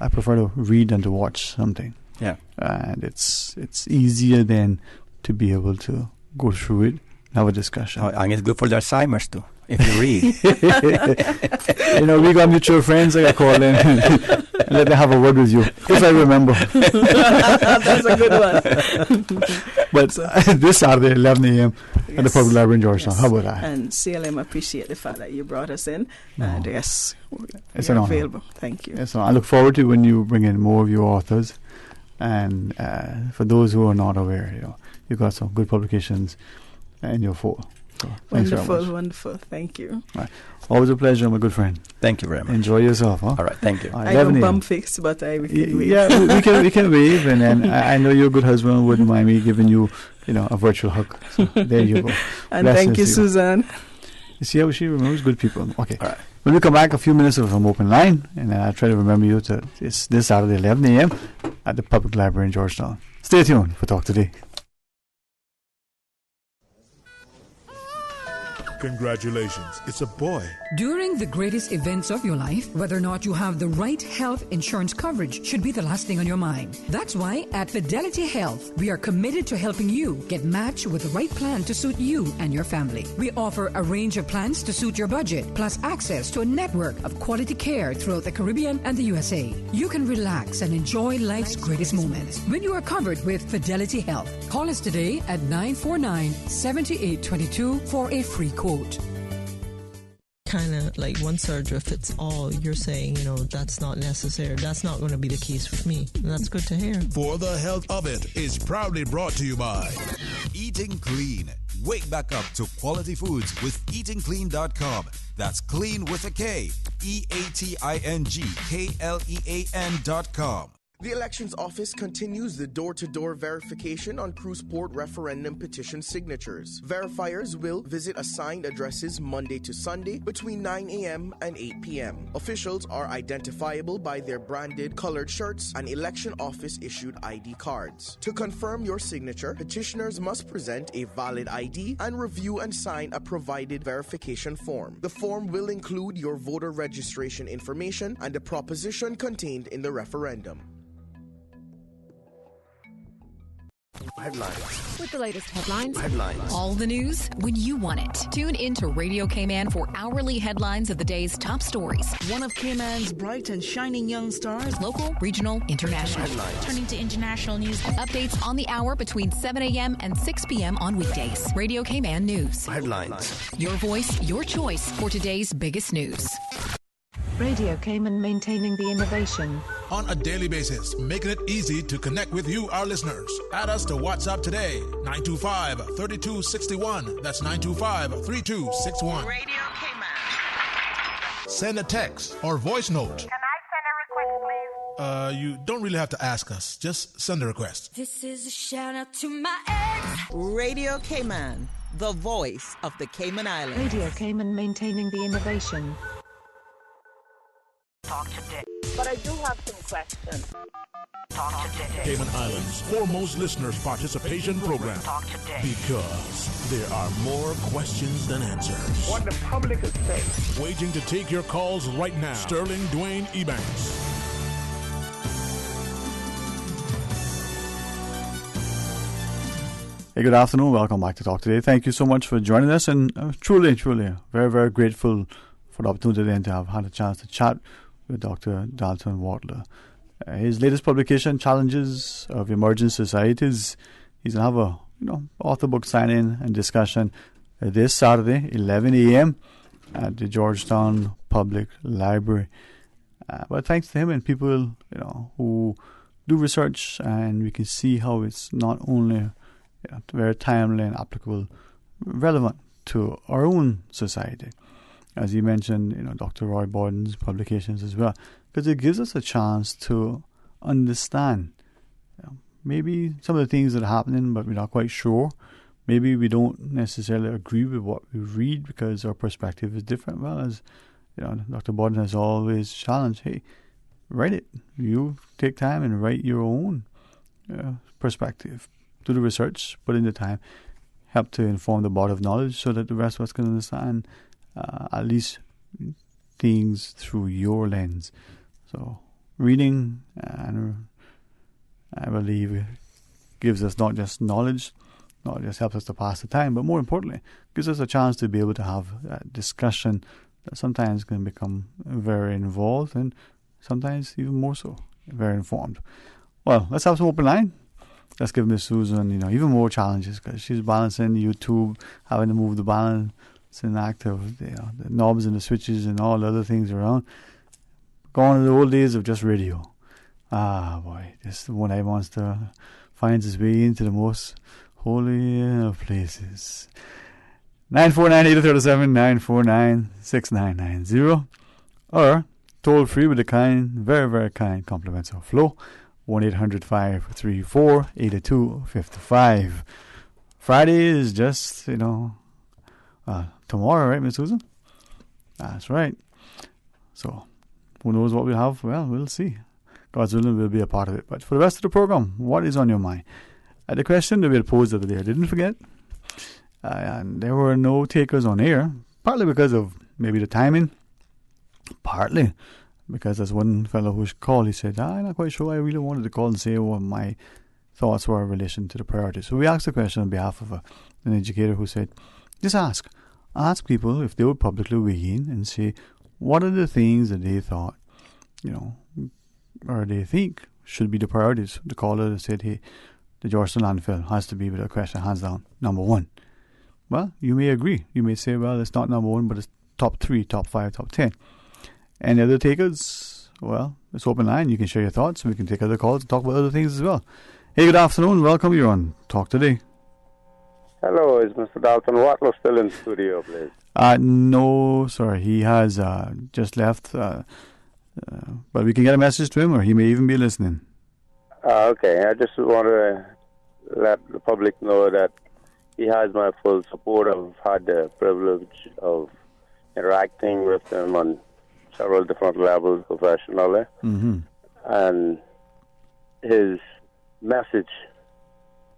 I prefer to read than to watch something. Yeah. And it's easier then to be able to go through it, have a discussion. And it's good for the Alzheimer's too, if you read. We got mutual friends. I got called in and let them have a word with you, if I remember. That's a good one. But this Saturday, 11 a.m. at the Public Library in Georgetown. How about that? And CLM appreciate the fact that you brought us in. And yes, it's we're an available. honor. Thank you. Yes, I look forward to when you bring in more of your authors. And for those who are not aware, you've got some good publications in your fort. So Wonderful. Thank you. Right. Always a pleasure, my good friend. Thank you very much. Enjoy yourself, huh? All right, thank you. I don't bump fix, but we can wave. Yeah, we can wave, and then I know your good husband wouldn't mind me giving you, a virtual hug. So there you go. And thank you, Suzanne. You see how she remembers good people. Okay. All right. When we come back, a few minutes of an open line, and I'll try to remember you to this Saturday, 11 a.m. at the Public Library in Georgetown. Stay tuned for Talk Today. Congratulations, it's a boy. During the greatest events of your life, whether or not you have the right health insurance coverage should be the last thing on your mind. That's why at Fidelity Health, we are committed to helping you get matched with the right plan to suit you and your family. We offer a range of plans to suit your budget, plus access to a network of quality care throughout the Caribbean and the USA. You can relax and enjoy life's greatest moments when you are covered with Fidelity Health. Call us today at 949-7822 for a free quote. Kind of like one surgery fits all. You're saying, that's not necessary. That's not going to be the case with me. And that's good to hear. For the Health of It is proudly brought to you by Eating Clean. Wake back up to quality foods with eatingclean.com. That's clean with a K. EATINGKLEAN.com. The Elections Office continues the door-to-door verification on cruise port referendum petition signatures. Verifiers will visit assigned addresses Monday to Sunday between 9 a.m. and 8 p.m. Officials are identifiable by their branded colored shirts and Election Office-issued ID cards. To confirm your signature, petitioners must present a valid ID and review and sign a provided verification form. The form will include your voter registration information and the proposition contained in the referendum. Headlines. With the latest headlines. All the news when you want it. Tune in to Radio K-Man for hourly headlines of the day's top stories. One of K-Man's bright and shining young stars. Local, regional, international. Turning to international news. Updates on the hour between 7 a.m. and 6 p.m. on weekdays. Radio K-Man News. Headlines. Your voice, your choice for today's biggest news. Radio Cayman, maintaining the innovation. On a daily basis, making it easy to connect with you, our listeners. Add us to WhatsApp today, 925-3261. That's 925-3261. Radio Cayman. Send a text or voice note. Can I send a request, please? You don't really have to ask us. Just send a request. This is a shout out to my ex. Radio Cayman, the voice of the Cayman Islands. Radio Cayman, maintaining the innovation. Talk today. But I do have some questions. Talk today. Cayman Islands' foremost listeners participation program. Talk today. Because there are more questions than answers. What the public is saying. Waiting to take your calls right now. Sterling Dwayne Ebanks. Hey, good afternoon. Welcome back to Talk Today. Thank you so much for joining us, and truly, very, very grateful for the opportunity then to have had a chance to chat with Dr. Dalton Watler. His latest publication, Challenges of Emerging Societies, he's going to have a author book signing and discussion this Saturday, 11 a.m. at the Georgetown Public Library. But thanks to him and people who do research, and we can see how it's not only very timely and applicable, relevant to our own society. As you mentioned, Dr. Roy Borden's publications as well, because it gives us a chance to understand maybe some of the things that are happening, but we're not quite sure. maybe we don't necessarily agree with what we read because our perspective is different. Well, as Dr. Borden has always challenged, hey, write it. You take time and write your own perspective. Do the research, put in the time, help to inform the body of knowledge so that the rest of us can understand at least things through your lens. So reading, and I believe, gives us not just knowledge, not just helps us to pass the time, but more importantly, gives us a chance to be able to have a discussion that sometimes can become very involved and sometimes even more so, very informed. Well, let's have some open line. Let's give Miss Susan, even more challenges because she's balancing YouTube, having to move the balance and act of the knobs and the switches and all the other things around. Going to the old days of just radio. Ah, boy, this one I wants to find his way into the most holy of places. 949-837, 949-6990, or toll free with the kind, very, very kind compliments of Flo, 1-800-534-8255. Friday is just, tomorrow, right, Miss Susan? That's right. So, who knows what we'll have? Well, we'll see. God's willing, we'll be a part of it. But for the rest of the program, what is on your mind? The question that we had posed the other day, I didn't forget. And there were no takers on air, partly because of maybe the timing, partly because as one fellow who called, he said, I'm not quite sure I really wanted to call and say what my thoughts were in relation to the priorities. So we asked the question on behalf of an educator who said, just ask people if they would publicly weigh in and say, what are the things that they thought, or they think should be the priorities. The caller said, hey, the Georgetown landfill has to be, without a question, hands down, number one. Well, you may agree. You may say, well, it's not number one, but it's top 3, top 5, top 10. Any other takers? Well, it's open line. You can share your thoughts. We can take other calls and talk about other things as well. Hey, good afternoon. Welcome. You're on Talk Today. Hello, is Mr. Dalton Watlow still in studio, please? No, sir. He has just left. But we can get a message to him, or he may even be listening. Okay. I just want to let the public know that he has my full support. I've had the privilege of interacting with him on several different levels professionally. Mm-hmm. And his message,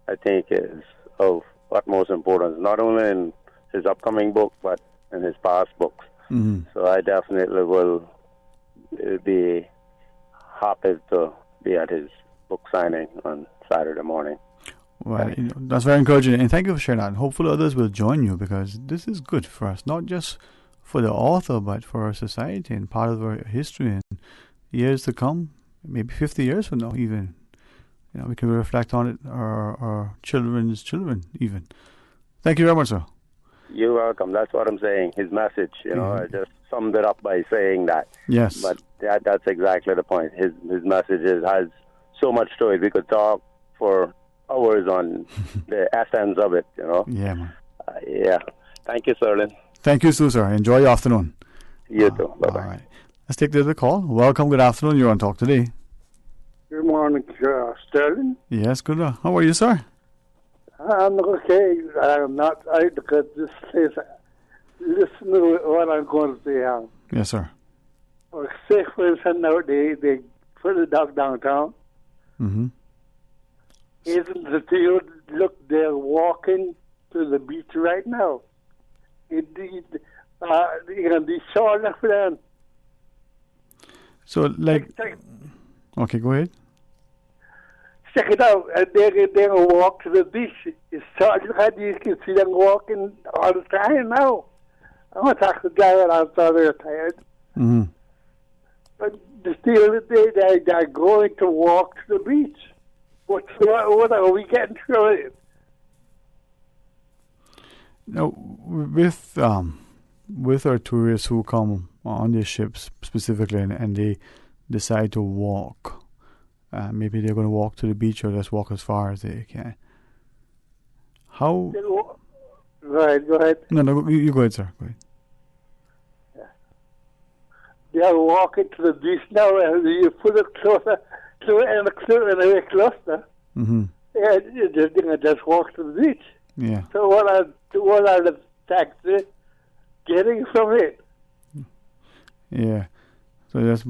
I think, is of utmost importance, not only in his upcoming book, but in his past books. Mm-hmm. So I definitely will be happy to be at his book signing on Saturday morning. Well, that's very encouraging, and thank you for sharing that. And hopefully others will join you, because this is good for us, not just for the author, but for our society and part of our history and years to come, maybe 50 years from now even. We can reflect on it, our children's children even. Thank you very much, sir. You're welcome. That's what I'm saying. His message, I just summed it up by saying that. Yes. But that's exactly the point. His message has so much to it. We could talk for hours on the essence of it, Yeah, man. Yeah. Thank you, Sterling. Thank you, Sue, sir. Enjoy your afternoon. You too. Bye-bye. All right. Let's take the other call. Welcome. Good afternoon. You're on Talk Today. Good morning, Sterling. Yes, good. How are you, sir? I'm okay. I'm not out because this place. Listen to what I'm going to say. Yes, sir. Say, for instance, now they put a dog downtown. Mm-hmm. Isn't the deal? Look, they're walking to the beach right now. Indeed, they saw enough of them. So, okay, go ahead. Check it out. And they're going to walk to the beach. It's so, look how you can see them walking all the time now. I'm going to talk to the guy when I'm sorry retired. Mm-hmm. But still, they're going to walk to the beach. What are we getting through it? Now, with our tourists who come on their ships specifically and they decide to walk, maybe they're going to walk to the beach or just walk as far as they can. How? Right, go ahead. No, you go ahead, sir. Go ahead. Yeah. They're walking to the beach now, and you put it closer to a cluster. Mm-hmm. Yeah, they're going to just walk to the beach. Yeah. So what are the taxes getting from it? Yeah. So that's...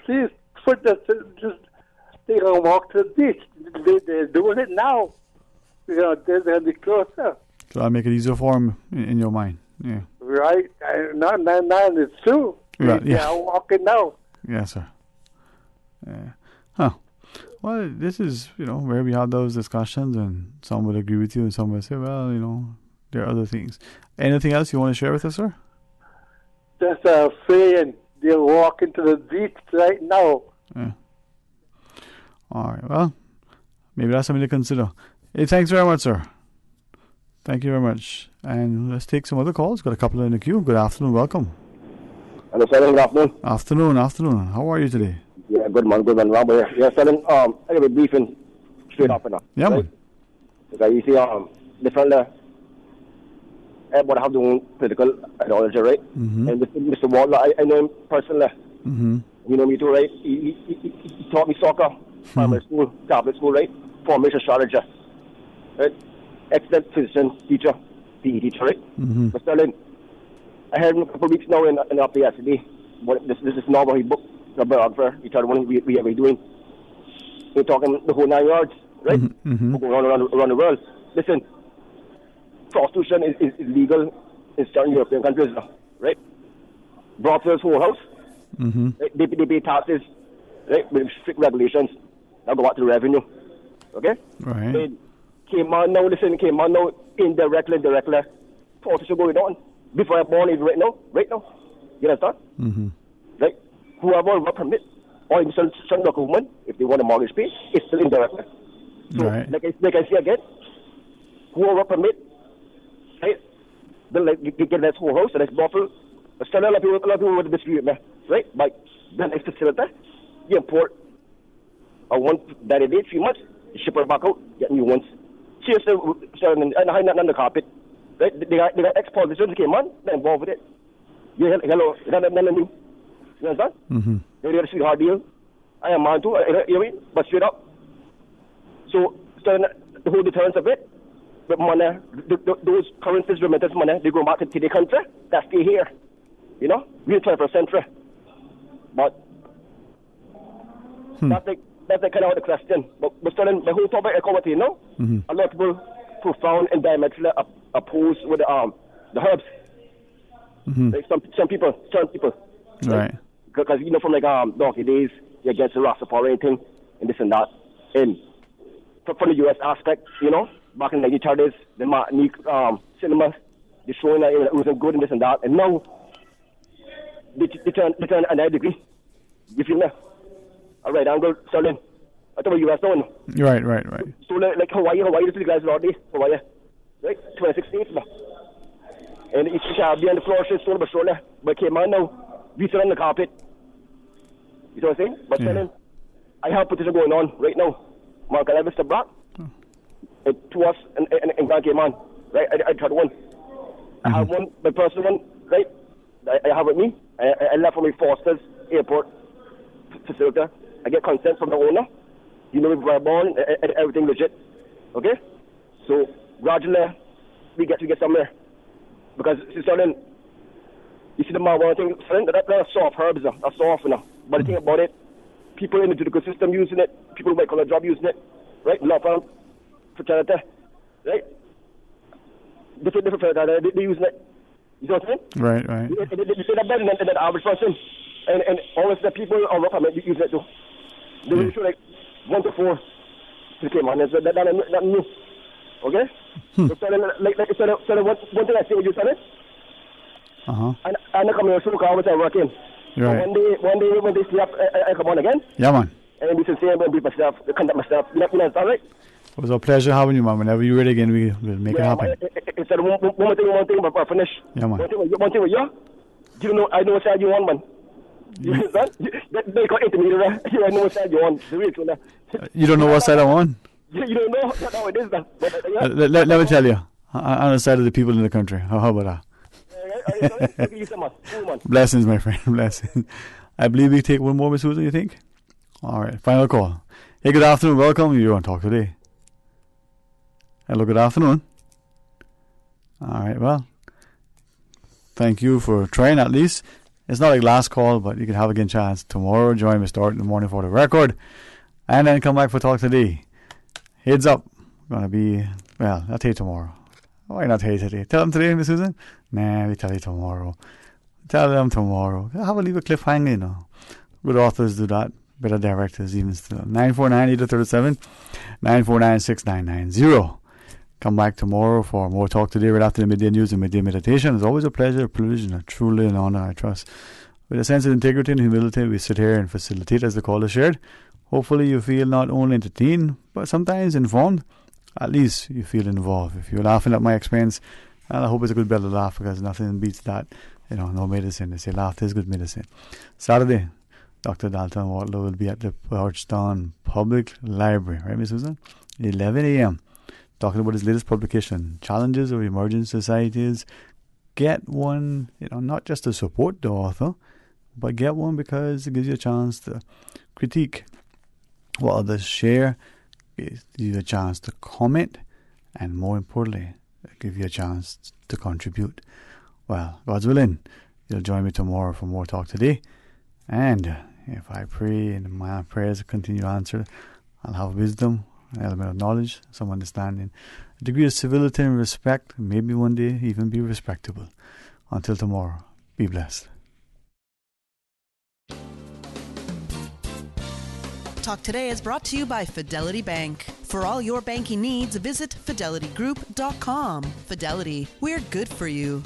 Please put just they gonna walk to the beach. They're doing it now. They're gonna be closer. So I'll make it easier for him in your mind. Yeah. Right. Not it's true. Right, yeah. They're walking now. Yes, sir. Yeah. Huh. Well, this is, where we have those discussions, and some would agree with you, and some would say, well, there are other things. Anything else you want to share with us, sir? Just saying they're walking to the beach right now. Yeah. All right. Well, maybe that's something to consider. Hey, thanks very much, sir. Thank you very much. And let's take some other calls. Got a couple in the queue. Good afternoon. Welcome. Hello, sir. Good afternoon. Afternoon. How are you today? Yeah, good man. Rob here. Yeah, Sterling, I have a briefing straight up enough. Yeah, right? man. Because you see, different, everybody have their own political ideology, right? Mm-hmm. And Mr. Wardler, I know him personally. Mm-hmm. You know me too, right? He taught me soccer, primary school, Catholic school, right? Formation strategist, right? Excellent physician, teacher, PE teacher, right? Mm-hmm. But Sterling, I heard him a couple of weeks now in up there yesterday. But this is novel he booked, the biographer. He told one we are doing. He's talking the whole 9 yards, right? Mm-hmm. Going around the world. Listen, prostitution is legal in certain European countries now, right? Brothels, whole house. Mm-hmm. Right? They pay taxes, right? With strict regulations. Now go back to the revenue, okay? Right. And came on now, indirectly, prostitution going on. Before I born is right now. You understand? Mm-hmm. Right? Whoever will permit or even some document, if they want a mortgage pay, it's still indirectly. So, right. like I say again, whoever permit, right? Then you get that whole house, and that's brothel. Still a lot of people with dispute, right? But the next facility, you import a one that it is 3 months, you ship it back out, get new ones. Seriously, and hide nothing on the carpet. Right? They got ex-politicians came on, they're involved with it. Yeah, hello, none of you. You understand? Mm-hmm. They had a sweetheart deal. I am man too, you know what I mean? But straight up. So, the whole deterrence of it, the money, those currencies, remittance money, they go back to their country, that stay here. You know? We're 21st century. But that's the kind of the question. But Sterling, the whole topic I come with, a lot of people profound and diametrically opposed with the herbs. Mm-hmm. Like some people. Right. Because, from donkey days, you're against the Rastafari thing and this and that. And from the U.S. aspect, back in the 1930s, the Martinique cinema, they're showing that it wasn't good and this and that. And now, they turn another degree. You feel me? All right, Angle, Sterling. I thought U.S. now. Right. So, like Hawaii, this is the guys already, Hawaii. Right? 26 states, and it's Caribbean, the Florida store, but came on now, we sit on the carpet. You know what I'm saying? But then, I have petition going on right now. Mark, I have Mr. Brock. To us, and God came on, right? I tried one. I have one, my personal one, right? I have with me. I left from my Foster's airport facility. I get consent from the owner. We were born, everything legit. Okay? So, gradually, we get somewhere. Because, Sterling, you see the marijuana thing, Sterling, that's soft herbs, that's soft, But the thing about it, people in the judicial system using it, people white collar job using it, right? Law firm, fraternity, right? Different fraternity, they're using it. You know what I'm saying? Right. They say that better than the average person. And always the people are rough and use it too. They really show 1 to 4. They came on, that's not new. Okay? So, like I said, one thing I say with you, Sterling. And I come here to look out working. Right. So one day when they sleep, I come on again. Yeah, man. And be sincere and be myself, conduct myself. You know that, right? It was a pleasure having you, man. Whenever you're ready again, we'll make it happen. It's one thing, but I finish. Yeah, man. One thing with you. You know, I know what side you want, man. You understand? They got intermediary. I know what side you want. You don't know what side I want? You don't know. That's how it is, man. Let me tell you. I'm on the side of the people in the country. How about that? Blessings, my friend. Blessings. I believe we take one more, Miss Susan, you think? All right. Final call. Hey, good afternoon. Welcome. You're on Talk Today. Hello, good afternoon. All right, well, thank you for trying at least. It's not like last call, but you can have again chance tomorrow. Join me start in the morning for the record, and then come back for talk today. Heads up, gonna be, well, I'll tell you tomorrow. Why not tell you today? Tell them today, Miss Susan? Nah, we tell you tomorrow. Tell them tomorrow. Have a leave a cliffhanger, you know. Good authors do that. Better directors even still. 949-837, 949-6990. Come back tomorrow for more talk today right after the midday news and midday meditation. It's always a pleasure, a privilege, and truly an honor, I trust. With a sense of integrity and humility, we sit here and facilitate as the call is shared. Hopefully you feel not only entertained, but sometimes informed. At least you feel involved. If you're laughing at my expense, and I hope it's a good belly laugh, because nothing beats that. You know, no medicine. They say laughter is good medicine. Saturday, Dr. Dalton Watlow will be at the Georgetown Public Library, right, Miss Susan? 11 a.m. Talking about his latest publication, Challenges of Emerging Societies. Get one, you know, not just to support the author, but get one because it gives you a chance to critique what others share, gives you a chance to comment, and more importantly, give you a chance to contribute. Well, God's willing, you'll join me tomorrow for more talk today. And if I pray and my prayers continue answered, I'll have wisdom, an element of knowledge, some understanding, a degree of civility and respect, maybe one day even be respectable. Until tomorrow, be blessed. Talk Today is brought to you by Fidelity Bank. For all your banking needs, visit fidelitygroup.com. Fidelity, we're good for you.